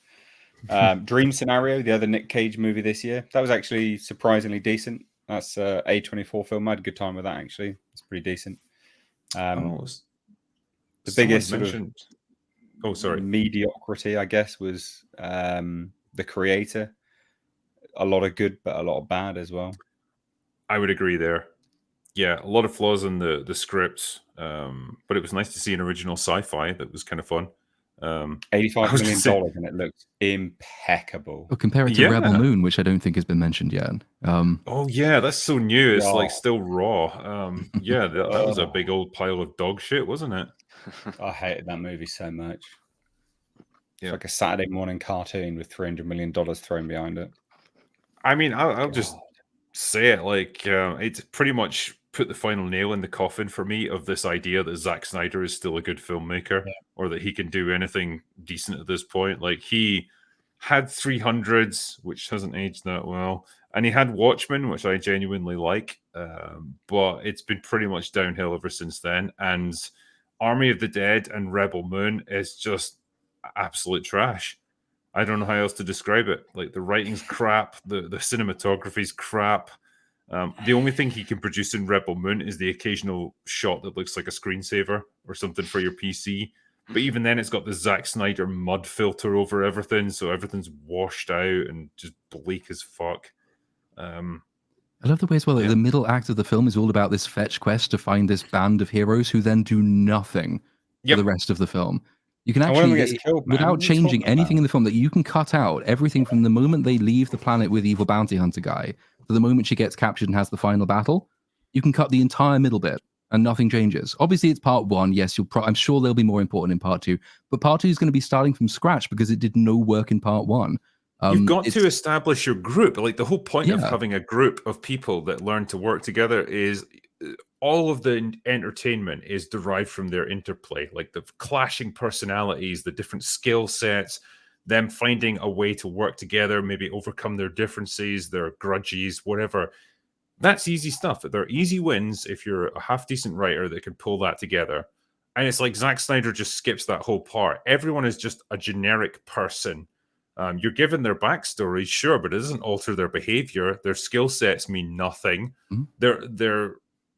E: Dream Scenario, the other Nick Cage movie this year, that was actually surprisingly decent. That's a A24 film. I had a good time with that, actually. It's pretty decent. The biggest sort of mediocrity, I guess, was The Creator. A lot of good, but a lot of bad as well.
B: I would agree there. Yeah, a lot of flaws in the script, but it was nice to see an original sci-fi that was kind of fun.
E: $85 million, and it looks impeccable.
C: Well, compare it to Rebel Moon, which I don't think has been mentioned yet.
B: Oh yeah, that's so new. It's like still raw. Yeah, that was a big old pile of dog shit, wasn't it?
E: I hated that movie so much. It's like a Saturday morning cartoon with $300 million thrown behind it.
B: I mean, I'll just say it, it's pretty much put the final nail in the coffin for me of this idea that Zack Snyder is still a good filmmaker, or that he can do anything decent at this point. Like, he had 300s, which hasn't aged that well, and he had Watchmen, which I genuinely like, but it's been pretty much downhill ever since then. And Army of the Dead and Rebel Moon is just absolute trash. I don't know how else to describe it. Like, the writing's crap, the cinematography's crap. The only thing he can produce in Rebel Moon is the occasional shot that looks like a screensaver or something for your PC. But even then, it's got the Zack Snyder mud filter over everything, so everything's washed out and just bleak as fuck.
C: I love the way as well that the middle act of the film is all about this fetch quest to find this band of heroes who then do nothing for the rest of the film. You can
E: one of them
C: actually,
E: gets killed, man.
C: without
E: What are you
C: changing
E: talking
C: anything
E: about?
C: in the film, that you can cut out everything from the moment they leave the planet with Evil Bounty Hunter guy to the moment she gets captured and has the final battle. You can cut the entire middle bit and nothing changes. Obviously, it's part one. Yes, I'm sure they'll be more important in part two, but part two is going to be starting from scratch because it did no work in part one.
B: You've got to establish your group. Like, the whole point of
C: Yeah.
B: having a group of people that learn to work together is all of the entertainment is derived from their interplay, like the clashing personalities, the different skill sets, them finding a way to work together, maybe overcome their differences, their grudges, whatever. That's easy stuff. They're easy wins if you're a half-decent writer that can pull that together. And it's like Zack Snyder just skips that whole part. Everyone is just a generic person. You're given their backstory, sure, but it doesn't alter their behavior. Their skill sets mean nothing. They're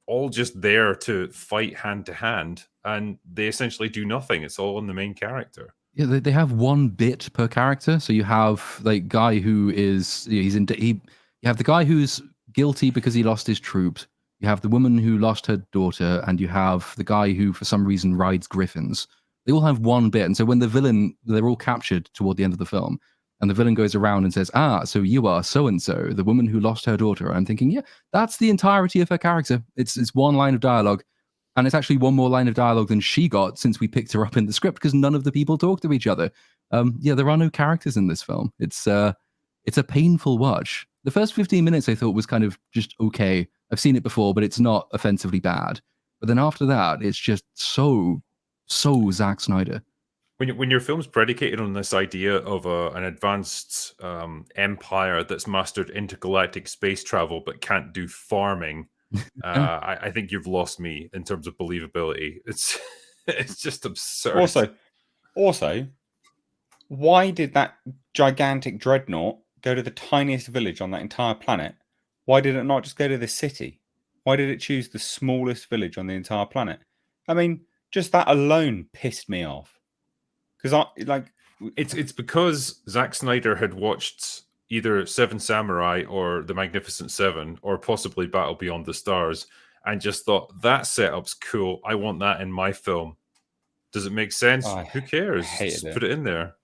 B: all just there to fight hand to hand, and they essentially do nothing. It's all on the main character.
C: Yeah, they have one bit per character. So you have like guy who is you have the guy who's guilty because he lost his troops. You have the woman who lost her daughter, and you have the guy who for some reason rides griffins. They all have one bit, and so when the villain, they're all captured toward the end of the film, and the villain goes around and says, so you are so-and-so, the woman who lost her daughter. I'm thinking, yeah, that's the entirety of her character. It's one line of dialogue, and it's actually one more line of dialogue than she got since we picked her up in the script because none of the people talk to each other. There are no characters in this film. It's a painful watch. The first 15 minutes I thought was kind of just okay. I've seen it before, but it's not offensively bad. But then after that, it's just so Zack Snyder.
B: When your film's predicated on this idea of an advanced empire that's mastered intergalactic space travel but can't do farming, I think you've lost me in terms of believability. It's just absurd.
E: Also, why did that gigantic dreadnought go to the tiniest village on that entire planet? Why did it not just go to the city? Why did it choose the smallest village on the entire planet? I mean, just that alone pissed me off. Because
B: it's because Zack Snyder had watched either Seven Samurai or The Magnificent Seven or possibly Battle Beyond the Stars and just thought, that setup's cool. I want that in my film. Does it make sense? Who cares? Just put it in there.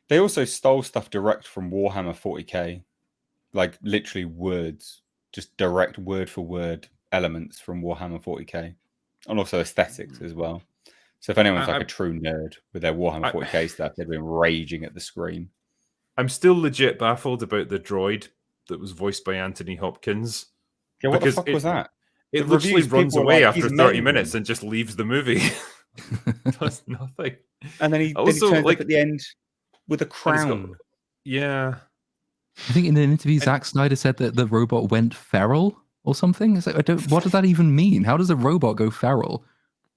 E: They also stole stuff direct from Warhammer 40k. Like literally words, just direct word for word elements from Warhammer 40k. And also aesthetics as well. So if anyone's like a true nerd with their Warhammer 40k stuff, they've been raging at the screen.
B: I'm still legit baffled about the droid that was voiced by Anthony Hopkins.
E: Yeah, what the fuck was that?
B: It literally runs away after 30 minutes and just leaves the movie. Does nothing.
E: And then he turns up at the end with a crown.
B: Yeah.
C: I think in an interview, Zack Snyder said that the robot went feral or something. It's like, what does that even mean? How does a robot go feral?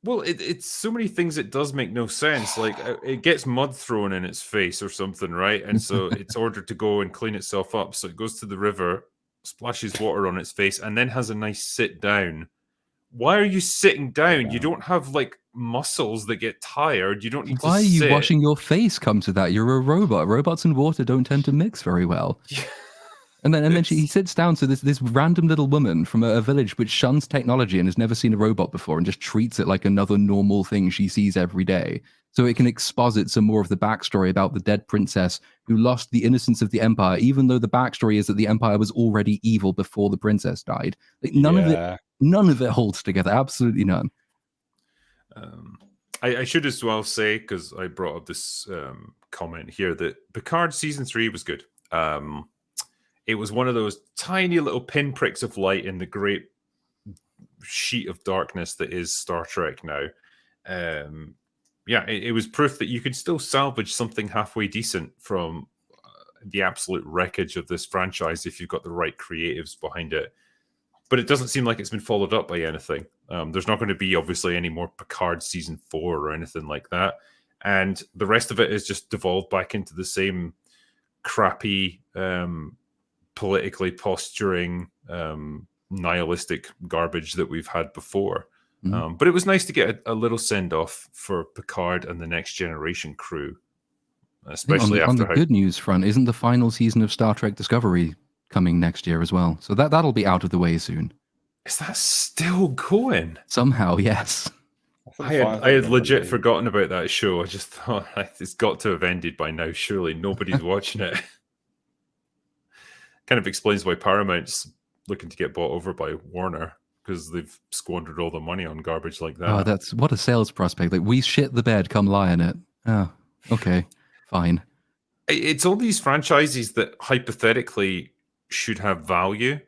B: Well, it's so many things it does make no sense. Like, it gets mud thrown in its face or something, right? And so it's ordered to go and clean itself up. So it goes to the river, splashes water on its face, and then has a nice sit down. Why are you sitting down? You don't have, like, muscles that get tired. You don't need to sit.
C: Why are you washing your face? Come to that. You're a robot. Robots and water don't tend to mix very well.
B: Yeah.
C: And then he sits down to this random little woman from a village which shuns technology and has never seen a robot before and just treats it like another normal thing she sees every day. So it can exposit some more of the backstory about the dead princess who lost the innocence of the empire, even though the backstory is that the empire was already evil before the princess died. Like, none of it holds together. Absolutely none.
B: I should as well say, because I brought up this comment here, that Picard season 3 was good. It was one of those tiny little pinpricks of light in the great sheet of darkness that is Star Trek now. It was proof that you could still salvage something halfway decent from the absolute wreckage of this franchise if you've got the right creatives behind it. But it doesn't seem like it's been followed up by anything. There's not going to be, obviously, any more Picard season 4 or anything like that. And the rest of it is just devolved back into the same crappy, politically posturing, nihilistic garbage that we've had before. But it was nice to get a little send-off for Picard and the Next Generation crew, especially
C: on the
B: after
C: good news front, isn't the final season of Star Trek Discovery coming next year as well? So that'll be out of the way soon.
B: Is that still going?
C: Somehow, yes.
B: I had legit forgotten about that show. I just thought it's got to have ended by now. Surely nobody's watching it. Kind of explains why Paramount's looking to get bought over by Warner, because they've squandered all the money on garbage like that.
C: Oh, that's what a sales prospect. Like, we shit the bed, come lie in it. Oh, okay, fine.
B: It's all these franchises that hypothetically should have value.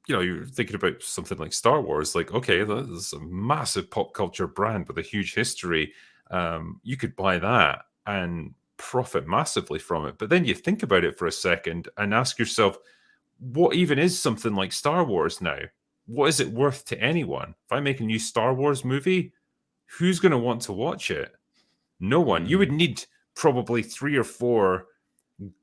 B: You know, you're thinking about something like Star Wars, like, okay, that's a massive pop culture brand with a huge history. You could buy that and profit massively from it. But then you think about it for a second and ask yourself, what even is something like Star Wars now? What is it worth to anyone? If I make a new Star Wars movie, who's going to want to watch it? No one. You would need probably 3 or 4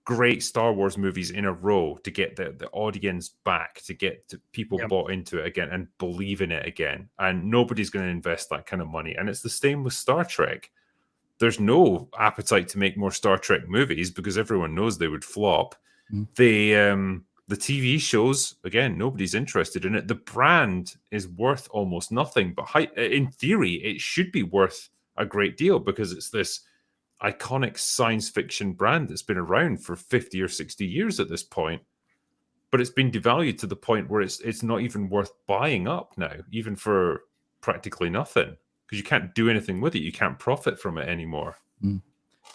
B: great Star Wars movies in a row to get the audience back, to get people bought into it again and believe in it again. And nobody's going to invest that kind of money. And it's the same with Star Trek. There's no appetite to make more Star Trek movies because everyone knows they would flop. The TV shows, again, nobody's interested in it. The brand is worth almost nothing, but in theory, it should be worth a great deal because it's this iconic science fiction brand that's been around for 50 or 60 years at this point. But it's been devalued to the point where it's not even worth buying up now, even for practically nothing, because you can't do anything with it. You can't profit from it anymore.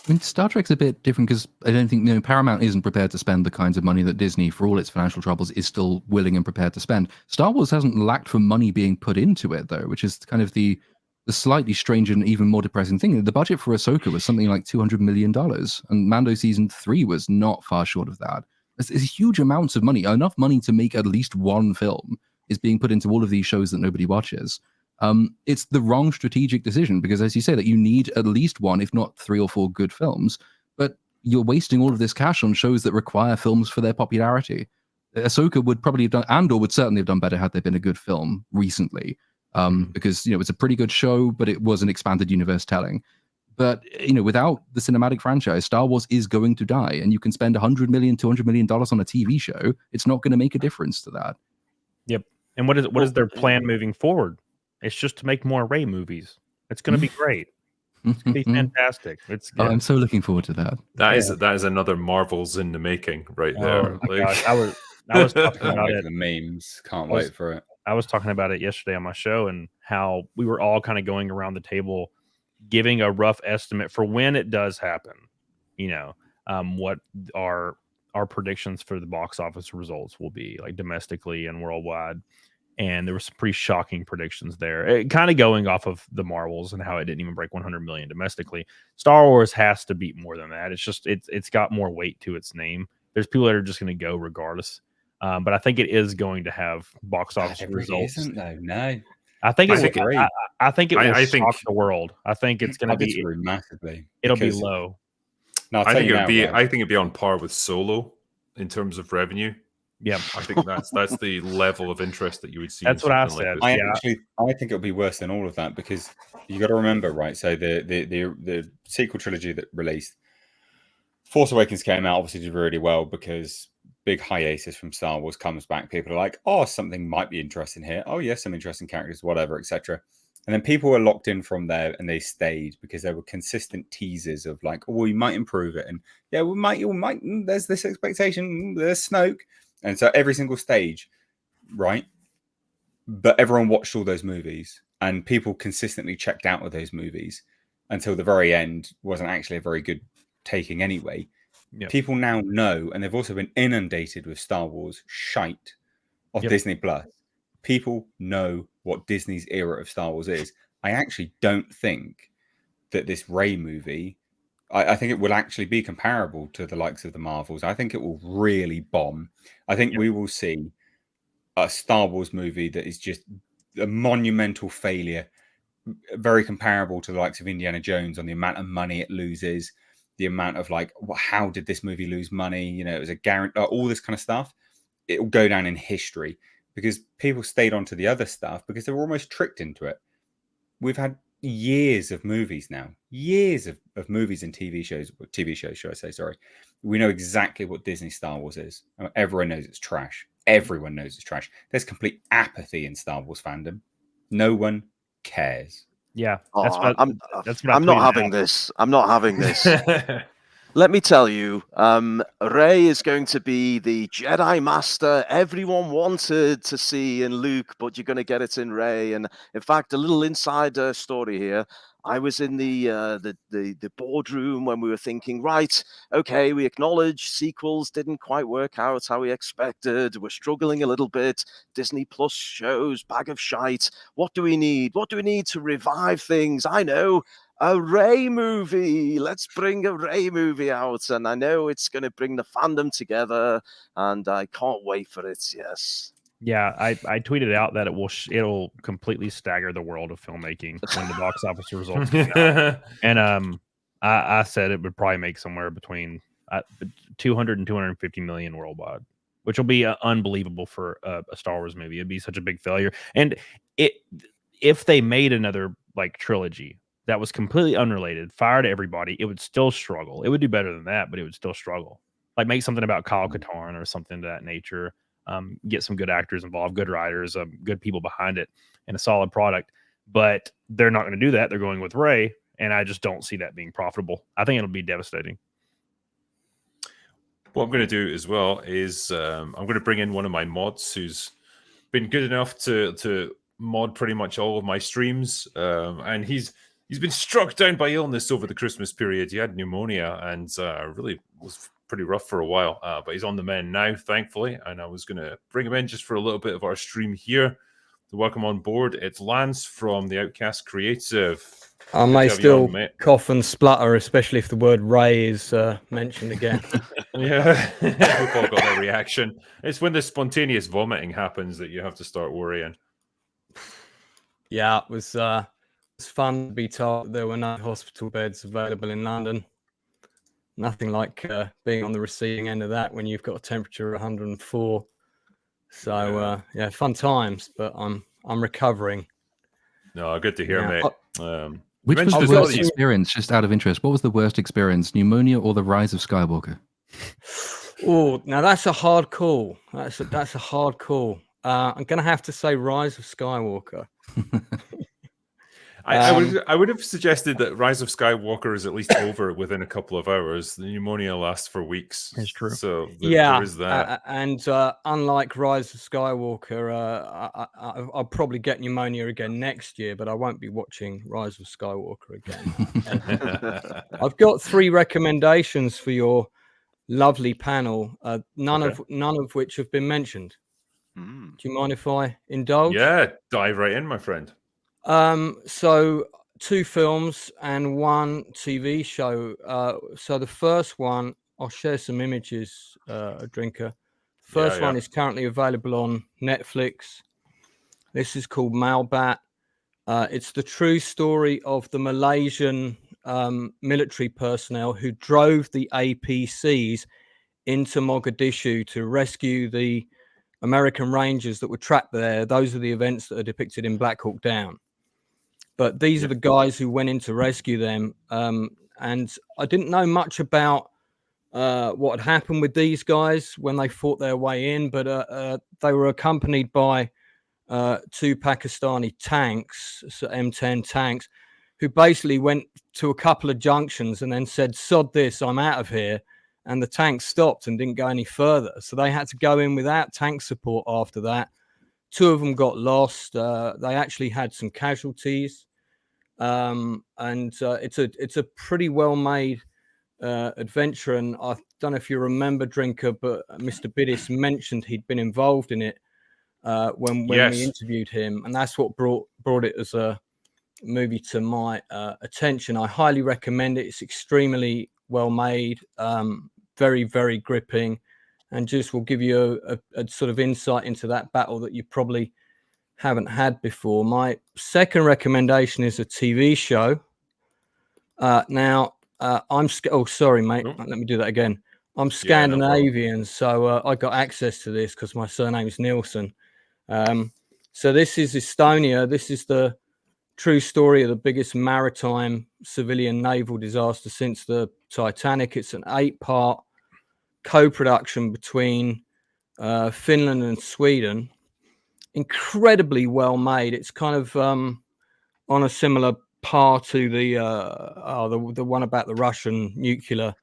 C: I mean, Star Trek's a bit different because I don't think Paramount isn't prepared to spend the kinds of money that Disney, for all its financial troubles, is still willing and prepared to spend. Star Wars hasn't lacked for money being put into it, though, which is kind of the slightly strange and even more depressing thing. The budget for Ahsoka was something like $200 million, and Mando Season 3 was not far short of that. It's huge amounts of money, enough money to make at least one film is being put into all of these shows that nobody watches. It's the wrong strategic decision because, as you say, that you need at least 1, if not 3 or 4 good films, but you're wasting all of this cash on shows that require films for their popularity. Ahsoka would probably have done, Andor would certainly have done better had there been a good film recently, because it's a pretty good show, but it was an expanded universe telling. But without the cinematic franchise, Star Wars is going to die, and you can spend $100 million, $200 million on a TV show. It's not going to make a difference to that.
F: Yep. And what is their plan moving forward? It's just to make more Rey movies. It's going to be great. It's going to be fantastic.
C: I'm so looking forward to that.
B: That is another Marvels in the making right there.
F: Oh my gosh. I was talking about it.
E: The memes. Can't wait for it.
F: I was talking about it yesterday on my show and how we were all kind of going around the table giving a rough estimate for when it does happen. What our predictions for the box office results will be, like domestically and worldwide. And there were some pretty shocking predictions there. Kind of going off of the Marvels and how it didn't even break 100 million domestically. Star Wars has to beat more than that. It's just it's got more weight to its name. There's people that are just going to go regardless. But I think it is going to have box office results.
E: Isn't though? No,
F: I think it will shock the world. I think it's going to be
E: massively.
F: It'll be low.
E: No,
B: I think it'd be on par with Solo in terms of revenue.
F: Yeah,
B: I think that's the level of interest that you would see.
F: That's what I said.
E: I think it'll be worse than all of that because you got to remember, right? So the sequel trilogy that released, Force Awakens came out, obviously did really well because big hiatus from Star Wars comes back. People are like, oh, something might be interesting here. Oh, yes, some interesting characters, whatever, etc. And then people were locked in from there and they stayed because there were consistent teasers of like, oh, we might improve it. And yeah, we might, there's this expectation, there's Snoke. And so every single stage, right? But everyone watched all those movies and people consistently checked out of those movies until the very end wasn't actually a very good taking anyway. Yep. People now know, and they've also been inundated with Star Wars shite of Disney Plus. People know what Disney's era of Star Wars is. I actually don't think that this Rey movie, I think it will actually be comparable to the likes of the Marvels. I think it will really bomb. I think we will see a Star Wars movie that is just a monumental failure, very comparable to the likes of Indiana Jones on the amount of money it loses, the amount of like, how did this movie lose money? You know, it was a guarantee, all this kind of stuff. It will go down in history because people stayed on to the other stuff because they were almost tricked into it. We've had years of movies now, years of movies and TV shows, should I say, sorry. We know exactly what Disney Star Wars is. Everyone knows it's trash. Everyone knows it's trash. There's complete apathy in Star Wars fandom. No one cares.
F: Yeah,
D: Oh,
F: that's what
D: I'm not
F: tweeted
D: having
F: out.
D: this. I'm not having this. Let me tell you, Rey is going to be the Jedi Master everyone wanted to see in Luke, but you're going to get it in Rey. And in fact, a little insider story here. I was in the boardroom when we were thinking, right, okay, we acknowledge sequels didn't quite work out how we expected. We're struggling a little bit. Disney Plus shows, bag of shite. What do we need? What do we need to revive things? I know. A Rey movie. Let's bring a Rey movie out. And I know it's going to bring the fandom together. And I can't wait for it. Yes.
F: Yeah, I tweeted out that it'll completely stagger the world of filmmaking when the box office results come out. And I said it would probably make somewhere between 200 and 250 million worldwide, which will be unbelievable for a Star Wars movie. It'd be such a big failure. And if they made another like trilogy that was completely unrelated, fired everybody, it would still struggle. It would do better than that, but it would still struggle. Like make something about Kyle Katarn or something to that nature. Get some good actors involved, good writers, good people behind it, and a solid product. But they're not going to do that. They're going with Rey, and I just don't see that being profitable. I think it'll be devastating.
B: What I'm going to do as well is I'm going to bring in one of my mods who's been good enough to mod pretty much all of my streams, and he's been struck down by illness over the Christmas period. He had pneumonia and really was pretty rough for a while, but he's on the mend now, thankfully. And I was going to bring him in just for a little bit of our stream here to welcome on board. It's Lance from the Outcast Creative.
G: I may still cough and splutter, especially if the word Rey is mentioned again.
B: Yeah, we've all got that reaction. It's when the spontaneous vomiting happens that you have to start worrying.
G: Yeah, it was fun to be told that there were no hospital beds available in London. Nothing like being on the receiving end of that when you've got a temperature of 104. So yeah, fun times, but I'm recovering.
B: No, good to hear, mate.
C: Which was the worst experience, just out of interest? What was the worst experience, pneumonia or the Rise of Skywalker?
G: Oh, now that's a hard call. That's a hard call. I'm going to have to say Rise of Skywalker.
B: I would have suggested that Rise of Skywalker is at least over within a couple of hours. The pneumonia lasts for weeks.
F: That's true.
B: So
G: there
B: is that.
G: And unlike Rise of Skywalker, I'll probably get pneumonia again next year, but I won't be watching Rise of Skywalker again. I've got 3 recommendations for your lovely panel, none of which have been mentioned. Do you mind if I indulge?
B: Yeah, dive right in, my friend.
G: So 2 films and 1 TV show. So the first one, I'll share some images, Drinker. The first one is currently available on Netflix. This is called Malbat. It's the true story of the Malaysian military personnel who drove the APCs into Mogadishu to rescue the American Rangers that were trapped there. Those are the events that are depicted in Black Hawk Down. But these are the guys who went in to rescue them. And I didn't know much about what had happened with these guys when they fought their way in, but they were accompanied by 2 Pakistani tanks, so M10 tanks, who basically went to a couple of junctions and then said, sod this, I'm out of here. And the tanks stopped and didn't go any further. So they had to go in without tank support after that. 2 of them got lost. They actually had some casualties. And it's a pretty well-made adventure. And I don't know if you remember, Drinker, but Mr. Biddis mentioned he'd been involved in it when we interviewed him. And that's what brought it as a movie to my attention. I highly recommend it. It's extremely well-made, very, very gripping, and just will give you a sort of insight into that battle that you probably haven't had before. My second recommendation is a TV show. Now, Oh, sorry, mate.
B: Nope.
G: Let me do that again. I'm
B: Yeah, no problem.
G: Scandinavian, so I got access to this because my surname is Nielsen. So this is Estonia. This is the true story of the biggest maritime civilian naval disaster since the Titanic. It's an 8-part co-production between Finland and Sweden. Incredibly well made. It's kind of on a similar par to the one about the Russian nuclear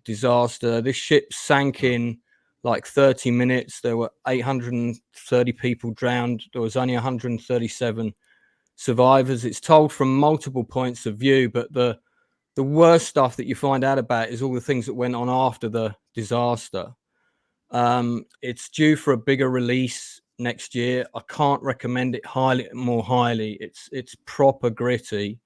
G: disaster. This ship sank in like 30 minutes. There were 830 people drowned. There was only 137 survivors. It's told from multiple points of view, but the worst stuff that you find out about is all the things that went on after the disaster. It's due for a bigger release next year. I can't recommend it more highly. It's proper gritty.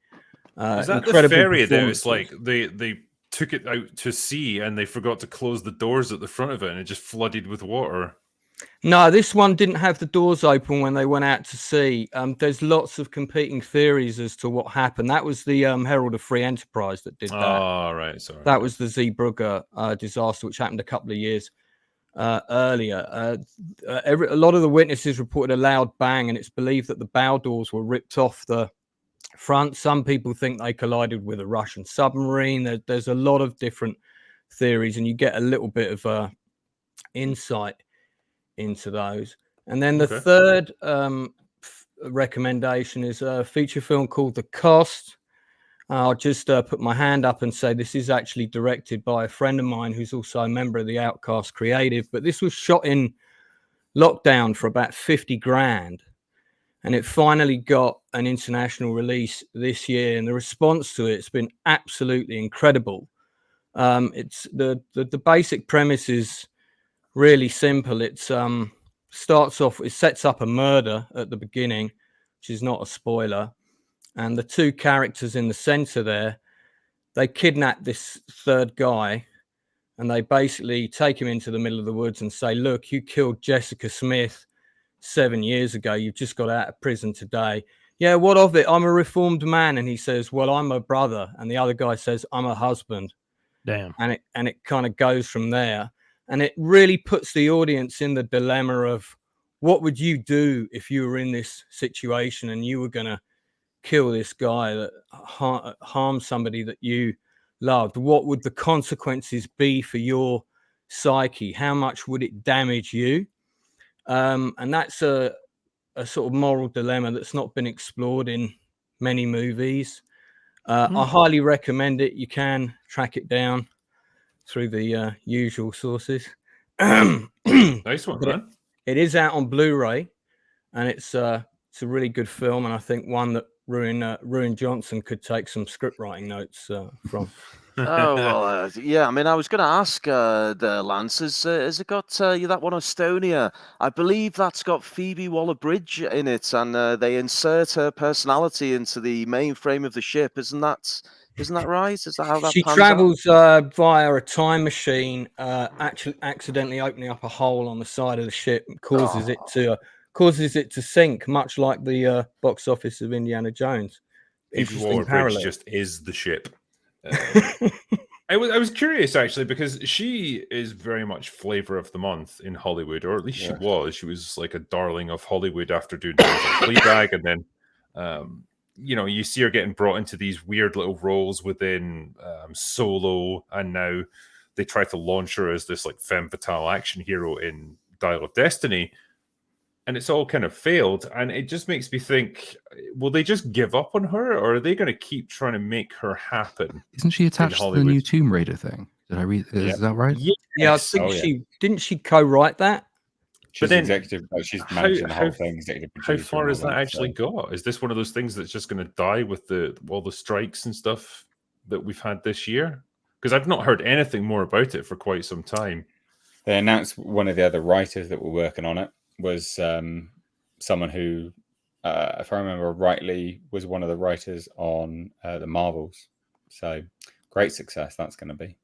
B: Is that the
G: Incredible
B: ferry that it's
G: performances.
B: like they took it out to sea and they forgot to close the doors at the front of it and it just flooded with water?
G: No, this one didn't have the doors open when they went out to sea. There's lots of competing theories as to what happened. That was the Herald of Free Enterprise that did that.
B: Oh, right. Sorry.
G: That was the Zeebrugge disaster, which happened a couple of years earlier. A lot of the witnesses reported a loud bang, and it's believed that the bow doors were ripped off the front. Some people think they collided with a Russian submarine. There's a lot of different theories, and you get a little bit of insight into those. And then the third recommendation is a feature film called The Cost. I'll just put my hand up and say this is actually directed by a friend of mine who's also a member of the Outcast Creative, but this was shot in lockdown for about 50 grand, and it finally got an international release this year, and the response to it's been absolutely incredible. It's the basic premise is really simple. It starts off, it sets up a murder at the beginning, which is not a spoiler. And the two characters in the center there, they kidnap this third guy and they basically take him into the middle of the woods and say, look, you killed Jessica Smith 7 years ago. You've just got out of prison today. Yeah, what of it? I'm a reformed man. And he says, well, I'm a brother. And the other guy says, I'm a husband.
F: Damn.
G: And it kind of goes from there. And it really puts the audience in the dilemma of what would you do if you were in this situation and you were going to kill this guy that harmed somebody that you loved? What would the consequences be for your psyche? How much would it damage you? And that's a sort of moral dilemma that's not been explored in many movies. I highly recommend it. You can track it down through the usual sources.
B: Nice one, man.
G: It is out on Blu-ray, and it's a really good film, and I think one that Ruin Johnson could take some script writing notes from.
D: Oh, well, yeah, I mean, I was going to ask the Lance, has it got that one, Estonia? I believe that's got Phoebe Waller-Bridge in it, and they insert her personality into the mainframe of the ship. Isn't that right? Is that how that
G: She
D: pans
G: travels via a time machine, actually accidentally opening up a hole on the side of the ship, and causes it to sink, much like the box office of Indiana Jones.
B: Phoebe Waller-Bridge just is the ship. I was curious actually, because she is very much flavor of the month in Hollywood, or at least she was. She was like a darling of Hollywood after doing things like Fleabag, and then you see her getting brought into these weird little roles within Solo, and now they try to launch her as this like femme fatale action hero in Dial of Destiny. And it's all kind of failed. And it just makes me think, will they just give up on her, or are they going to keep trying to make her happen?
C: Isn't she attached to the new Tomb Raider thing? Did I read? Is that right?
G: Yeah, I think didn't she co-write that?
E: She's executive. She's managing the whole thing. Executive producer.
B: How far has that actually got? Is this one of those things that's just going to die with all the strikes and stuff that we've had this year? Because I've not heard anything more about it for quite some time.
E: They announced one of the other writers that were working on it was someone who, if I remember rightly, was one of the writers on the Marvels. So great success that's going to be.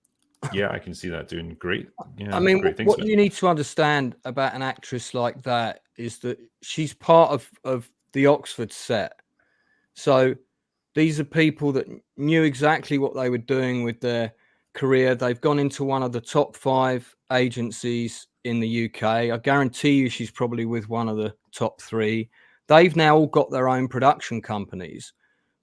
B: Yeah, I can see that doing great. Yeah,
G: I mean,
B: great things
G: what you need to understand about an actress like that is that she's part of the Oxford set. So These are people that knew exactly what they were doing with their career. They've gone into one of the top 5 agencies in the UK. I guarantee you she's probably with one of the top 3. They've now all got their own production companies.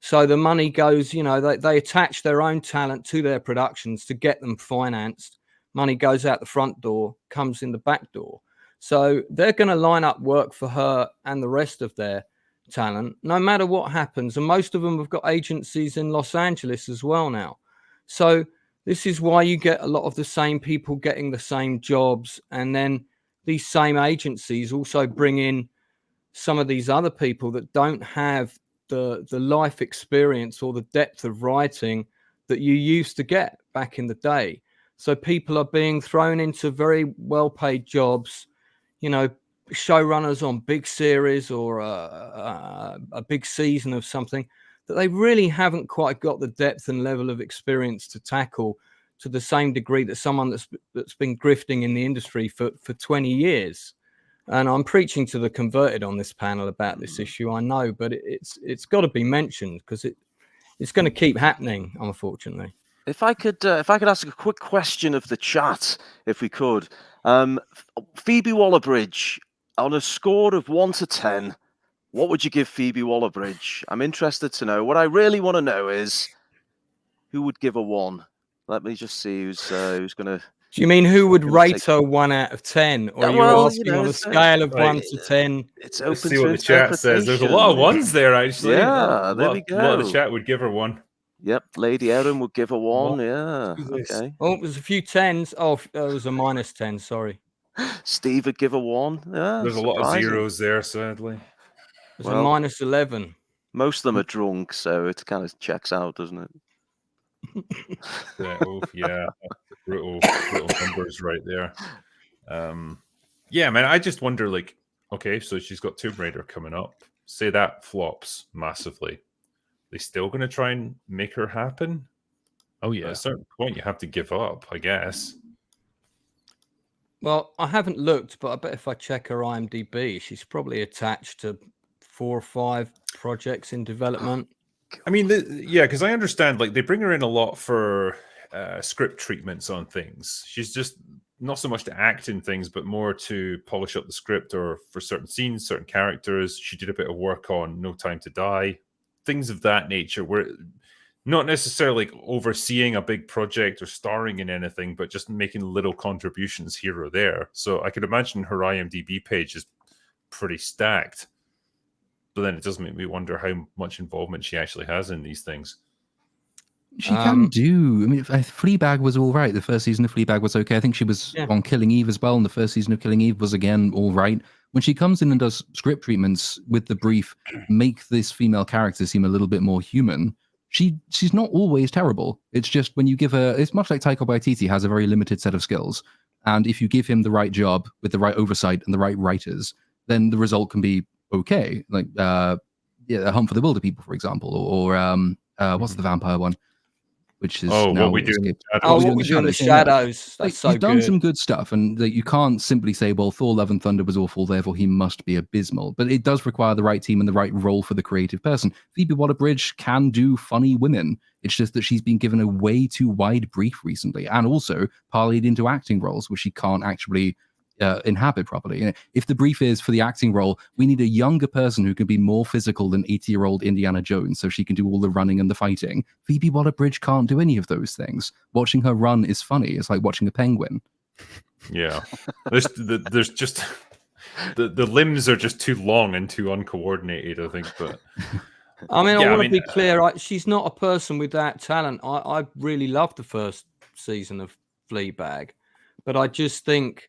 G: So the money goes, they attach their own talent to their productions to get them financed. Money goes out the front door, comes in the back door. So they're going to line up work for her and the rest of their talent, no matter what happens. And most of them have got agencies in Los Angeles as well now. So this is why you get a lot of the same people getting the same jobs. And then these same agencies also bring in some of these other people that don't have the life experience or the depth of writing that you used to get back in the day. So people are being thrown into very well-paid jobs, showrunners on big series or a big season of something that they really haven't quite got the depth and level of experience to tackle to the same degree that someone that's been grifting in the industry for 20 years. And I'm preaching to the converted on this panel about this issue, I know, but it's got to be mentioned because it's going to keep happening, unfortunately.
D: If I could ask a quick question of the chat, if we could, Phoebe Waller-Bridge, on a score of 1 to 10, what would you give Phoebe Waller-Bridge? I'm interested to know. What I really want to know is who would give a 1. Let me just see who's going to.
G: Do you mean who would rate her 1 out of 10, or are you asking on a scale of 1 to 10?
D: It's open
B: Let's see
D: to
B: what the chat says. There's a lot of ones there, actually.
D: Yeah, there we
B: A lot of
D: go.
B: the chat would give her 1.
D: Yep, Lady Erin would give a 1. Yeah, okay.
G: Oh, there's a few 10s. Oh, it was a -10. Sorry.
D: Steve would give a 1. Yeah,
B: there's a lot of zeros there, sadly.
G: There's a -11.
D: Most of them are drunk, so it kind of checks out, doesn't it?
B: Yeah, brutal numbers right there. Yeah, man, I just wonder, like, okay, so she's got Tomb Raider coming up. Say that flops massively. They still going to try and make her happen?
F: Oh, yeah.
B: At a certain point, you have to give up, I guess.
G: Well, I haven't looked, but I bet if I check her IMDb, she's probably attached to 4 or 5 projects in development.
B: I mean, yeah, because I understand, like, they bring her in a lot for script treatments on things. She's just not so much to act in things, but more to polish up the script or for certain scenes, certain characters. She did a bit of work on No Time to Die, things of that nature, where not necessarily like overseeing a big project or starring in anything, but just making little contributions here or there. So I could imagine her IMDb page is pretty stacked. But then it does make me wonder how much involvement she actually has in these things.
C: She can do. I mean, Fleabag was all right. The first season of Fleabag was okay. I think she was on Killing Eve as well, and the first season of Killing Eve was again all right. When she comes in and does script treatments with the brief, make this female character seem a little bit more human, she's not always terrible. It's just when you give her, it's much like Taika Waititi has a very limited set of skills, and if you give him the right job with the right oversight and the right writers, then the result can be okay. Like A Hunt for the Wilder People, for example, or what's the vampire one? Which is
B: What We Do in the Shadows.
G: What We Do in the Shadows. That's so
C: he's done
G: good.
C: some good stuff, and you can't simply say, well, Thor Love and Thunder was awful, therefore he must be abysmal. But it does require the right team and the right role for the creative person. Phoebe Waller-Bridge can do funny women. It's just that she's been given a way too wide brief recently, and also parlayed into acting roles, which she can't actually inhabit properly. If the brief is for the acting role, we need a younger person who can be more physical than 80-year-old Indiana Jones, so she can do all the running and the fighting. Phoebe Waller-Bridge can't do any of those things. Watching her run is funny. It's like watching a penguin.
B: Yeah, there's just the limbs are just too long and too uncoordinated, I think. But
G: I mean, I want to be clear. She's not a person without talent. I really loved the first season of Fleabag, but I just think,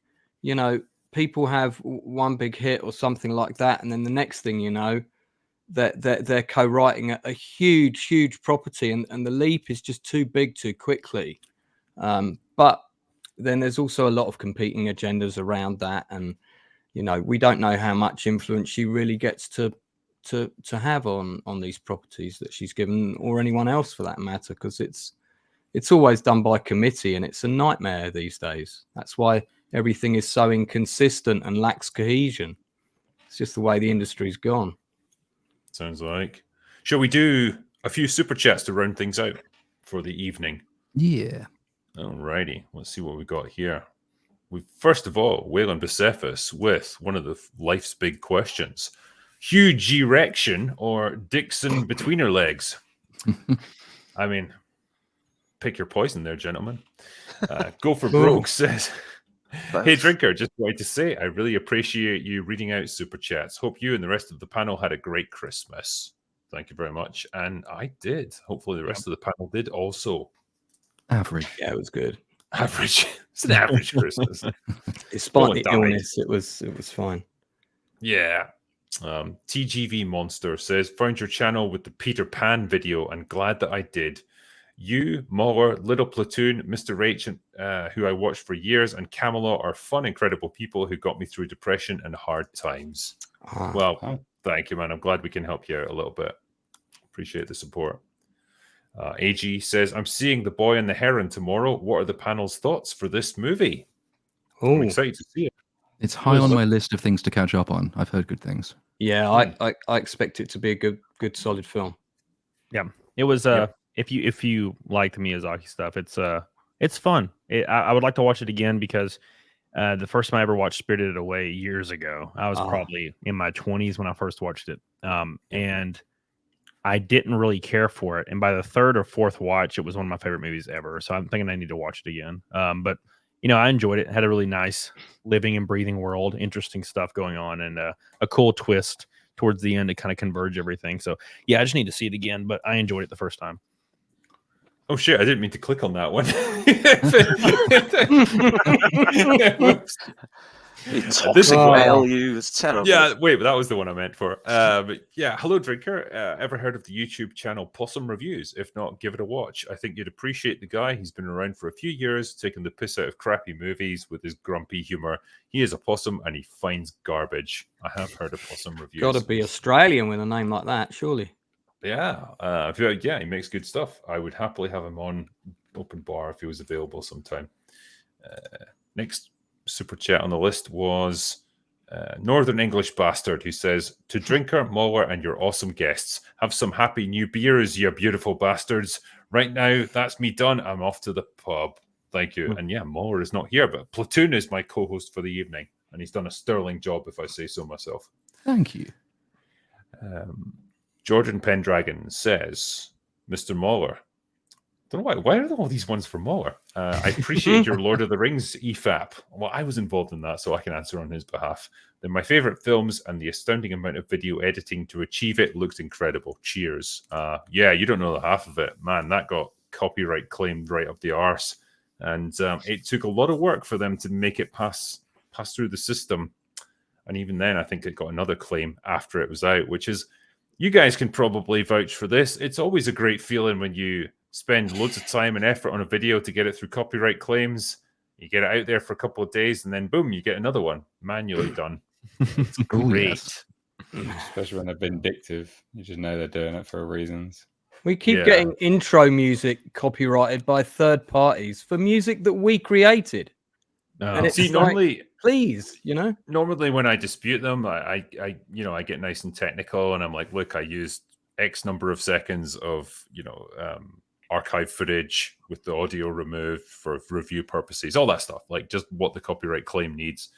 G: people have one big hit or something like that, and then the next thing you know, that they're co-writing a huge property, and the leap is just too big too quickly. But then there's also a lot of competing agendas around that, and we don't know how much influence she really gets to have on these properties that she's given, or anyone else for that matter, because it's always done by committee, and it's a nightmare these days. That's why everything is so inconsistent and lacks cohesion. It's just the way the industry's gone.
B: Sounds like. Shall we do a few super chats to round things out for the evening.
C: Yeah.
B: Alrighty, let's see what we got here. We first of all, Wayland Bucephus with one of the life's big questions: huge erection or Dixon between her legs? I mean, pick your poison there, gentlemen. Go for Broke says, "Hey Drinker, just wanted to say I really appreciate you reading out super chats. Hope you and the rest of the panel had a great Christmas." Thank you very much, and I did. Hopefully, the rest of the panel did also.
C: Average.
H: Yeah, it was good.
B: Average. It's an average Christmas.
H: Despite
B: one
H: the
B: died.
H: illness, it was fine.
B: Yeah. TGV Monster says, "Found your channel with the Peter Pan video and glad that I did. You, Mauler, Little Platoon, Mr. H, who I watched for years, and Camelot are fun, incredible people who got me through depression and hard times." Well, thank you, man. I'm glad we can help you out a little bit. Appreciate the support. AG says, "I'm seeing The Boy and the Heron tomorrow. What are the panel's thoughts for this movie?" I'm excited to see it.
C: It's high on my list of things to catch up on. I've heard good things.
H: Yeah, I expect it to be a good solid film.
F: Yeah, it was. If you like the Miyazaki stuff, it's fun. I would like to watch it again because the first time I ever watched Spirited Away years ago, I was probably in my 20s when I first watched it, and I didn't really care for it. And by the third or fourth watch, it was one of my favorite movies ever. So I'm thinking I need to watch it again. But I enjoyed it. It had a really nice living and breathing world, interesting stuff going on, and a cool twist towards the end to kind of converge everything. So yeah, I just need to see it again, but I enjoyed it the first time.
B: Oh shit, I didn't mean to click on that one.
D: Toxic whale, you. It's terrible.
B: Yeah, wait, but that was the one I meant for. But yeah, hello, Drinker. Ever heard of the YouTube channel Possum Reviews? If not, give it a watch. I think you'd appreciate the guy. He's been around for a few years, taking the piss out of crappy movies with his grumpy humor. He is a possum and he finds garbage. I have heard of Possum Reviews.
G: Got to be Australian with a name like that, surely.
B: Yeah, he makes good stuff. I would happily have him on open bar if he was available sometime. Next super chat on the list was Northern English Bastard, who says, "To Drinker, Mauler, and your awesome guests, have some happy new beers, you beautiful bastards. Right now, that's me done. I'm off to the pub." Thank you. And yeah, Mauler is not here, but Platoon is my co-host for the evening, and he's done a sterling job, if I say so myself.
C: Thank you.
B: Jordan Pendragon says, "Mr. Mauler, don't know why are all these ones for Mauler? I appreciate your Lord of the Rings EFAP. Well, I was involved in that, so I can answer on his behalf. They're my favorite films, and the astounding amount of video editing to achieve it looked incredible. Cheers." Yeah, you don't know the half of it. Man, that got copyright claimed right up the arse. And it took a lot of work for them to make it pass through the system. And even then, I think it got another claim after it was out, which is, you guys can probably vouch for this. It's always a great feeling when you spend loads of time and effort on a video to get it through copyright claims. You get it out there for a couple of days, and then boom, you get another one manually done. It's great.
E: Especially when they're vindictive. You just know they're doing it for reasons.
G: We keep getting intro music copyrighted by third parties for music that we created. And it's
B: normally,
G: please,
B: normally when I dispute them, I get nice and technical, and I'm like, look, I used X number of seconds of archive footage with the audio removed for review purposes, all that stuff, like just what the copyright claim needs.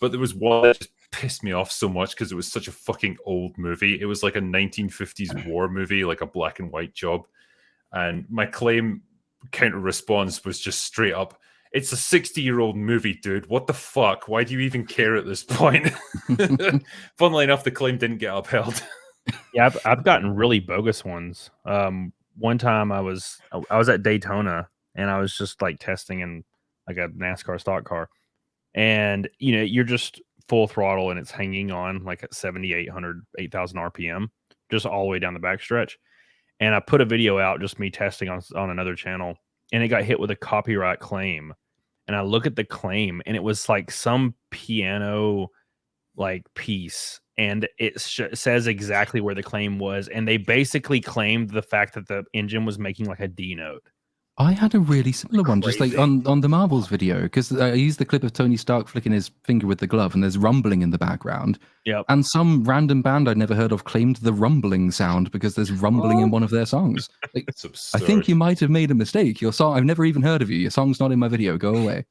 B: But there was one that just pissed me off so much because it was such a fucking old movie. It was like a 1950s war movie, like a black and white job. And my claim counter response was just straight up, "It's a 60-year-old movie, dude. What the fuck? Why do you even care at this point?" Funnily enough, the claim didn't get upheld.
F: Yeah, I've gotten really bogus ones. One time I was at Daytona and I was just like testing in like a NASCAR stock car, and you're just full throttle and it's hanging on like at 7,800, 8,000 RPM, just all the way down the backstretch. And I put a video out, just me testing on another channel, and it got hit with a copyright claim. And I look at the claim, and it was like some piano like piece, and it says exactly where the claim was. And they basically claimed the fact that the engine was making like a D note.
C: I had a really similar one, just like
F: Crazy.
C: on the Marvels video, because I used the clip of Tony Stark flicking his finger with the glove, and there's rumbling in the background.
F: Yep.
C: And some random band I'd never heard of claimed the rumbling sound because there's rumbling in one of their songs. Like,
B: It's
C: I
B: absurd.
C: think you might have made a mistake. Your song, I've never even heard of you. Your song's not in my video. Go away.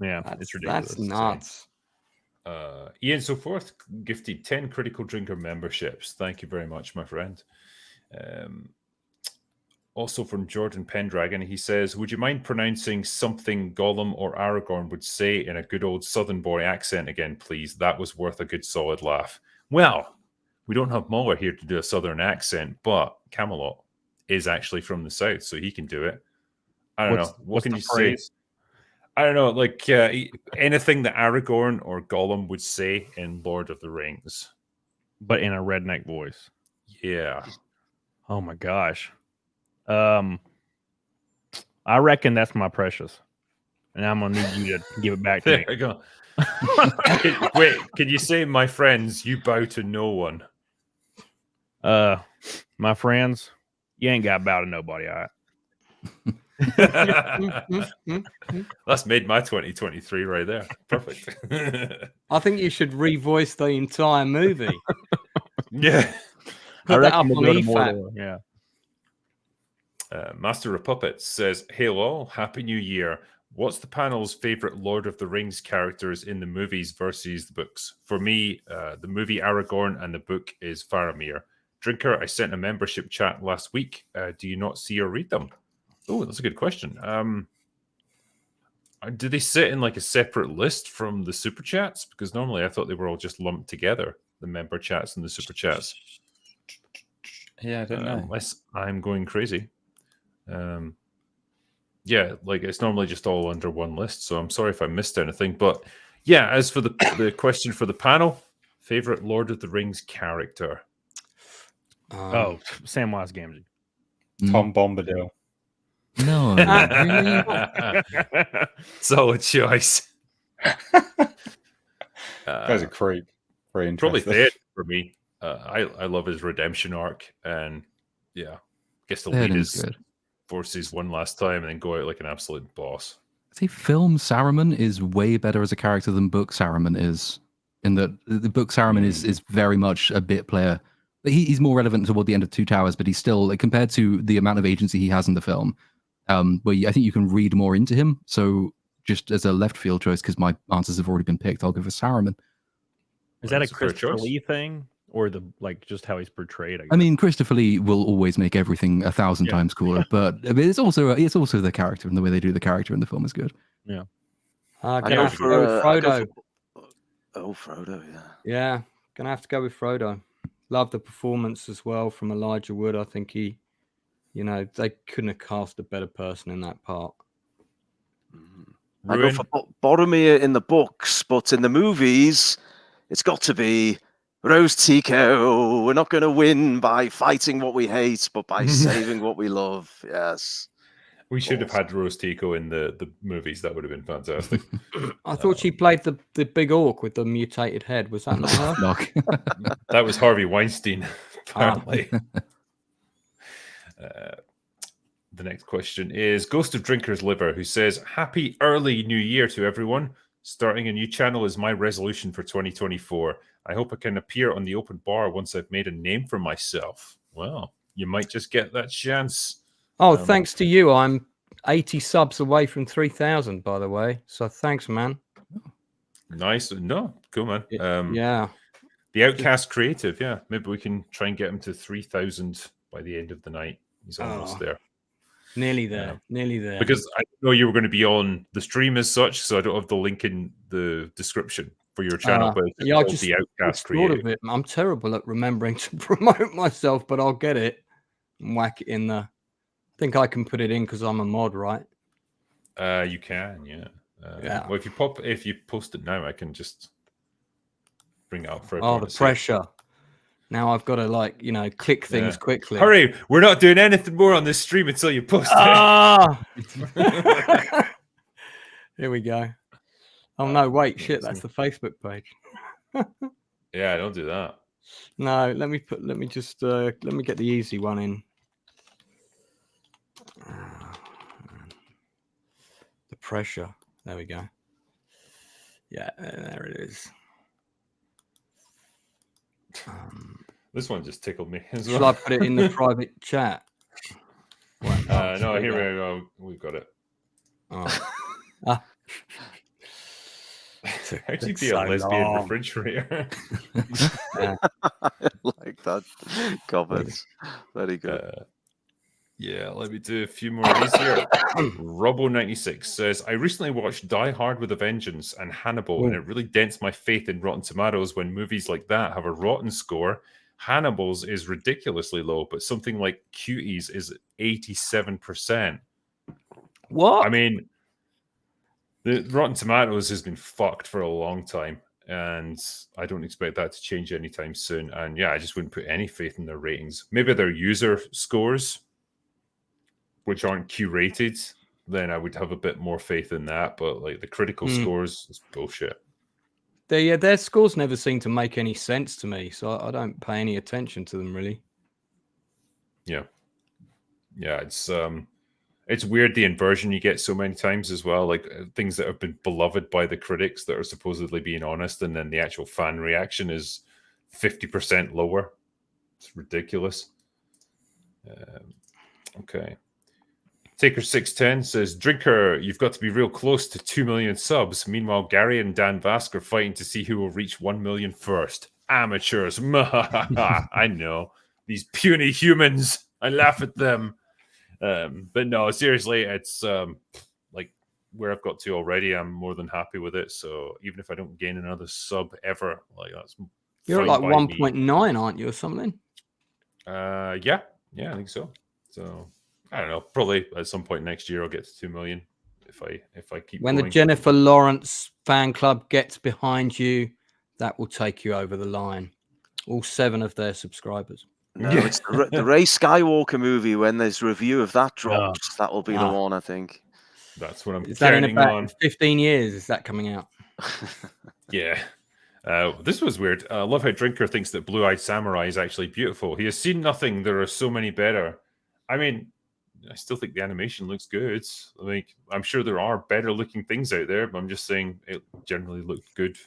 F: Yeah, it's ridiculous.
H: That's nuts.
B: Ian So Forth gifted 10 Critical Drinker memberships. Thank you very much, my friend. Also from Jordan Pendragon, he says, would you mind pronouncing something Gollum or Aragorn would say in a good old Southern boy accent again, please? That was worth a good solid laugh. Well, we don't have Muller here to do a Southern accent, but Camelot is actually from the South, so he can do it. I don't know. What can you say? I don't know, like anything that Aragorn or Gollum would say in Lord of the Rings.
F: But in a redneck voice.
B: Yeah.
F: Oh my gosh. I reckon that's my precious. And I'm gonna need you to give it back to
B: There
F: me.
B: you go. Wait, can you say, my friends, you bow to no one?
F: My friends, you ain't got to bow to nobody, all right?
B: That's made my 2023 right there. Perfect.
G: I think you should revoice the entire movie.
B: Yeah.
G: Put that up
F: we'll
G: on
F: go to
G: EFAP.
F: Mordor, yeah.
B: Master of Puppets says, "Hail all, Happy New Year. What's the panel's favorite Lord of the Rings characters in the movies versus the books? For me, the movie Aragorn and the book is Faramir. Drinker, I sent a membership chat last week. Do you not see or read them?" Oh, that's a good question. Do they sit in like a separate list from the super chats? Because normally I thought they were all just lumped together, the member chats and the super chats.
E: Yeah, I don't know.
B: Unless I'm going crazy. Yeah, like it's normally just all under one list. So I'm sorry if I missed anything. But yeah, as for the question for the panel, favorite Lord of the Rings character?
F: Samwise Gamgee.
E: Tom Bombadil.
C: No, really?
B: Solid choice.
E: Guy's a creep. Very
B: Probably
E: interesting.
B: Theoden for me. I love his redemption arc, and yeah, gets to lead
C: Theoden's
B: his
C: good.
B: forces one last time and then go out like an absolute boss.
C: I think film Saruman is way better as a character than book Saruman is. In that the book Saruman is very much a bit player. He's more relevant toward the end of Two Towers, but he's still, like, compared to the amount of agency he has in the film, where I think you can read more into him. So just as a left field choice, because my answers have already been picked, I'll go for Saruman.
F: Is that a
B: That's a fair
F: Christopher
B: choice.
F: Lee thing? Or just how he's portrayed?
C: I mean, Christopher Lee will always make everything 1,000 times cooler, but it's also the character, and the way they do the character in the film is good.
F: Yeah.
G: Gonna have to go with Frodo.
D: Frodo, yeah.
G: Yeah, gonna have to go with Frodo. Love the performance as well from Elijah Wood. I think they couldn't have cast a better person in that part.
D: I go for Boromir in the books, but in the movies, it's got to be Rose Tico. We're not going to win by fighting what we hate, but by saving what we love. Yes.
B: We should have had Rose Tico in the movies. That would have been fantastic.
G: I thought she played the big orc with the mutated head. Was that not her?
B: That was Harvey Weinstein, apparently. The next question is Ghost of Drinker's Liver, who says, "Happy early New Year to everyone. Starting a new channel is my resolution for 2024. I hope I can appear on the open bar once I've made a name for myself." Well, you might just get that chance.
G: Oh, thanks to you. I'm 80 subs away from 3,000, by the way. So thanks, man.
B: Nice. No, cool, man.
G: Yeah.
B: The Outcast Creative, yeah. Maybe we can try and get him to 3,000 by the end of the night. He's almost there.
G: Nearly there. Nearly there.
B: Because I didn't know you were going to be on the stream as such, so I don't have the link in the description for your channel. But it's
G: I
B: called
G: just
B: the Outcast
G: thought
B: Creative.
G: of it. I'm terrible at remembering to promote myself, but I'll get it and whack it in there. I think I can put it in because I'm a mod, right?
B: You can, yeah.
G: Yeah.
B: Well, if you post it now, I can just bring it up for
G: Oh,
B: everyone
G: the
B: to see.
G: pressure. Now I've got to click things quickly.
B: Hurry! We're not doing anything more on this stream until you post it.
G: Here we go. Oh no! Wait, shit! That's the Facebook page.
B: Yeah, don't do that.
G: No, let me get the easy one in. The pressure. There we go. Yeah, there it is.
B: This one just tickled me as
G: Shall
B: well.
G: I put it in the private chat? Wait,
B: No, here we go. We've got it.
G: Oh.
B: How'd you be a lesbian refrigerator?
D: I like that comments. Very good.
B: Yeah, let me do a few more of these here. Robo96 says, I recently watched Die Hard with a Vengeance and Hannibal, and it really dents my faith in Rotten Tomatoes when movies like that have a rotten score. Hannibal's is ridiculously low, but something like Cuties is 87%.
G: What?
B: I mean, the Rotten Tomatoes has been fucked for a long time, and I don't expect that to change anytime soon. And yeah, I just wouldn't put any faith in their ratings. Maybe their user scores, which aren't curated, then I would have a bit more faith in that. But like the critical scores is bullshit.
G: Their scores never seem to make any sense to me, so I don't pay any attention to them really.
B: Yeah, it's weird the inversion you get so many times as well. Like things that have been beloved by the critics that are supposedly being honest, and then the actual fan reaction is 50% lower. It's ridiculous. Okay. Taker610 says, Drinker, you've got to be real close to 2 million subs. Meanwhile, Gary and Dan Vask are fighting to see who will reach 1 million first. Amateurs. I know. These puny humans. I laugh at them. But no, seriously, it's like where I've got to already. I'm more than happy with it. So even if I don't gain another sub ever, like that's
G: you're at like 1.9, aren't you, or something?
B: Yeah, I think so. So I don't know. Probably at some point next year I'll get to 2 million if I keep
G: when
B: going.
G: The Jennifer Lawrence fan club gets behind you, that will take you over the line. All 7 of their subscribers.
D: No, it's the Ray Skywalker movie. When this review of that drops, that will be the one, I think.
B: That's what I'm
G: Is that in
B: counting
G: about
B: on.
G: 15 years? Is that coming out?
B: Yeah. This was weird. I love how Drinker thinks that Blue-Eyed Samurai is actually beautiful. He has seen nothing. There are so many better. I mean, I still think the animation looks good. Like, I'm sure there are better looking things out there, but I'm just saying it generally looked good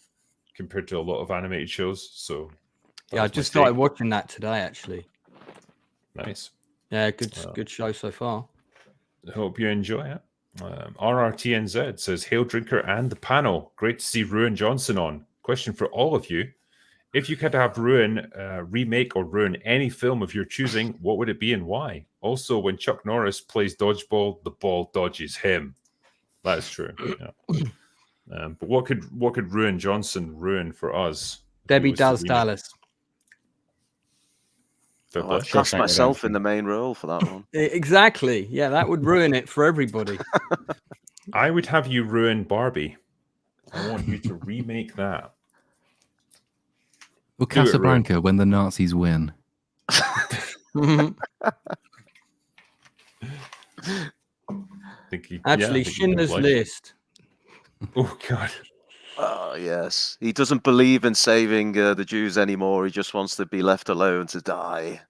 B: compared to a lot of animated shows. So
G: yeah, I just started watching that today, actually.
B: Nice.
G: Yeah, good show so far.
B: I hope you enjoy it. RRTNZ says, Hail Drinker and the panel. Great to see Ruin Johnson on. Question for all of you. If you could have Ruin remake or ruin any film of your choosing, what would it be and why? Also, when Chuck Norris plays dodgeball, the ball dodges him. That is true. Yeah. But what could Ruin Johnson ruin for us?
G: Debbie Does Dallas.
D: I'd cast myself in the main role for that one.
G: Exactly. Yeah, that would ruin it for everybody.
B: I would have you ruin Barbie. I want you to remake that.
C: Or Casablanca when the Nazis win.
G: Actually, Schindler's List.
B: Oh, God.
D: Oh, yes. He doesn't believe in saving the Jews anymore. He just wants to be left alone to die.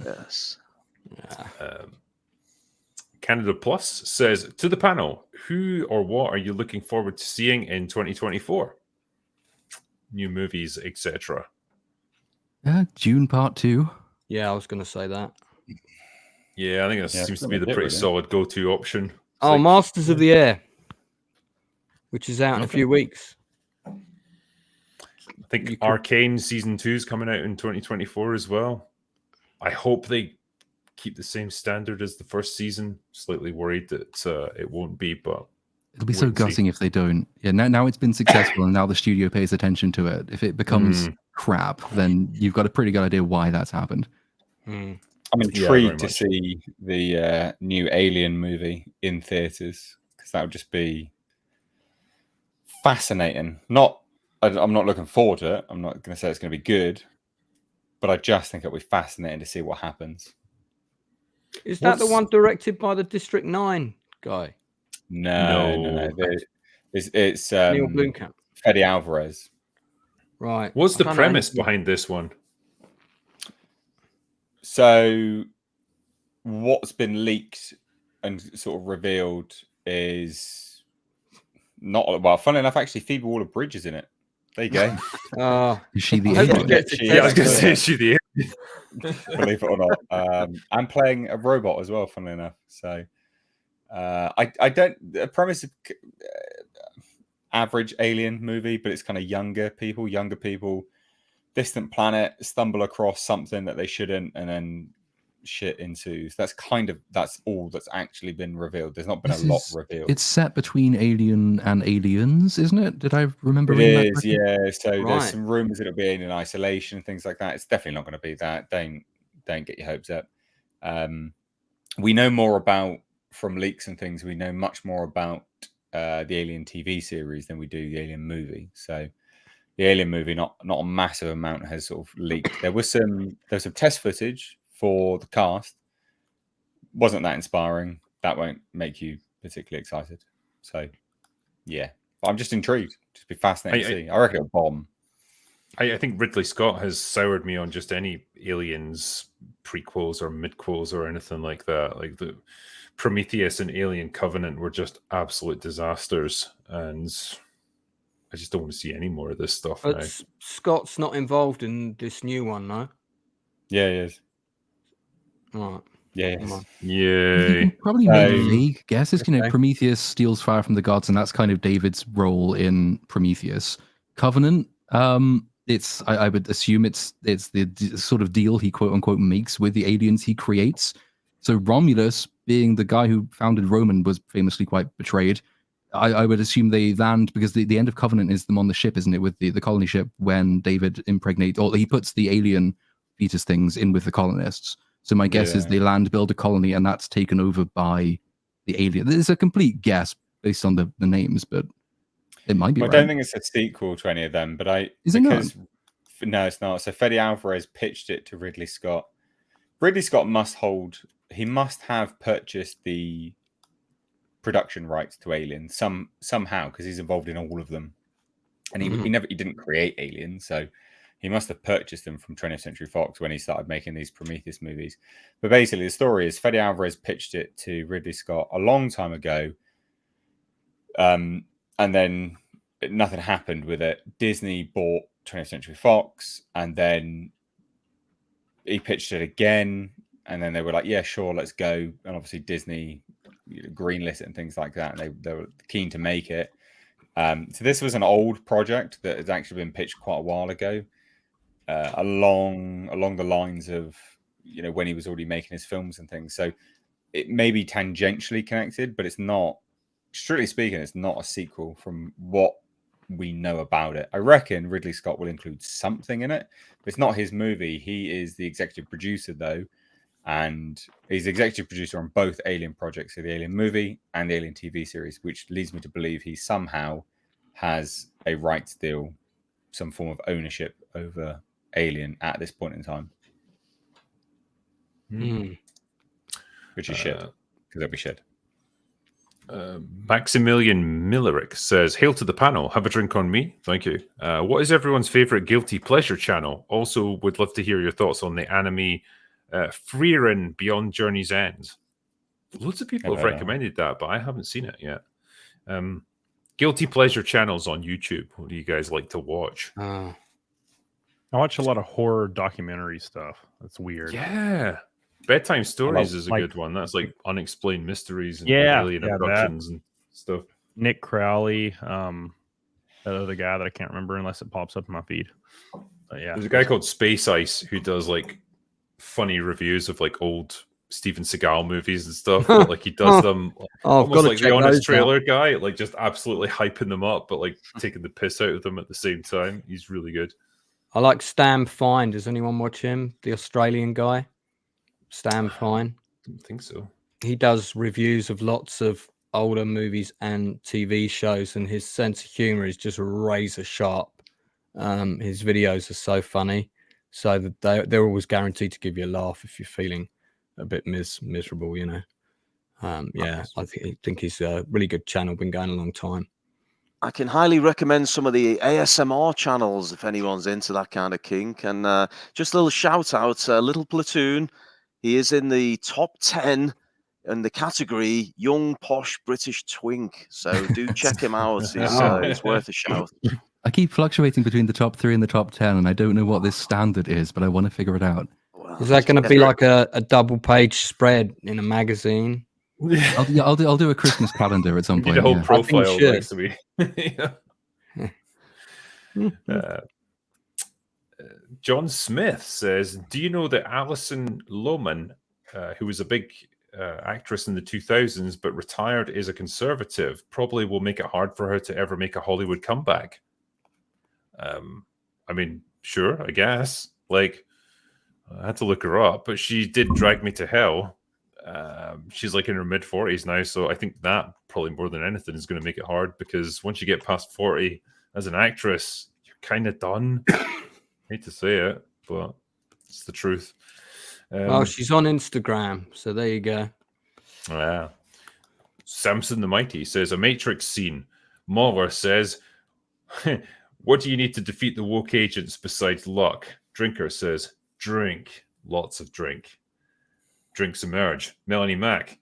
D: Yes.
B: Canada Plus says, to the panel, who or what are you looking forward to seeing in 2024? New movies, etc.
C: June Part 2.
G: Yeah, I was going to say that.
B: Yeah, I think that seems to be the pretty solid go-to option.
G: It's Masters of the Air, which is out in a few weeks.
B: I think Arcane Season 2 is coming out in 2024 as well. I hope they keep the same standard as the first season. Slightly worried that it won't be, but
C: it'll be so gutting if they don't. Yeah, now it's been successful, and now the studio pays attention to it. If it becomes crap, then you've got a pretty good idea why that's happened.
E: I'm intrigued to see the new Alien movie in theaters, because that would just be fascinating. I'm not looking forward to it. I'm not going to say it's going to be good, but I just think it'll be fascinating to see what happens.
G: Is that the one directed by the District 9 guy?
E: No. It's
G: Neil Blomkamp.
E: Fede Alvarez.
G: Right.
B: What's the premise behind this one?
E: So what's been leaked and sort of revealed is not well. Funnily enough, actually, Phoebe Waller-Bridge is in it. There you go.
C: Is she the
G: I hope
C: alien?
G: you get to
E: She
B: Yeah, I was
G: test
B: going to
E: is,
B: say, is she the
E: believe it or not. I'm playing a robot as well, funnily enough. So I don't. The premise of average alien movie, but it's kind of younger people, distant planet, stumble across something that they shouldn't, and then shit ensues. That's all that's actually been revealed. There's not been a lot revealed.
C: It's set between Alien and Aliens, isn't it? Did I remember
E: It
C: reading that
E: is,
C: correctly?
E: yeah. So there's
G: Right.
E: some rumors it'll be in isolation, things like that. It's definitely not going to be that. Don't get your hopes up. We know more about, from leaks and things, we know much more about the Alien TV series than we do the Alien movie. So the Alien movie, not a massive amount has sort of leaked. There's some test footage for the cast. Wasn't that inspiring? That won't make you particularly excited. So yeah, but I'm just intrigued. Just be fascinating to see. I reckon it'll bomb.
B: I think Ridley Scott has soured me on just any Aliens prequels or midquels or anything like that. Like the Prometheus and Alien Covenant were just absolute disasters, and I just don't want to see any more of this stuff now.
G: But Scott's not involved in this new one, no?
E: Yeah, he is.
G: Right.
E: Yeah,
G: Come on.
C: You
B: Yay.
C: can probably make
E: So-
C: vague guesses. You know,
G: Okay.
C: Prometheus steals fire from the gods, and that's kind of David's role in Prometheus. Covenant, I would assume it's the sort of deal he quote unquote makes with the aliens he creates. So Romulus, being the guy who founded Roman, was famously quite betrayed. I would assume they land, because the end of Covenant is them on the ship, isn't it, with the colony ship, when David impregnates, or he puts the alien fetus things in with the colonists. So my guess is
E: Yeah.
C: they land, build a colony, and that's taken over by the alien. It's a complete guess based on the names, but it might be
E: I
C: right.
E: don't think it's a sequel to any of them, but
C: Is it not?
E: No, it's not. So Fede Alvarez pitched it to Ridley Scott. Ridley Scott must have purchased the production rights to Alien somehow, because he's involved in all of them, and he didn't create Alien, so he must have purchased them from 20th Century Fox when he started making these Prometheus movies. But basically, the story is Fede Alvarez pitched it to Ridley Scott a long time ago, and then nothing happened with it. Disney bought 20th Century Fox, and then he pitched it again, and then they were like, "Yeah, sure, let's go." And obviously, Disney greenlit it and things like that, and they were keen to make it. So this was an old project that has actually been pitched quite a while ago. Along the lines of, when he was already making his films and things. So it may be tangentially connected, but it's not, strictly speaking, it's not a sequel from what we know about it. I reckon Ridley Scott will include something in it, but it's not his movie. He is the executive producer, though, and he's executive producer on both Alien projects, so the Alien movie and the Alien TV series, which leads me to believe he somehow has a rights deal, some form of ownership over Alien at this point in time, which is shit, because it'll be shit.
B: Maximilian Millerick says, "Hail to the panel. Have a drink on me. Thank you. What is everyone's favorite guilty pleasure channel? Also, would love to hear your thoughts on the anime Frieren Beyond Journey's End." Loads of people have recommended that, but I haven't seen it yet. Guilty pleasure channels on YouTube. What do you guys like to watch?
F: I watch a lot of horror documentary stuff. That's weird.
B: Yeah. Bedtime Stories is a
F: like-
B: good one. That's like unexplained mysteries and
F: Yeah,
B: alien
F: yeah, that.
B: abductions and stuff.
F: Nick Crowley, that other guy that I can't remember unless it pops up in my feed. But yeah,
B: There's a guy called Space Ice who does like funny reviews of like old Steven Seagal movies and stuff. But, like he does them
G: I've
B: almost
G: got to
B: like the
G: check
B: Honest
G: those out.
B: Trailer guy, like just absolutely hyping them up, but like taking the piss out of them at the same time. He's really good.
G: I like Stam Fine. Does anyone watch him? The Australian guy, Stam Fine.
B: I don't think so.
G: He does reviews of lots of older movies and TV shows, and his sense of humor is just razor sharp. His videos are so funny, so that they're always guaranteed to give you a laugh if you're feeling a bit miserable, Yeah, I think he's a really good channel. Been going a long time.
D: I can highly recommend some of the ASMR channels if anyone's into that kind of kink. And just a little shout out, Little Platoon. He is in the top 10 in the category Young Posh British Twink. So do check him out. He's worth a shout.
C: I keep fluctuating between the top 3 and the top 10, and I don't know what this standard is, but I want to figure it out.
D: Well,
G: Is that going to be like a double page spread in a magazine?
C: I'll do a Christmas calendar at some
B: Need
C: point.
B: a whole
C: Yeah.
B: profile
G: should.
B: next to me. Yeah. John Smith says, do you know that Alison Lohman, who was a big actress in the 2000s but retired, is a conservative? Probably will make it hard for her to ever make a Hollywood comeback. I mean, sure, I guess. Like, I had to look her up, but she did Drag Me to Hell. She's like in her mid-40s now, so I think that probably more than anything is going to make it hard, because once you get past 40 as an actress, you're kind of done. Hate to say it, but it's the truth.
G: Well, she's on Instagram, so there you go.
B: Yeah. Samson the Mighty says, a Matrix scene. Mauler says, what do you need to defeat the woke agents besides luck? Drinker says, drink. Lots of drink. Drinks emerge. Melanie Mack,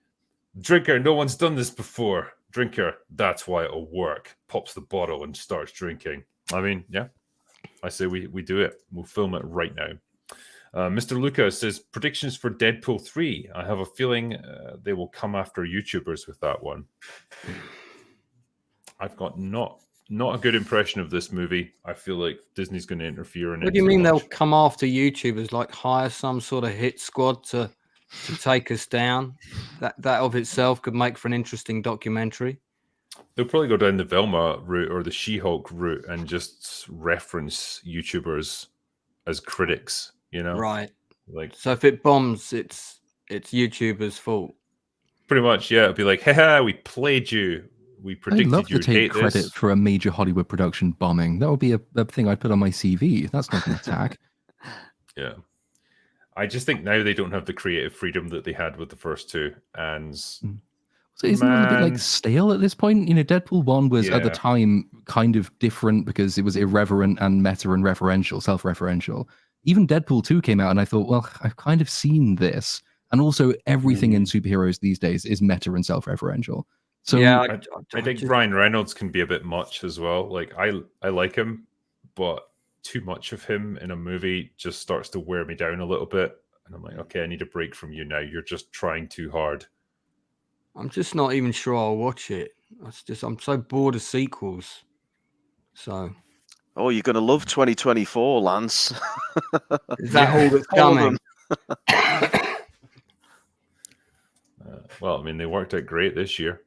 B: Drinker, no one's done this before. Drinker, that's why it'll work. Pops the bottle and starts drinking. I mean, yeah, I say we do it. We'll film it right now. Mr. Lucas says, predictions for Deadpool 3. I have a feeling they will come after YouTubers with that one. I've got not a good impression of this movie. I feel like Disney's going to interfere in it.
G: What do you mean they'll come after YouTubers? Like hire some sort of hit squad to take us down? That of itself could make for an interesting documentary.
B: They'll probably go down the Velma route or the She-Hulk route and just reference YouTubers as critics, you know?
G: Right.
B: Like,
G: so if it bombs, it's YouTubers' fault.
B: Pretty much, yeah. It'd be like, haha, we played you. We predicted
C: I'd love to
B: you'd
C: take
B: hate
C: credit
B: this.
C: for a major Hollywood production bombing. That would be a thing I'd put on my CV. That's not an attack.
B: Yeah. I just think now they don't have the creative freedom that they had with the first two. And
C: So isn't it a bit like stale at this point? You know, Deadpool 1 was at the
B: Yeah.
C: time kind of different because it was irreverent and meta and referential, self-referential. Even Deadpool 2 came out and I thought, well, I've kind of seen this. And also everything in superheroes these days is meta and self-referential. So
G: yeah,
B: I think Ryan Reynolds can be a bit much as well. Like I like him, but too much of him in a movie just starts to wear me down a little bit. And I'm like, okay, I need a break from you now. You're just trying too hard.
G: I'm just not even sure I'll watch it. I'm so bored of sequels. So
D: Oh, you're going to love 2024, Lance.
G: is that all that's
D: All of
G: coming?
B: Well, I mean, they worked out great this year.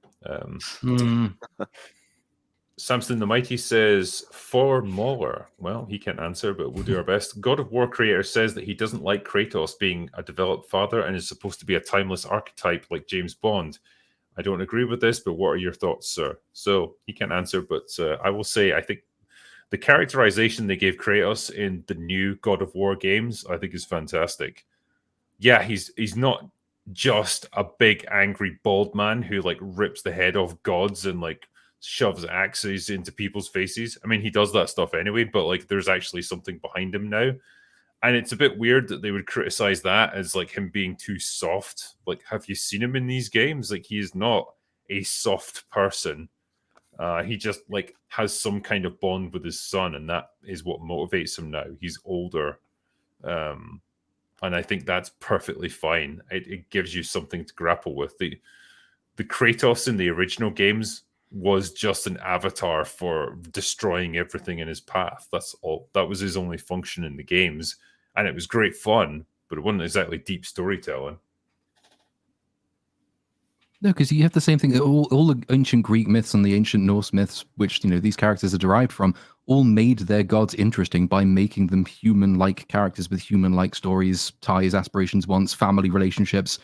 B: Samson the Mighty says, for Mauler. Well, he can't answer, but we'll do our best. God of War creator says that he doesn't like Kratos being a developed father and is supposed to be a timeless archetype like James Bond. I don't agree with this, but what are your thoughts, sir? So he can't answer, but I will say I think the characterization they gave Kratos in the new God of War games, I think is fantastic. Yeah, he's not just a big angry bald man who like rips the head off gods and like shoves axes into people's faces. I mean, he does that stuff anyway, but like there's actually something behind him now. And it's a bit weird that they would criticize that as like him being too soft. Like, have you seen him in these games? Like, he is not a soft person. He just like has some kind of bond with his son, and that is what motivates him now. He's older. And I think that's perfectly fine. It gives you something to grapple with. The Kratos in the original games was just an avatar for destroying everything in his path. That's all. That was his only function in the games. And it was great fun, but it wasn't exactly deep storytelling.
C: no, because you have the same thing. All the ancient Greek myths and the ancient Norse myths, which these characters are derived from, all made their gods interesting by making them human-like characters with human-like stories, ties, aspirations, wants, family relationships.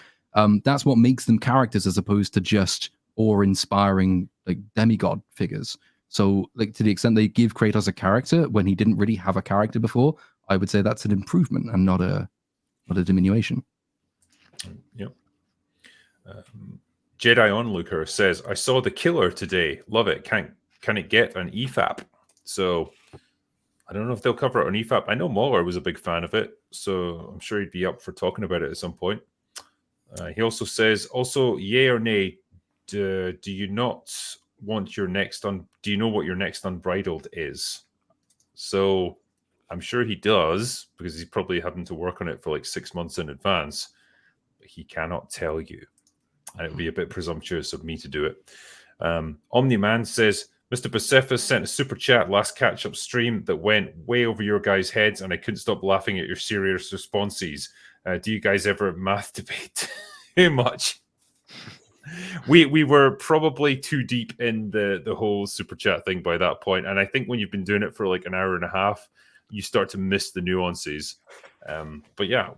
C: That's what makes them characters, as opposed to just awe-inspiring like demigod figures. So, like, to the extent they give Kratos a character when he didn't really have a character before, I would say that's an improvement and not a diminution.
B: Yep. Jedi Onlooker says, I saw The Killer today. Love it. Can it get an EFAP? So I don't know if they'll cover it on EFAP. I know Mauler was a big fan of it, so I'm sure he'd be up for talking about it at some point. He also says, also, yay or nay, do you not want your next do you know what your next Unbridled is? So I'm sure he does, because he's probably having to work on it for like 6 months in advance. But he cannot tell you. And it would be a bit presumptuous of me to do it. Omni-Man says, Mr. Pacificus sent a super chat last catch-up stream that went way over your guys' heads, and I couldn't stop laughing at your serious responses. Do you guys ever math debate too much? We were probably too deep in the whole super chat thing by that point, and I think when you've been doing it for like an hour and a half, you start to miss the nuances. But yeah,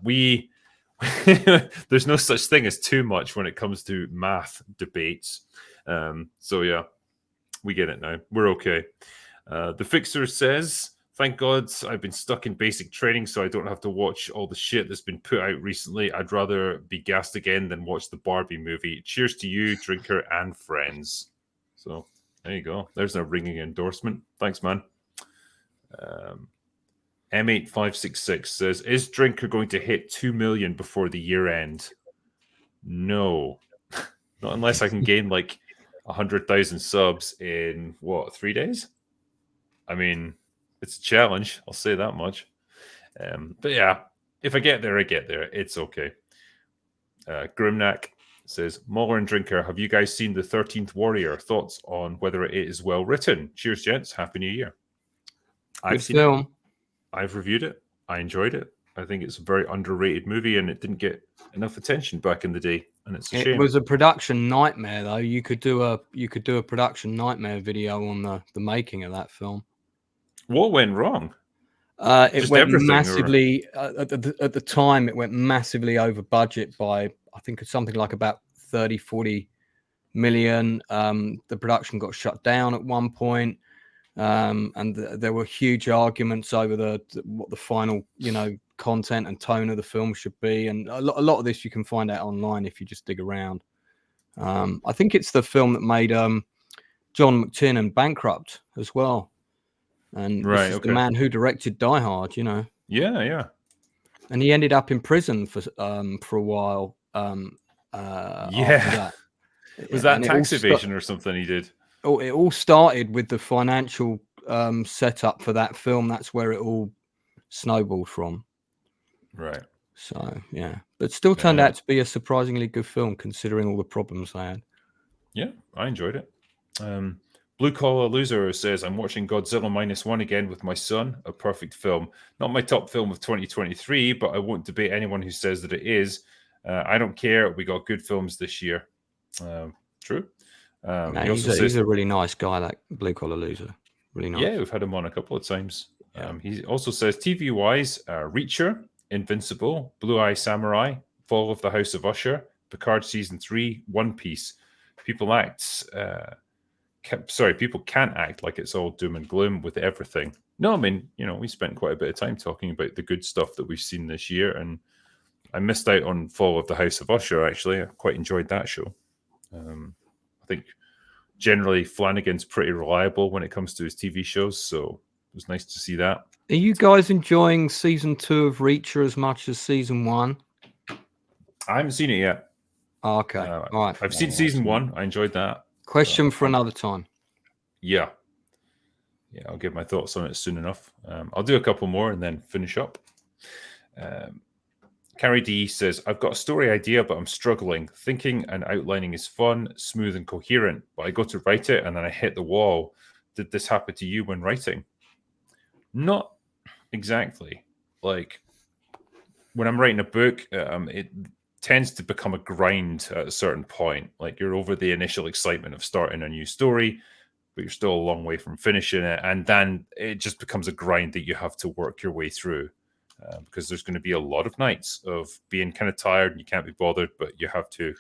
B: there's no such thing as too much when it comes to math debates. So yeah, we get it now. We're okay. The Fixer says, thank God I've been stuck in basic training so I don't have to watch all the shit that's been put out recently. I'd rather be gassed again than watch the Barbie movie. Cheers to you, Drinker and friends. So there you go. There's a ringing endorsement. Thanks, man. M8566 says, is Drinker going to hit 2 million before the year end? No. Not unless I can gain like 100,000 subs in, 3 days? I mean, it's a challenge. I'll say that much. But yeah, if I get there, I get there. It's okay. Grimnack says, Mauler and Drinker, have you guys seen The 13th Warrior? Thoughts on whether it is well written? Cheers, gents. Happy New Year. I've seen it. I've reviewed it. I enjoyed it. I think it's a very underrated movie, and it didn't get enough attention back in the day, and it's a shame.
G: It was a production nightmare, though. You could do a production nightmare video on the making of that film.
B: What went wrong?
G: It went massively at the time. It went massively over budget by, I think, something like about 30-40 million. The production got shut down at one point. And there were huge arguments over what the final, content and tone of the film should be, and a lot of this you can find out online if you just dig around. I think it's the film that made John McTiernan bankrupt as well, and this is the man who directed Die Hard.
B: Yeah.
G: And he ended up in prison for a while.
B: That. Was that tax evasion or something he did?
G: Oh, it all started with the financial setup for that film. That's where it all snowballed from. Right. So, yeah. But still turned out to be a surprisingly good film, considering all the problems they had.
B: Yeah, I enjoyed it. Blue Collar Loser says, I'm watching Godzilla -1 again with my son. A perfect film. Not my top film of 2023, but I won't debate anyone who says that it is. I don't care. We got good films this year. True.
G: He's a really nice guy, that Blue Collar Loser. Really nice.
B: Yeah, we've had him on a couple of times. Yeah. He also says, TV-wise, Reacher, Invincible, Blue Eye Samurai, Fall of the House of Usher, Picard Season 3, One Piece. People can't act like it's all doom and gloom with everything. No, I mean, we spent quite a bit of time talking about the good stuff that we've seen this year, and I missed out on Fall of the House of Usher, actually. I quite enjoyed that show. I think generally Flanagan's pretty reliable when it comes to his TV shows, so it was nice to see that.
G: Are you guys enjoying season 2 of Reacher as much as season 1?
B: I haven't seen it yet.
G: Oh, okay. All right.
B: I've seen season 1. I enjoyed that.
G: Question for another time.
B: Yeah, I'll give my thoughts on it soon enough. I'll do a couple more and then finish up. Carrie D says, I've got a story idea, but I'm struggling. Thinking and outlining is fun, smooth, and coherent, but I go to write it and then I hit the wall. Did this happen to you when writing? Not exactly. Like, when I'm writing a book, it tends to become a grind at a certain point. Like, you're over the initial excitement of starting a new story, but you're still a long way from finishing it. And then it just becomes a grind that you have to work your way through. Because there's going to be a lot of nights of being kind of tired and you can't be bothered, but you have to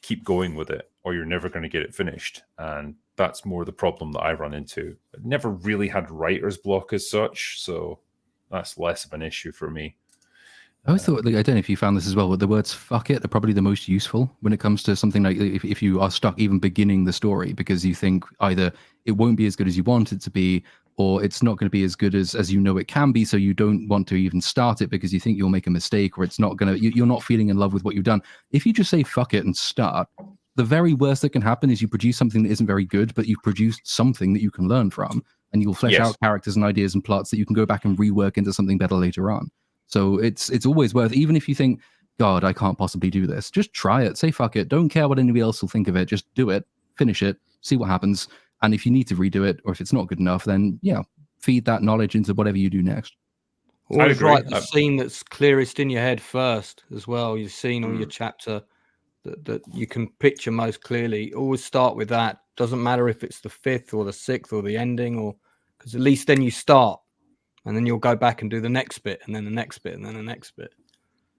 B: keep going with it or you're never going to get it finished. And that's more the problem that I run into. I've never really had writer's block as such, so that's less of an issue for me.
C: I always thought, I don't know if you found this as well, but the words fuck it are probably the most useful when it comes to something like if you are stuck even beginning the story because you think either it won't be as good as you want it to be, or it's not going to be as good as you know it can be, so you don't want to even start it because you think you'll make a mistake, or it's not going to, you're not feeling in love with what you've done. If you just say fuck it and start, the very worst that can happen is you produce something that isn't very good, but you've produced something that you can learn from, and you'll flesh out characters and ideas and plots that you can go back and rework into something better later on. So it's always worth, even if you think, God, I can't possibly do this, just try it, say fuck it, don't care what anybody else will think of it, just do it, finish it, see what happens. And if you need to redo it, or if it's not good enough, then feed that knowledge into whatever you do next.
G: Always write the scene that's clearest in your head first as well. Your scene or your chapter that you can picture most clearly. Always start with that. Doesn't matter if it's the 5th or the 6th or the ending, or because at least then you start, and then you'll go back and do the next bit, and then the next bit, and then the next bit.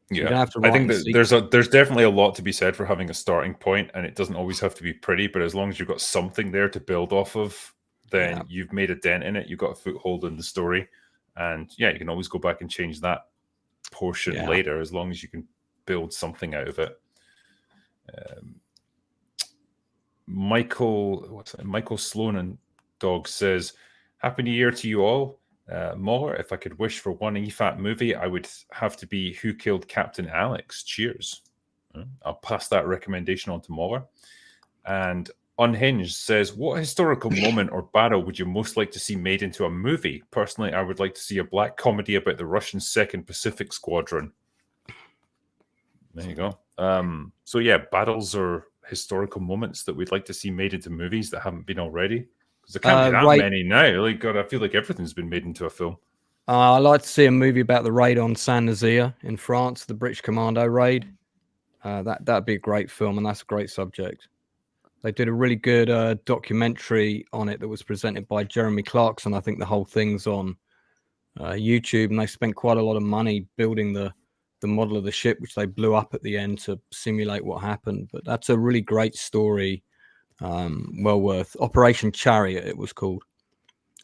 G: So you don't have to write.
B: I think that there's definitely a lot to be said for having a starting point, and it doesn't always have to be pretty, but as long as you've got something there to build off of, then you've made a dent in it. You've got a foothold in the story, and you can always go back and change that portion later, as long as you can build something out of it. Michael Sloan and Dog says, "Happy New Year to you all. Mauler, if I could wish for one EFAT movie, I would have to be Who Killed Captain Alex. Cheers." I'll pass that recommendation on to Mauler. And Unhinged says, "What historical moment or battle would you most like to see made into a movie? Personally, I would like to see a black comedy about the Russian 2nd Pacific Squadron." There you go. So battles or historical moments that we'd like to see made into movies that haven't been already. Because there can't be that many now. Like, God, I feel like everything's been made into a film.
G: I'd like to see a movie about the raid on Saint-Nazaire in France, the British Commando raid. That'd be a great film, and that's a great subject. They did a really good documentary on it that was presented by Jeremy Clarkson. I think the whole thing's on YouTube, and they spent quite a lot of money building the model of the ship, which they blew up at the end to simulate what happened. But that's a really great story. Well worth. Operation Chariot, it was called.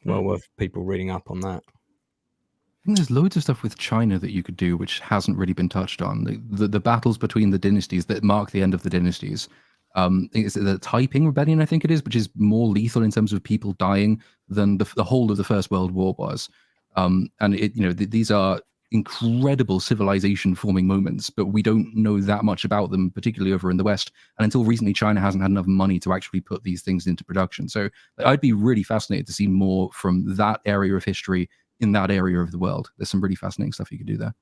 G: Well worth people reading up on that.
C: I think there's loads of stuff with China that you could do which hasn't really been touched on. The battles between the dynasties that mark the end of the dynasties. It's the Taiping Rebellion, I think it is, which is more lethal in terms of people dying than the whole of the First World War was. And these are incredible civilization forming moments, but we don't know that much about them, particularly over in the West. And until recently, China hasn't had enough money to actually put these things into production. So I'd be really fascinated to see more from that area of history in that area of the world. There's some really fascinating stuff you could do there.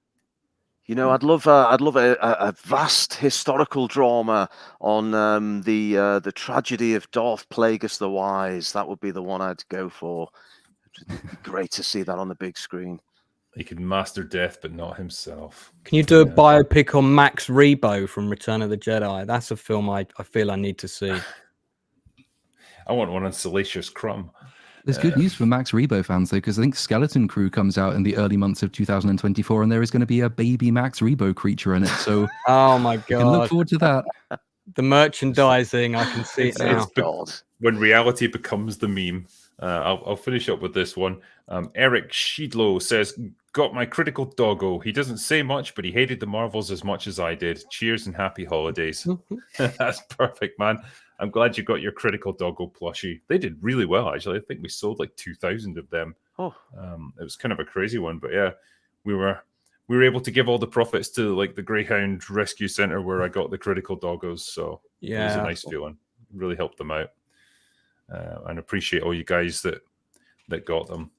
D: I'd love a vast historical drama on the tragedy of Darth Plagueis the Wise. That would be the one I'd go for. It'd be great to see that on the big screen.
B: He could master death, but not himself.
G: Can you do a biopic on Max Rebo from Return of the Jedi? That's a film I feel I need to see.
B: I want one on Salacious Crumb.
C: There's good news for Max Rebo fans, though, because I think Skeleton Crew comes out in the early months of 2024, and there is going to be a baby Max Rebo creature in it. So,
G: oh my God,
C: you can look forward to that.
G: The merchandising, I can see it now.
B: When reality becomes the meme. I'll finish up with this one. Eric Sheedlow says, "Got my critical doggo. He doesn't say much, but he hated the Marvels as much as I did. Cheers and happy holidays." That's perfect, man. I'm glad you got your critical doggo plushie. They did really well, actually. I think we sold like 2,000 of them.
D: Oh,
B: it was kind of a crazy one, but yeah, we were able to give all the profits to like the Greyhound Rescue Center where I got the critical doggos. So it was a nice feeling. Really helped them out. And appreciate all you guys that got them.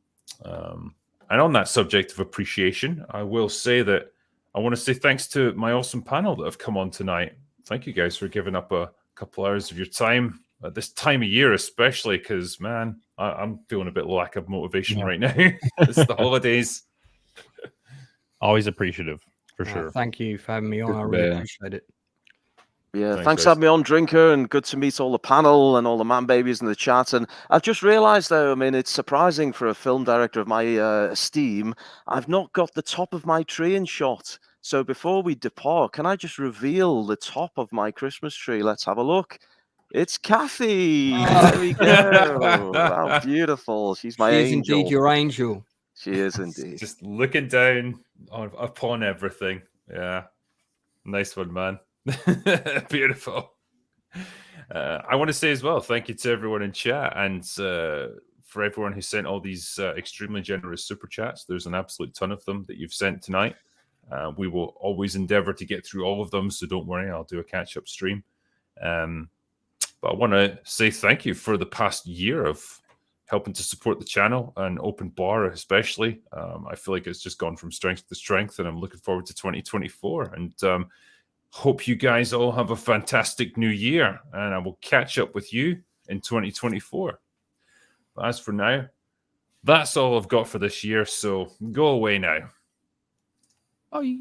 B: And on that subject of appreciation, I will say that I want to say thanks to my awesome panel that have come on tonight. Thank you guys for giving up a couple hours of your time at this time of year, especially because, man, I'm feeling a bit lack of motivation right now. It's the holidays.
F: Always appreciative, for sure.
G: Thank you for having me on. I really appreciate it.
D: Yeah, thanks for having me on, Drinker, and good to meet all the panel and all the man babies in the chat. And I've just realised, though, I mean, it's surprising for a film director of my esteem, I've not got the top of my tree in shot. So before we depart, can I just reveal the top of my Christmas tree? Let's have a look. It's Kathy. There we go. How beautiful. She's my angel.
G: She is indeed your angel.
D: She is indeed.
B: Just looking down upon everything. Yeah. Nice one, man. Beautiful. I want to say as well, thank you to everyone in chat and for everyone who sent all these extremely generous super chats. There's an absolute ton of them that you've sent tonight. We will always endeavor to get through all of them, so don't worry, I'll do a catch-up stream. But I want to say thank you for the past year of helping to support the channel and Open Bar especially. I feel like it's just gone from strength to strength, and I'm looking forward to 2024. And hope you guys all have a fantastic new year, and I will catch up with you in 2024. But as for now, that's all I've got for this year, so go away now.
C: Bye.